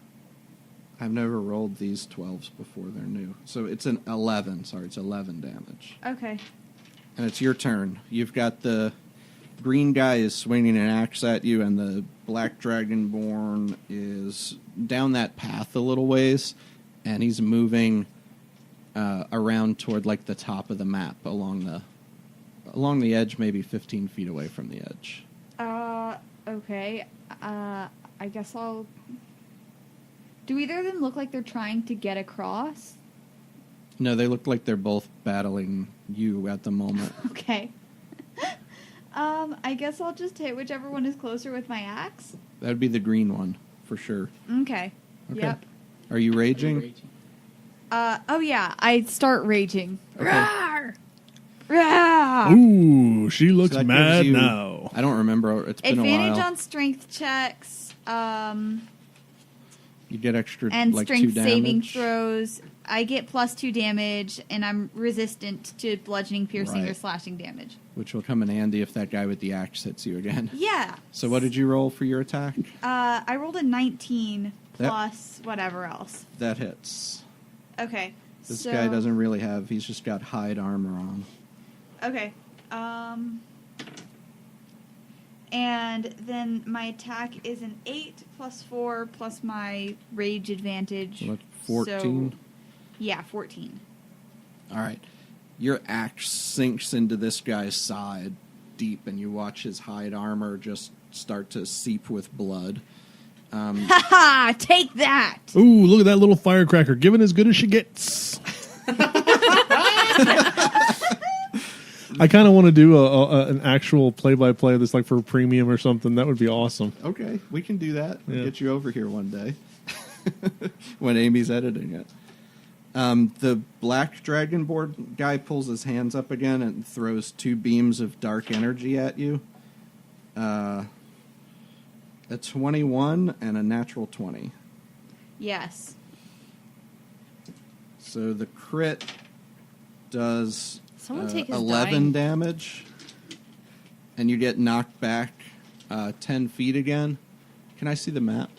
[SPEAKER 1] I've never rolled these 12s before. They're new. So it's an 11. Sorry, it's 11 damage.
[SPEAKER 4] Okay.
[SPEAKER 1] And it's your turn. You've got the green guy is swinging an axe at you, and the black dragonborn is down that path a little ways, and he's moving around toward like the top of the map along the edge, maybe 15 feet away from the edge.
[SPEAKER 4] Okay. I guess I'll. Do either of them look like they're trying to get across?
[SPEAKER 1] No, they look like they're both battling you at the moment.
[SPEAKER 4] Okay. I guess I'll just hit whichever one is closer with my axe.
[SPEAKER 1] That would be the green one for sure.
[SPEAKER 4] Okay.
[SPEAKER 1] Okay.
[SPEAKER 4] Yep.
[SPEAKER 1] Are you raging?
[SPEAKER 4] Oh yeah, I start raging.
[SPEAKER 1] Okay.
[SPEAKER 4] Rawr! Rawr!
[SPEAKER 5] Ooh, she looks
[SPEAKER 1] So that
[SPEAKER 5] mad
[SPEAKER 1] gives you-
[SPEAKER 5] now.
[SPEAKER 1] I don't remember. It's been a
[SPEAKER 4] Advantage
[SPEAKER 1] while.
[SPEAKER 4] on strength checks,
[SPEAKER 1] You get extra
[SPEAKER 4] and
[SPEAKER 1] like
[SPEAKER 4] strength
[SPEAKER 1] 2 damage.
[SPEAKER 4] saving throws. I get plus 2 damage, and I'm resistant to bludgeoning, piercing, or
[SPEAKER 1] Right.
[SPEAKER 4] slashing damage.
[SPEAKER 1] Which will come in handy if that guy with the axe hits you again.
[SPEAKER 4] Yeah.
[SPEAKER 1] So what did you roll for your attack?
[SPEAKER 4] I rolled a 19
[SPEAKER 1] Yep.
[SPEAKER 4] plus whatever else.
[SPEAKER 1] That hits.
[SPEAKER 4] Okay.
[SPEAKER 1] This
[SPEAKER 4] so,
[SPEAKER 1] guy doesn't really have. He's just got hide armor on.
[SPEAKER 4] Okay. And then my attack is an 8 plus 4 plus my rage advantage.
[SPEAKER 1] So that's 14.
[SPEAKER 4] So, yeah, 14.
[SPEAKER 1] All right. Your axe sinks into this guy's side deep, and you watch his hide armor just start to seep with blood.
[SPEAKER 4] Haha! Take that!
[SPEAKER 5] Ooh, look at that little firecracker, giving as good as she gets. I kind of want to do an actual play-by-play of this, like for premium or something. That would be awesome.
[SPEAKER 1] Okay, we can do that. We'll
[SPEAKER 5] Yeah.
[SPEAKER 1] get you over here one day when Amy's editing it. The black dragonborn guy pulls his hands up again and throws 2 beams of dark energy at you. A 21 and a natural 20.
[SPEAKER 4] Yes.
[SPEAKER 1] So the crit does
[SPEAKER 2] Someone take his
[SPEAKER 1] 11
[SPEAKER 2] dying.
[SPEAKER 1] damage, and you get knocked back 10 feet again. Can I see the map?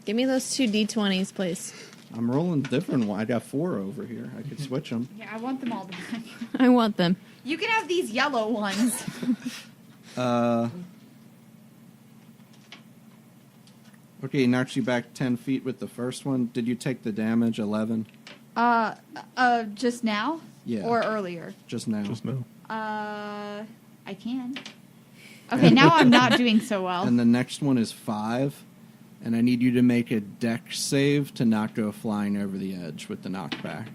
[SPEAKER 2] Give me those 2 D20s, please.
[SPEAKER 1] I'm rolling different one. I got 4 over here. I could switch them.
[SPEAKER 4] Yeah, I want them all back.
[SPEAKER 2] I want them.
[SPEAKER 4] You can have these yellow ones.
[SPEAKER 1] Okay, he knocks you back 10 feet with the first one. Did you take the damage, 11?
[SPEAKER 4] Just now?
[SPEAKER 1] Yeah.
[SPEAKER 4] Or earlier?
[SPEAKER 1] Just now.
[SPEAKER 5] Just know.
[SPEAKER 4] I can. Okay, now I'm not doing so well.
[SPEAKER 1] And the next one is 5. And I need you to make a dex save to not go flying over the edge with the knockback.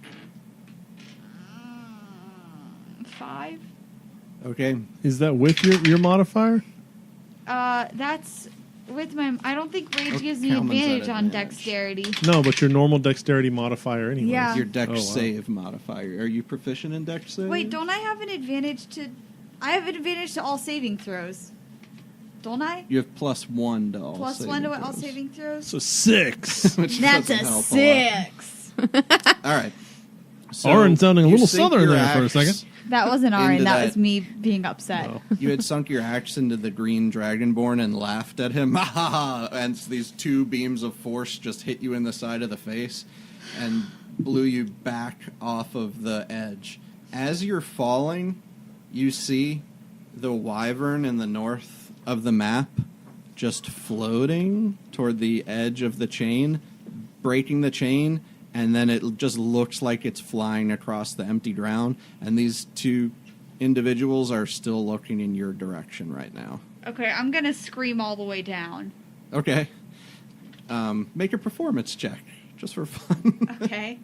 [SPEAKER 4] 5?
[SPEAKER 1] Okay.
[SPEAKER 5] Is that with your modifier?
[SPEAKER 4] That's with my. I don't think rage
[SPEAKER 1] Oh,
[SPEAKER 4] gives me
[SPEAKER 1] Kalman's at
[SPEAKER 4] advantage on
[SPEAKER 1] advantage.
[SPEAKER 4] dexterity.
[SPEAKER 5] No, but your normal dexterity modifier anyway.
[SPEAKER 4] Yeah.
[SPEAKER 1] Your dex
[SPEAKER 5] Oh, wow.
[SPEAKER 1] save modifier. Are you proficient in dex save?
[SPEAKER 4] Wait, don't I have an advantage to? I have an advantage to all saving throws. Don't I?
[SPEAKER 1] You have +1 to all
[SPEAKER 4] Plus
[SPEAKER 1] saving
[SPEAKER 4] 1 to
[SPEAKER 1] throws.
[SPEAKER 4] all saving throws.
[SPEAKER 5] So 6.
[SPEAKER 1] Which
[SPEAKER 4] That's
[SPEAKER 1] doesn't
[SPEAKER 4] a
[SPEAKER 1] help lot.
[SPEAKER 4] 6.
[SPEAKER 1] All right. So
[SPEAKER 5] Orin sounding a
[SPEAKER 1] you
[SPEAKER 5] little
[SPEAKER 1] sink
[SPEAKER 5] southern
[SPEAKER 1] your
[SPEAKER 5] there for a
[SPEAKER 1] axe-
[SPEAKER 5] second.
[SPEAKER 4] That wasn't Arin.
[SPEAKER 1] Into
[SPEAKER 4] That
[SPEAKER 1] that-
[SPEAKER 4] was me being upset.
[SPEAKER 5] Oh.
[SPEAKER 1] You had sunk your axe into the green dragonborn and laughed at him. Ha ha ha! And these 2 beams of force just hit you in the side of the face and blew you back off of the edge. As you're falling, you see the wyvern in the north of the map just floating toward the edge of the chain, breaking the chain, and then it just looks like it's flying across the empty ground. And these 2 individuals are still looking in your direction right now.
[SPEAKER 4] Okay, I'm going to scream all the way down.
[SPEAKER 1] Okay. Make a performance check, just for fun.
[SPEAKER 4] Okay.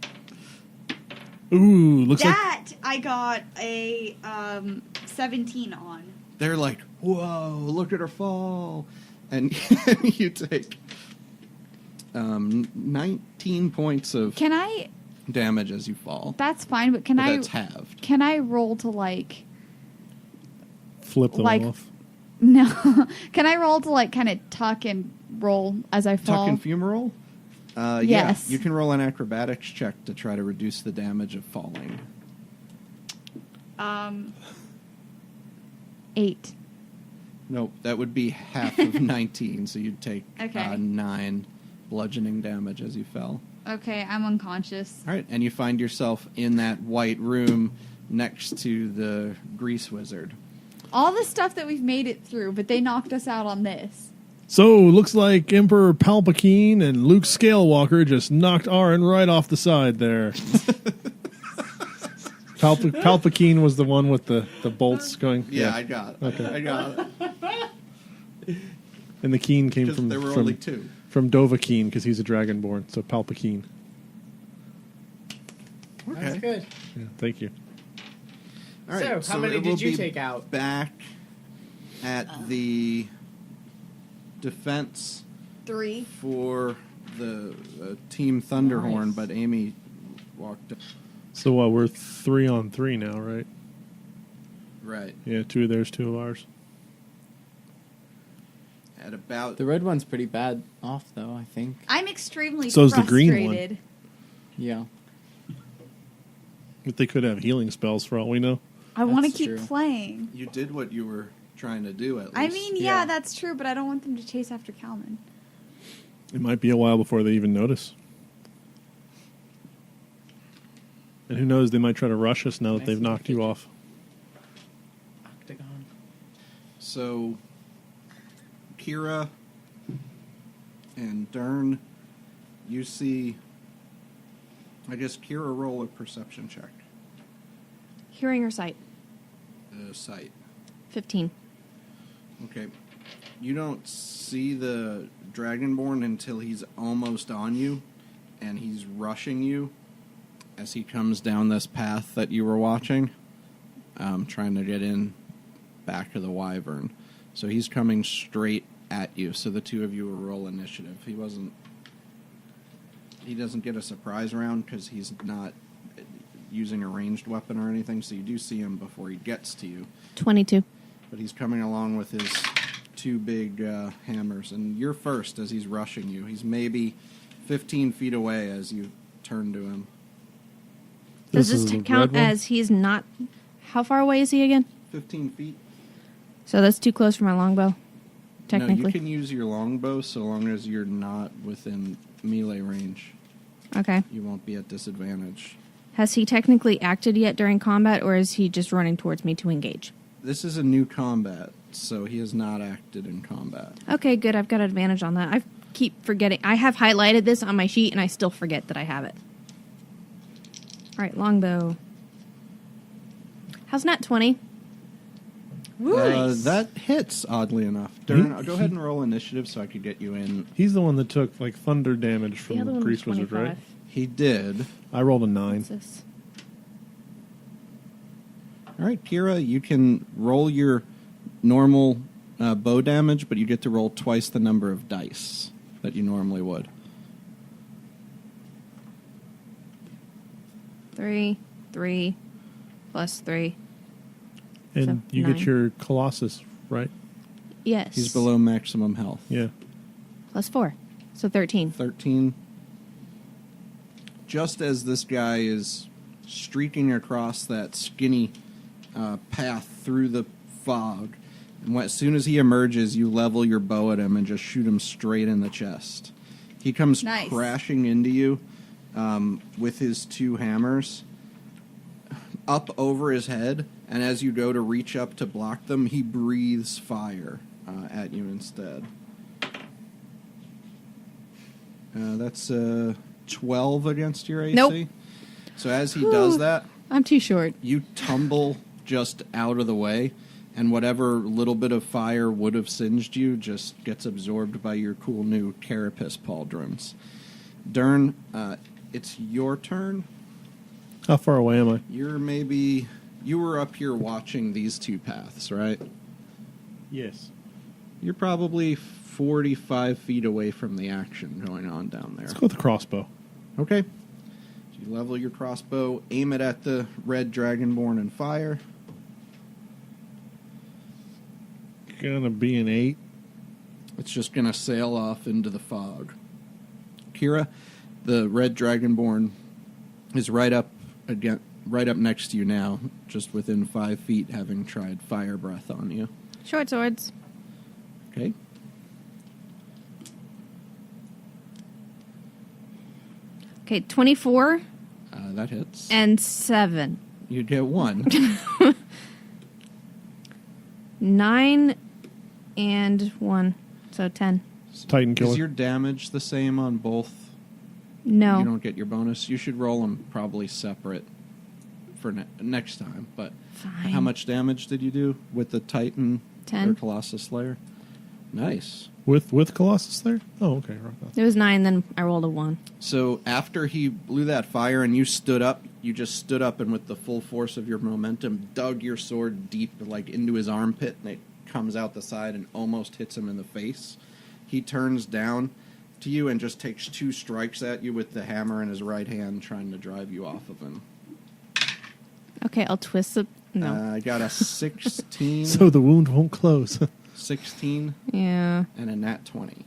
[SPEAKER 5] Ooh, looks like
[SPEAKER 4] I got a 17 on.
[SPEAKER 1] They're like, whoa, look at her fall. And you take 19 points of
[SPEAKER 4] Can I...
[SPEAKER 1] damage as you fall.
[SPEAKER 4] That's fine, but
[SPEAKER 1] That's halved.
[SPEAKER 4] Can I roll to, like...
[SPEAKER 5] flip them
[SPEAKER 4] like-
[SPEAKER 5] off.
[SPEAKER 4] No. Can I roll to, like, kind of tuck and roll as I fall?
[SPEAKER 1] Tuck and Fumarole?
[SPEAKER 4] Yes.
[SPEAKER 1] Yeah, you can roll an acrobatics check to try to reduce the damage of falling.
[SPEAKER 4] 8.
[SPEAKER 1] Nope, that would be half of 19, so you'd take
[SPEAKER 4] Okay.
[SPEAKER 1] 9 bludgeoning damage as you fell.
[SPEAKER 4] Okay, I'm unconscious.
[SPEAKER 1] All right, and you find yourself in that white room next to the grease wizard.
[SPEAKER 4] All the stuff that we've made it through, but they knocked us out on this.
[SPEAKER 5] So, looks like Emperor Palpatine and Luke Scalewalker just knocked Aaron right off the side there. Palpatine was the one with the bolts going.
[SPEAKER 1] Yeah, I got it.
[SPEAKER 5] Okay.
[SPEAKER 1] I got it.
[SPEAKER 5] And the Keen came
[SPEAKER 1] Because
[SPEAKER 5] from
[SPEAKER 1] there were
[SPEAKER 5] from,
[SPEAKER 1] only 2.
[SPEAKER 5] from Dovahkiin because he's a dragonborn. So Palpatine.
[SPEAKER 3] That's good.
[SPEAKER 5] Yeah, thank you.
[SPEAKER 1] All right,
[SPEAKER 3] So, how many
[SPEAKER 1] it will
[SPEAKER 3] did you
[SPEAKER 1] be
[SPEAKER 3] take out?
[SPEAKER 1] Back at the defense
[SPEAKER 4] 3.
[SPEAKER 1] for the Team Thunderhorn,
[SPEAKER 3] Nice.
[SPEAKER 1] but Amy walked up.
[SPEAKER 5] So what? We're 3-on-3 now, right?
[SPEAKER 1] Right.
[SPEAKER 5] Yeah, 2 of theirs, 2 of ours.
[SPEAKER 1] At about...
[SPEAKER 3] The red one's pretty bad off, though, I think.
[SPEAKER 4] I'm extremely
[SPEAKER 5] So is the green one.
[SPEAKER 4] frustrated.
[SPEAKER 3] Yeah.
[SPEAKER 5] But they could have healing spells for all we know.
[SPEAKER 4] I want to
[SPEAKER 3] That's
[SPEAKER 4] keep
[SPEAKER 3] true.
[SPEAKER 4] playing.
[SPEAKER 1] You did what you were trying to do, at least.
[SPEAKER 4] I mean, yeah,
[SPEAKER 3] Yeah.
[SPEAKER 4] that's true, but I don't want them to chase after Kalman.
[SPEAKER 5] It might be a while before they even notice. And who knows, they might try to rush us now that
[SPEAKER 3] Nice
[SPEAKER 5] they've
[SPEAKER 3] and
[SPEAKER 5] knocked you off.
[SPEAKER 3] Octagon.
[SPEAKER 1] So, Kira and Dern, you see... I guess Kira, roll a perception check.
[SPEAKER 2] Hearing or sight?
[SPEAKER 1] Sight.
[SPEAKER 2] 15.
[SPEAKER 1] Okay. You don't see the Dragonborn until he's almost on you, and he's rushing you as he comes down this path that you were watching, trying to get in back to the Wyvern. So he's coming straight at you, so the two of you will roll initiative. He doesn't get a surprise round because he's not using a ranged weapon or anything, so you do see him before he gets to you.
[SPEAKER 2] 22.
[SPEAKER 1] But he's coming along with his 2 big hammers, and you're first as he's rushing you. He's maybe 15 feet away as you turn to him.
[SPEAKER 2] Does
[SPEAKER 5] This
[SPEAKER 2] this
[SPEAKER 5] is the
[SPEAKER 2] count
[SPEAKER 5] red one?
[SPEAKER 2] as he's not... How far away is he again?
[SPEAKER 1] 15 feet?
[SPEAKER 2] So that's too close for my longbow,
[SPEAKER 1] No,
[SPEAKER 2] technically.
[SPEAKER 1] you can use your longbow so long as you're not within melee range.
[SPEAKER 2] Okay.
[SPEAKER 1] You won't be at disadvantage.
[SPEAKER 2] Has he technically acted yet during combat, or is he just running towards me to engage?
[SPEAKER 1] This is a new combat, so he has not acted in combat.
[SPEAKER 2] Okay, good. I've got advantage on that. I keep forgetting. I have highlighted this on my sheet, and I still forget that I have it. All right, longbow. How's nat 20?
[SPEAKER 1] That hits, oddly enough. Dern, go ahead and roll initiative so I could get you in.
[SPEAKER 5] He's the one that took like thunder damage
[SPEAKER 2] The
[SPEAKER 5] from
[SPEAKER 2] other
[SPEAKER 5] the
[SPEAKER 2] one was
[SPEAKER 5] Grease Wizard,
[SPEAKER 2] 25.
[SPEAKER 5] right?
[SPEAKER 1] He did.
[SPEAKER 5] I rolled a 9.
[SPEAKER 2] What's this?
[SPEAKER 1] All right, Kira, you can roll your normal bow damage, but you get to roll twice the number of dice that you normally would.
[SPEAKER 2] 3, 3, plus 3.
[SPEAKER 5] And
[SPEAKER 2] So,
[SPEAKER 5] you
[SPEAKER 2] 9.
[SPEAKER 5] get your Colossus, right?
[SPEAKER 2] Yes.
[SPEAKER 1] He's below maximum health.
[SPEAKER 5] Yeah.
[SPEAKER 2] Plus 4. So 13.
[SPEAKER 1] 13. Just as this guy is streaking across that skinny path through the fog, and as soon as he emerges, you level your bow at him and just shoot him straight in the chest. He comes
[SPEAKER 4] Nice.
[SPEAKER 1] crashing into you with his 2 hammers up over his head, and as you go to reach up to block them, he breathes fire at you instead. That's 12 against your AC.
[SPEAKER 2] Nope.
[SPEAKER 1] So as he does that,
[SPEAKER 2] I'm too short.
[SPEAKER 1] you tumble just out of the way, and whatever little bit of fire would have singed you just gets absorbed by your cool new carapace pauldrons. Dern, it's your turn.
[SPEAKER 5] How far away am I?
[SPEAKER 1] You were up here watching these two paths, right?
[SPEAKER 5] Yes.
[SPEAKER 1] You're probably 45 feet away from the action going on down there.
[SPEAKER 5] Let's go with the crossbow.
[SPEAKER 1] Okay. So you level your crossbow, aim it at the red dragonborn and fire.
[SPEAKER 5] Gonna be an 8.
[SPEAKER 1] It's just going to sail off into the fog. Kira, the red dragonborn is right up next to you now, just within 5 feet, having tried fire breath on you.
[SPEAKER 2] Short swords.
[SPEAKER 1] Okay.
[SPEAKER 2] Okay, 24
[SPEAKER 1] That hits.
[SPEAKER 2] and 7.
[SPEAKER 1] You get 1.
[SPEAKER 2] 9 and 1. So 10.
[SPEAKER 5] Titan killer.
[SPEAKER 1] Is your damage the same on both?
[SPEAKER 2] No.
[SPEAKER 1] You don't get your bonus. You should roll them probably separate for next time. But
[SPEAKER 2] Fine.
[SPEAKER 1] how much damage did you do with the Titan
[SPEAKER 2] 10.
[SPEAKER 1] or Colossus Slayer? Nice.
[SPEAKER 5] With Colossus there? Oh, okay. Right.
[SPEAKER 2] It was 9, then I rolled a 1.
[SPEAKER 1] So after he blew that fire and you stood up, you just stood up and with the full force of your momentum dug your sword deep like into his armpit, and it comes out the side and almost hits him in the face. He turns down to you and just takes 2 strikes at you with the hammer in his right hand, trying to drive you off of him.
[SPEAKER 2] Okay, I'll twist the... No.
[SPEAKER 1] I got a 16,
[SPEAKER 5] So the wound won't close.
[SPEAKER 1] 16,
[SPEAKER 2] Yeah.
[SPEAKER 1] and a nat 20.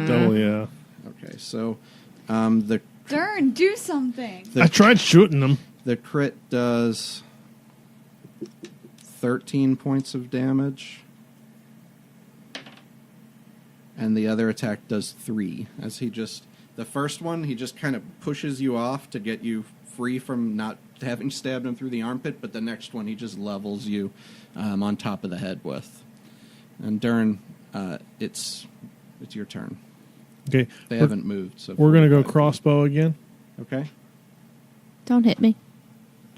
[SPEAKER 5] Double, yeah.
[SPEAKER 1] Okay, so the
[SPEAKER 4] Dern, do something.
[SPEAKER 5] I tried shooting him.
[SPEAKER 1] The crit does 13 points of damage. And the other attack does 3. As the first one, he just kind of pushes you off to get you free from not having stabbed him through the armpit, but the next one he just levels you on top of the head with. And Dern, it's your turn.
[SPEAKER 5] Okay.
[SPEAKER 1] They haven't moved, so
[SPEAKER 5] We're going to go
[SPEAKER 1] 45.
[SPEAKER 5] crossbow again.
[SPEAKER 1] Okay.
[SPEAKER 2] Don't hit me.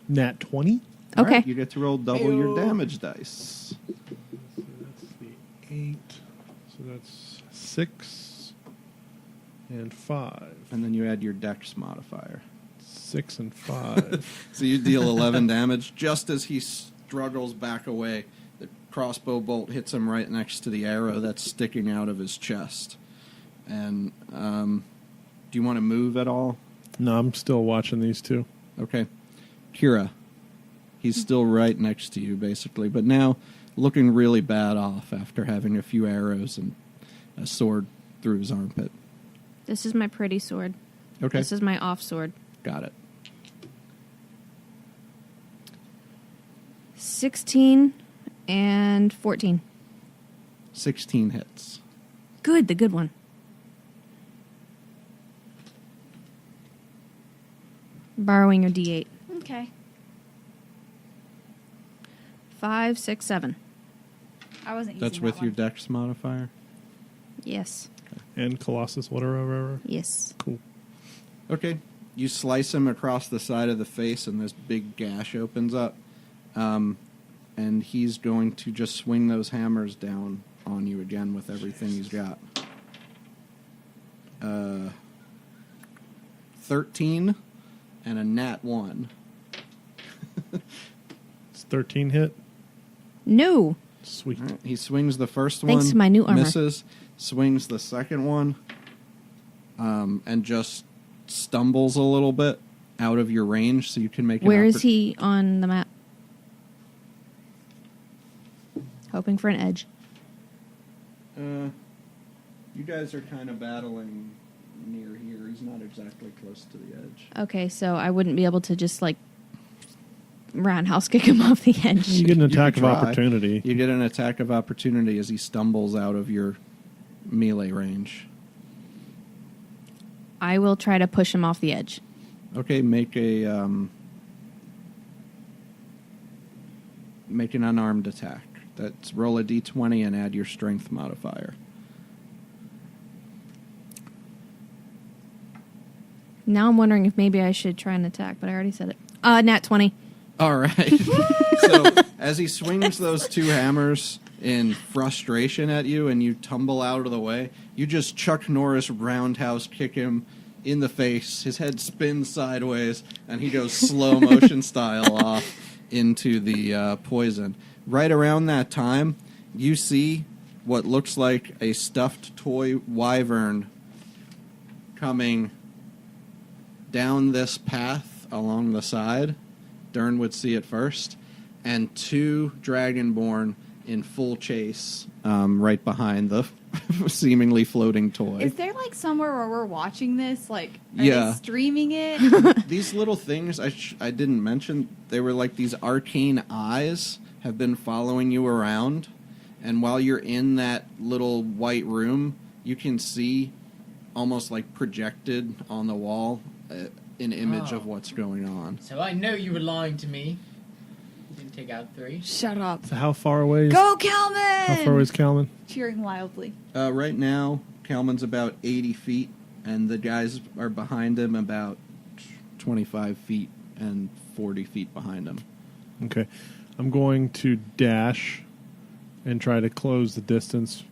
[SPEAKER 5] Nat 20.
[SPEAKER 1] All
[SPEAKER 2] Okay.
[SPEAKER 1] right, you get to roll double your
[SPEAKER 3] Ew.
[SPEAKER 1] damage dice.
[SPEAKER 5] So that's the 8. So that's 6 and 5.
[SPEAKER 1] And then you add your dex modifier.
[SPEAKER 5] 6 and 5.
[SPEAKER 1] So you deal 11 damage. Just as he struggles back away, the crossbow bolt hits him right next to the arrow that's sticking out of his chest. And do you want to move at all?
[SPEAKER 5] No, I'm still watching these two.
[SPEAKER 1] Okay. Kira, he's still right next to you, basically, but now looking really bad off after having a few arrows and a sword through his armpit.
[SPEAKER 2] This is my pretty sword.
[SPEAKER 1] Okay.
[SPEAKER 2] This is my off sword.
[SPEAKER 1] Got it.
[SPEAKER 2] 16 and 14.
[SPEAKER 1] 16 hits.
[SPEAKER 2] Good, the good one. Borrowing your D8.
[SPEAKER 4] Okay.
[SPEAKER 2] 5, 6, 7.
[SPEAKER 4] I wasn't using
[SPEAKER 1] That's
[SPEAKER 4] that
[SPEAKER 1] with
[SPEAKER 4] one.
[SPEAKER 1] your dex modifier?
[SPEAKER 2] Yes.
[SPEAKER 5] And Colossus, whatever.
[SPEAKER 2] Yes.
[SPEAKER 5] Cool.
[SPEAKER 1] Okay. You slice him across the side of the face, and this big gash opens up. And he's going to just swing those hammers down on you again with everything he's got. 13 and a nat 1.
[SPEAKER 5] It's 13 hit.
[SPEAKER 2] No.
[SPEAKER 5] Sweet.
[SPEAKER 1] All right. He swings the first
[SPEAKER 2] Thanks
[SPEAKER 1] one.
[SPEAKER 2] to my new armor.
[SPEAKER 1] Misses. Swings the second one. And just stumbles a little bit out of your range, so you can make.
[SPEAKER 2] Where is he on the map? Hoping for an edge.
[SPEAKER 1] You guys are kind of battling near here. He's not exactly close to the edge.
[SPEAKER 2] Okay, so I wouldn't be able to just, like, roundhouse kick him off the edge.
[SPEAKER 5] You get an
[SPEAKER 1] You
[SPEAKER 5] attack
[SPEAKER 1] can
[SPEAKER 5] of
[SPEAKER 1] try.
[SPEAKER 5] opportunity.
[SPEAKER 1] You get an attack of opportunity as he stumbles out of your melee range.
[SPEAKER 2] I will try to push him off the edge.
[SPEAKER 1] Okay, make an unarmed attack. That's roll a d20 and add your strength modifier.
[SPEAKER 2] Now I'm wondering if maybe I should try an attack, but I already said it. Nat 20.
[SPEAKER 1] All right. So as he swings those two hammers in frustration at you and you tumble out of the way, you just Chuck Norris roundhouse kick him in the face. His head spins sideways and he goes slow motion style off into the poison. Right around that time, you see what looks like a stuffed toy wyvern coming down this path along the side. Dern would see it first, and two dragonborn in full chase right behind the seemingly floating toy.
[SPEAKER 4] Is there like somewhere where we're watching this? Like, are
[SPEAKER 1] Yeah.
[SPEAKER 4] they streaming it?
[SPEAKER 1] These little things I didn't mention, they were like these arcane eyes have been following you around, and while you're in that little white room, you can see almost like projected on the wall an image of what's going on.
[SPEAKER 3] So I know you were lying to me. You didn't take out 3.
[SPEAKER 4] Shut up.
[SPEAKER 5] So how far away is
[SPEAKER 4] Go, Calman!
[SPEAKER 5] how far away is Calman?
[SPEAKER 4] Cheering wildly.
[SPEAKER 1] Right now, Kalman's about 80 feet, and the guys are behind him about 25 feet and 40 feet behind him.
[SPEAKER 5] Okay. I'm going to dash and try to close the distance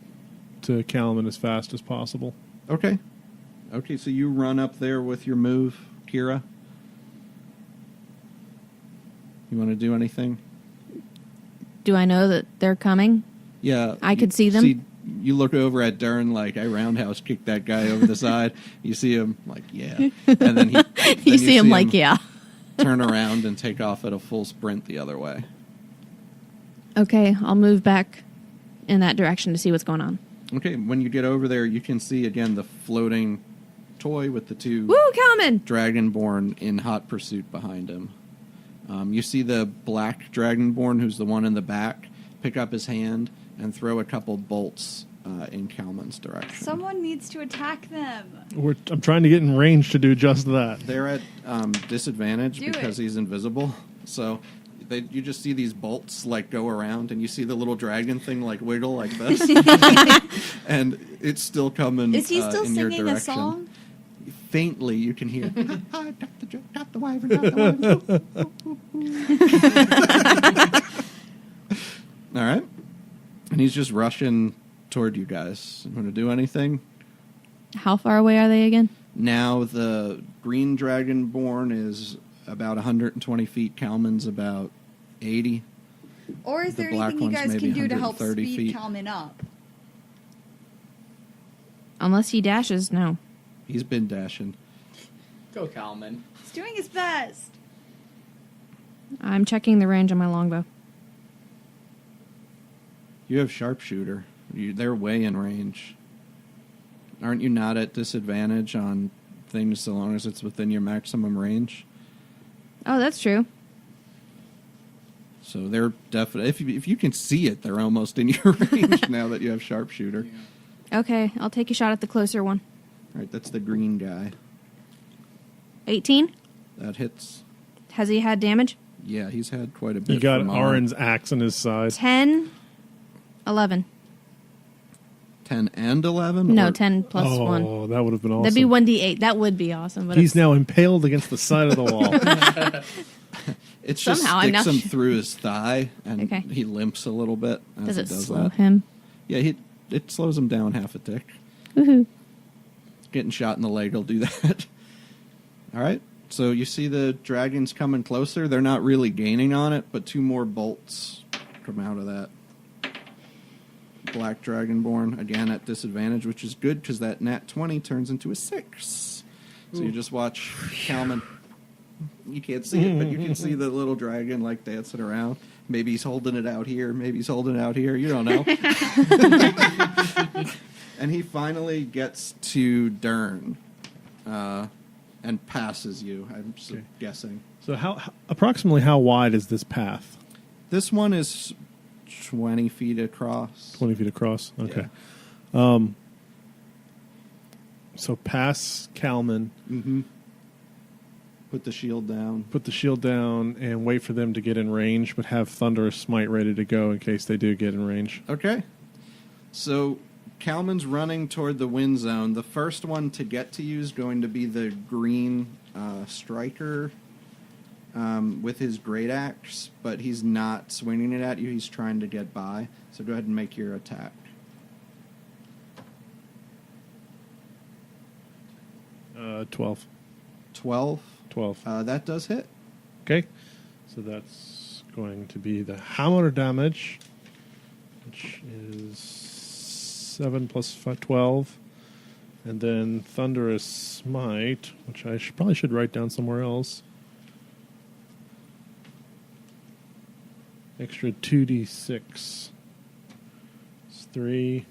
[SPEAKER 5] to Calman as fast as possible.
[SPEAKER 1] Okay. Okay, so you run up there with your move, Kira. You want to do anything?
[SPEAKER 2] Do I know that they're coming?
[SPEAKER 1] Yeah.
[SPEAKER 2] I could see them?
[SPEAKER 1] You look over at Dern like, I roundhouse kicked that guy over the side. You see him like, yeah. And then
[SPEAKER 2] You see him like, yeah.
[SPEAKER 1] turn around and take off at a full sprint the other way.
[SPEAKER 2] Okay, I'll move back in that direction to see what's going on.
[SPEAKER 1] Okay, when you get over there, you can see again the floating toy with the two
[SPEAKER 2] Woo, Calman!
[SPEAKER 1] Dragonborn in hot pursuit behind him. You see the black Dragonborn, who's the one in the back, pick up his hand and throw a couple bolts in Kalman's direction.
[SPEAKER 4] Someone needs to attack them.
[SPEAKER 5] I'm trying to get in range to do just that.
[SPEAKER 1] They're at disadvantage
[SPEAKER 4] Do
[SPEAKER 1] because
[SPEAKER 4] it.
[SPEAKER 1] he's invisible. So you just see these bolts like go around, and you see the little dragon thing like wiggle like this, and it's still coming.
[SPEAKER 4] Is he still
[SPEAKER 1] in your
[SPEAKER 4] singing
[SPEAKER 1] direction.
[SPEAKER 4] a song?
[SPEAKER 1] Faintly, you can hear. Drop the wyvern, drop the wyvern. All right, and he's just rushing toward you guys. You want to do anything?
[SPEAKER 2] How far away are they again?
[SPEAKER 1] Now the green dragonborn is about 120 feet. Kalman's about 80.
[SPEAKER 4] Or is
[SPEAKER 1] The
[SPEAKER 4] there
[SPEAKER 1] black
[SPEAKER 4] anything you
[SPEAKER 1] one's
[SPEAKER 4] guys
[SPEAKER 1] maybe
[SPEAKER 4] can do to help
[SPEAKER 1] 130
[SPEAKER 4] speed
[SPEAKER 1] feet.
[SPEAKER 4] Calman up?
[SPEAKER 2] Unless he dashes, no.
[SPEAKER 1] He's been dashing.
[SPEAKER 3] Go, Calman.
[SPEAKER 4] He's doing his best.
[SPEAKER 2] I'm checking the range on my longbow.
[SPEAKER 1] You have sharpshooter. They're way in range. Aren't you not at disadvantage on things so long as it's within your maximum range?
[SPEAKER 2] Oh, that's true.
[SPEAKER 1] So they're definitely... If you can see it, they're almost in your range now that you have sharpshooter.
[SPEAKER 2] Okay, I'll take a shot at the closer one.
[SPEAKER 1] All right, that's the green guy.
[SPEAKER 2] 18?
[SPEAKER 1] That hits.
[SPEAKER 2] Has he had damage?
[SPEAKER 1] Yeah, he's had quite a bit.
[SPEAKER 5] You got
[SPEAKER 1] from
[SPEAKER 5] Arin's axe on his side.
[SPEAKER 2] 10, 11.
[SPEAKER 1] 10 and 11?
[SPEAKER 2] No,
[SPEAKER 1] or-
[SPEAKER 2] 10 plus 1.
[SPEAKER 5] Oh, that would have been awesome.
[SPEAKER 2] That'd be 1d8. That would be awesome. But
[SPEAKER 5] He's
[SPEAKER 2] it's-
[SPEAKER 5] now impaled against the side of the wall.
[SPEAKER 1] It just
[SPEAKER 2] Somehow, I'm
[SPEAKER 1] sticks
[SPEAKER 2] not
[SPEAKER 1] him
[SPEAKER 2] sure.
[SPEAKER 1] through his thigh, and
[SPEAKER 2] Okay.
[SPEAKER 1] he limps a little bit as
[SPEAKER 2] Does
[SPEAKER 1] he
[SPEAKER 2] it
[SPEAKER 1] does
[SPEAKER 2] slow
[SPEAKER 1] that.
[SPEAKER 2] him?
[SPEAKER 1] Yeah, it slows him down half a tick.
[SPEAKER 2] Woohoo.
[SPEAKER 1] Getting shot in the leg will do that. All right. So you see the dragons coming closer. They're not really gaining on it, but 2 more bolts come out of that. Black Dragonborn, again at disadvantage, which is good because that nat 20 turns into a 6. So you just watch Kalman. You can't see it, but you can see the little dragon like dancing around. Maybe he's holding it out here. Maybe he's holding it out here. You don't know. And he finally gets to Dern and passes you, I'm guessing.
[SPEAKER 5] So approximately how wide is this path?
[SPEAKER 1] This one is 20 feet across.
[SPEAKER 5] 20 feet across? Okay. So pass Kalman,
[SPEAKER 1] Mm-hmm. Put the shield down.
[SPEAKER 5] put the shield down, and wait for them to get in range, but have Thunderous Smite ready to go in case they do get in range.
[SPEAKER 1] Okay. So Kalman's running toward the wind zone. The first one to get to you is going to be the green striker with his great axe, but he's not swinging it at you. He's trying to get by. So go ahead and make your attack.
[SPEAKER 5] 12.
[SPEAKER 1] 12.
[SPEAKER 5] 12.
[SPEAKER 1] That does hit.
[SPEAKER 5] Okay. So that's going to be the hammer damage, which is 7 plus 5, 12. And then Thunderous Smite, which I probably should write down somewhere else. Extra 2d6. It's 3,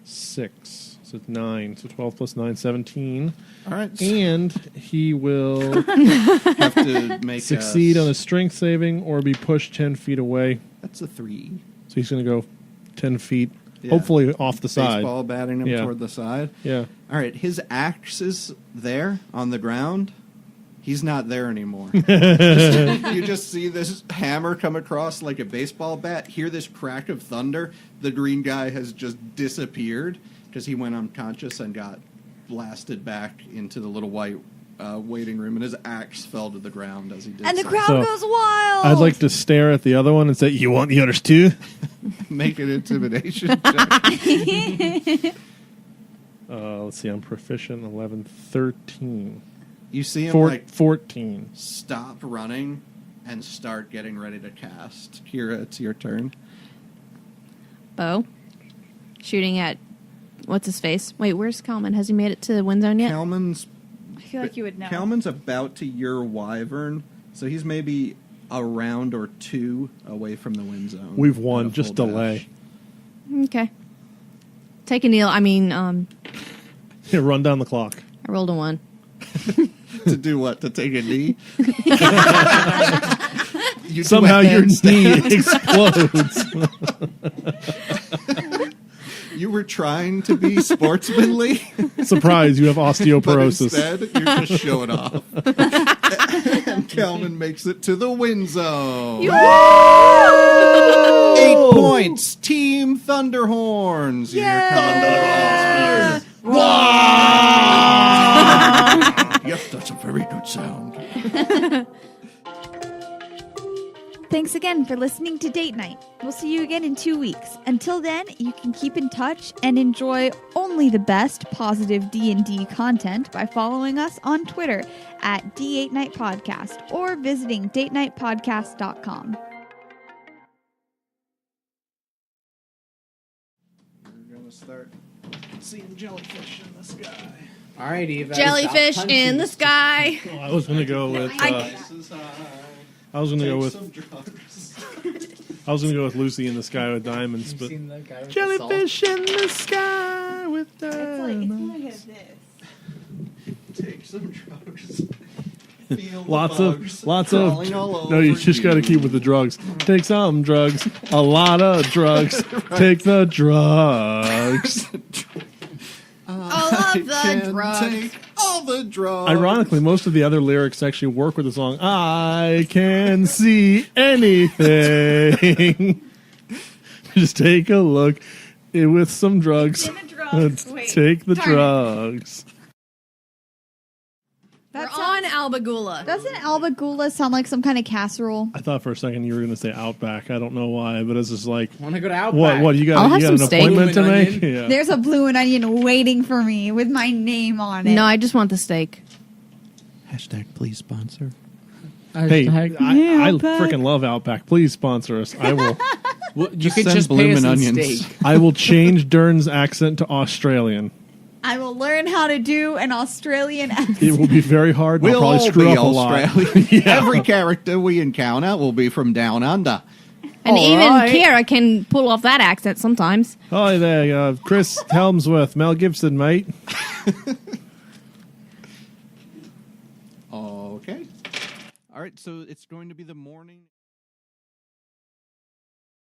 [SPEAKER 5] 6. So it's 9. So 12 plus 9, 17.
[SPEAKER 1] All right.
[SPEAKER 5] And he will
[SPEAKER 1] Have to make
[SPEAKER 5] succeed on a strength saving or be pushed 10 feet away.
[SPEAKER 1] That's a 3.
[SPEAKER 5] So he's going to go 10 feet,
[SPEAKER 1] Yeah.
[SPEAKER 5] hopefully off the side.
[SPEAKER 1] Baseball batting him
[SPEAKER 5] Yeah.
[SPEAKER 1] toward the side.
[SPEAKER 5] Yeah.
[SPEAKER 1] All right. His axe is there on the ground. He's not there anymore. You just see this hammer come across like a baseball bat. Hear this crack of thunder. The green guy has just disappeared because he went unconscious and got blasted back into the little white waiting room, and his axe fell to the ground as he did.
[SPEAKER 4] And the
[SPEAKER 1] so.
[SPEAKER 4] crowd
[SPEAKER 5] So,
[SPEAKER 4] goes wild.
[SPEAKER 5] I'd like to stare at the other one and say, "You want the others too?"
[SPEAKER 1] Make an intimidation check.
[SPEAKER 5] Let's see. I'm proficient. 11, 13.
[SPEAKER 1] You see him
[SPEAKER 5] 14.
[SPEAKER 1] stop running and start getting ready to cast. Kira, it's your turn.
[SPEAKER 2] Bo. Shooting at what's his face? Wait, where's Kalman? Has he made it to the wind zone yet?
[SPEAKER 1] Kalman's
[SPEAKER 4] I feel like you would know.
[SPEAKER 1] Kalman's about to your Wyvern, so he's maybe a round or two away from the wind zone.
[SPEAKER 5] We've
[SPEAKER 1] at
[SPEAKER 5] won.
[SPEAKER 1] a
[SPEAKER 5] Just
[SPEAKER 1] full
[SPEAKER 5] delay.
[SPEAKER 1] dash.
[SPEAKER 2] Okay. Take a kneel. I mean,
[SPEAKER 5] Here, run down the clock.
[SPEAKER 2] I rolled a 1.
[SPEAKER 1] To do what? To take a knee? You do
[SPEAKER 5] Somehow
[SPEAKER 1] a
[SPEAKER 5] your
[SPEAKER 1] handstand.
[SPEAKER 5] knee explodes.
[SPEAKER 1] You were trying to be sportsmanly,
[SPEAKER 5] Surprise! You have
[SPEAKER 1] but
[SPEAKER 5] osteoporosis.
[SPEAKER 1] instead you're just showing off. And Kalman makes it to the wind zone. 8 points. Team Thunderhorns. You hear Kalman. Yes, that's a very good sound.
[SPEAKER 4] Thanks again for listening to Date Night. We'll see you again in 2 weeks. Until then, you can keep in touch and enjoy only the best positive D&D content by following us on Twitter at D8Night Podcast or visiting datenightpodcast.com.
[SPEAKER 1] We're going to start seeing jellyfish in the sky.
[SPEAKER 3] Alrighty, Eva,
[SPEAKER 2] Jellyfish
[SPEAKER 3] stop
[SPEAKER 2] in the
[SPEAKER 3] punching.
[SPEAKER 2] sky.
[SPEAKER 5] Oh, I was going to go with. I was going to go with. I was going to go with Lucy in the Sky with Diamonds,
[SPEAKER 3] You've
[SPEAKER 5] but
[SPEAKER 3] seen the guy with the
[SPEAKER 5] jellyfish in the sky with
[SPEAKER 4] It's
[SPEAKER 5] diamonds.
[SPEAKER 4] like this.
[SPEAKER 1] Take some drugs. Feel the
[SPEAKER 5] Lots
[SPEAKER 1] bugs
[SPEAKER 5] of, lots
[SPEAKER 1] crawling
[SPEAKER 5] of.
[SPEAKER 1] all
[SPEAKER 5] No, you
[SPEAKER 1] over
[SPEAKER 5] just got to keep with the drugs. Take some drugs, a lot of drugs. Take the drugs.
[SPEAKER 2] All of the
[SPEAKER 1] Can
[SPEAKER 2] drugs.
[SPEAKER 1] take all the drugs.
[SPEAKER 5] Ironically, most of the other lyrics actually work with the song. I can see anything. Just take a look with some drugs.
[SPEAKER 4] In the drugs. Wait.
[SPEAKER 5] Take the
[SPEAKER 4] Darn it.
[SPEAKER 5] drugs.
[SPEAKER 2] We're
[SPEAKER 4] That
[SPEAKER 2] on
[SPEAKER 4] sounds-
[SPEAKER 2] Albagula.
[SPEAKER 4] Doesn't albagula sound like some kind of casserole?
[SPEAKER 5] I thought for a second you were going to say Outback. I don't know why, but it's just like,
[SPEAKER 3] Want to go to Outback?
[SPEAKER 5] what? You
[SPEAKER 2] I'll
[SPEAKER 5] got
[SPEAKER 2] have
[SPEAKER 5] an
[SPEAKER 2] some steak.
[SPEAKER 5] appointment to
[SPEAKER 3] Bloomin'
[SPEAKER 5] make?
[SPEAKER 3] onion.
[SPEAKER 5] Yeah.
[SPEAKER 4] There's a blue and onion waiting for me with my name on it.
[SPEAKER 2] No, I just want the steak.
[SPEAKER 1] Hashtag please sponsor.
[SPEAKER 5] Hey, I
[SPEAKER 4] Outback.
[SPEAKER 5] freaking love Outback. Please sponsor us. I will.
[SPEAKER 3] Well, you
[SPEAKER 1] Just
[SPEAKER 3] could
[SPEAKER 1] send
[SPEAKER 3] just pay
[SPEAKER 1] bloomin'
[SPEAKER 3] us in
[SPEAKER 1] onions.
[SPEAKER 3] steak.
[SPEAKER 5] I will change Dern's accent to Australian.
[SPEAKER 4] I will learn how to do an Australian accent.
[SPEAKER 5] It will be very hard. And
[SPEAKER 1] We'll
[SPEAKER 5] I'll
[SPEAKER 1] all
[SPEAKER 5] probably screw
[SPEAKER 1] be
[SPEAKER 5] up a lot.
[SPEAKER 1] Australian. Every character we encounter will be from down under.
[SPEAKER 2] And
[SPEAKER 5] All
[SPEAKER 2] even
[SPEAKER 5] right.
[SPEAKER 2] Kira can pull off that accent sometimes.
[SPEAKER 5] Hi there, Chris Helmsworth, Mel Gibson, mate.
[SPEAKER 1] Okay. All right, so it's going to be the morning.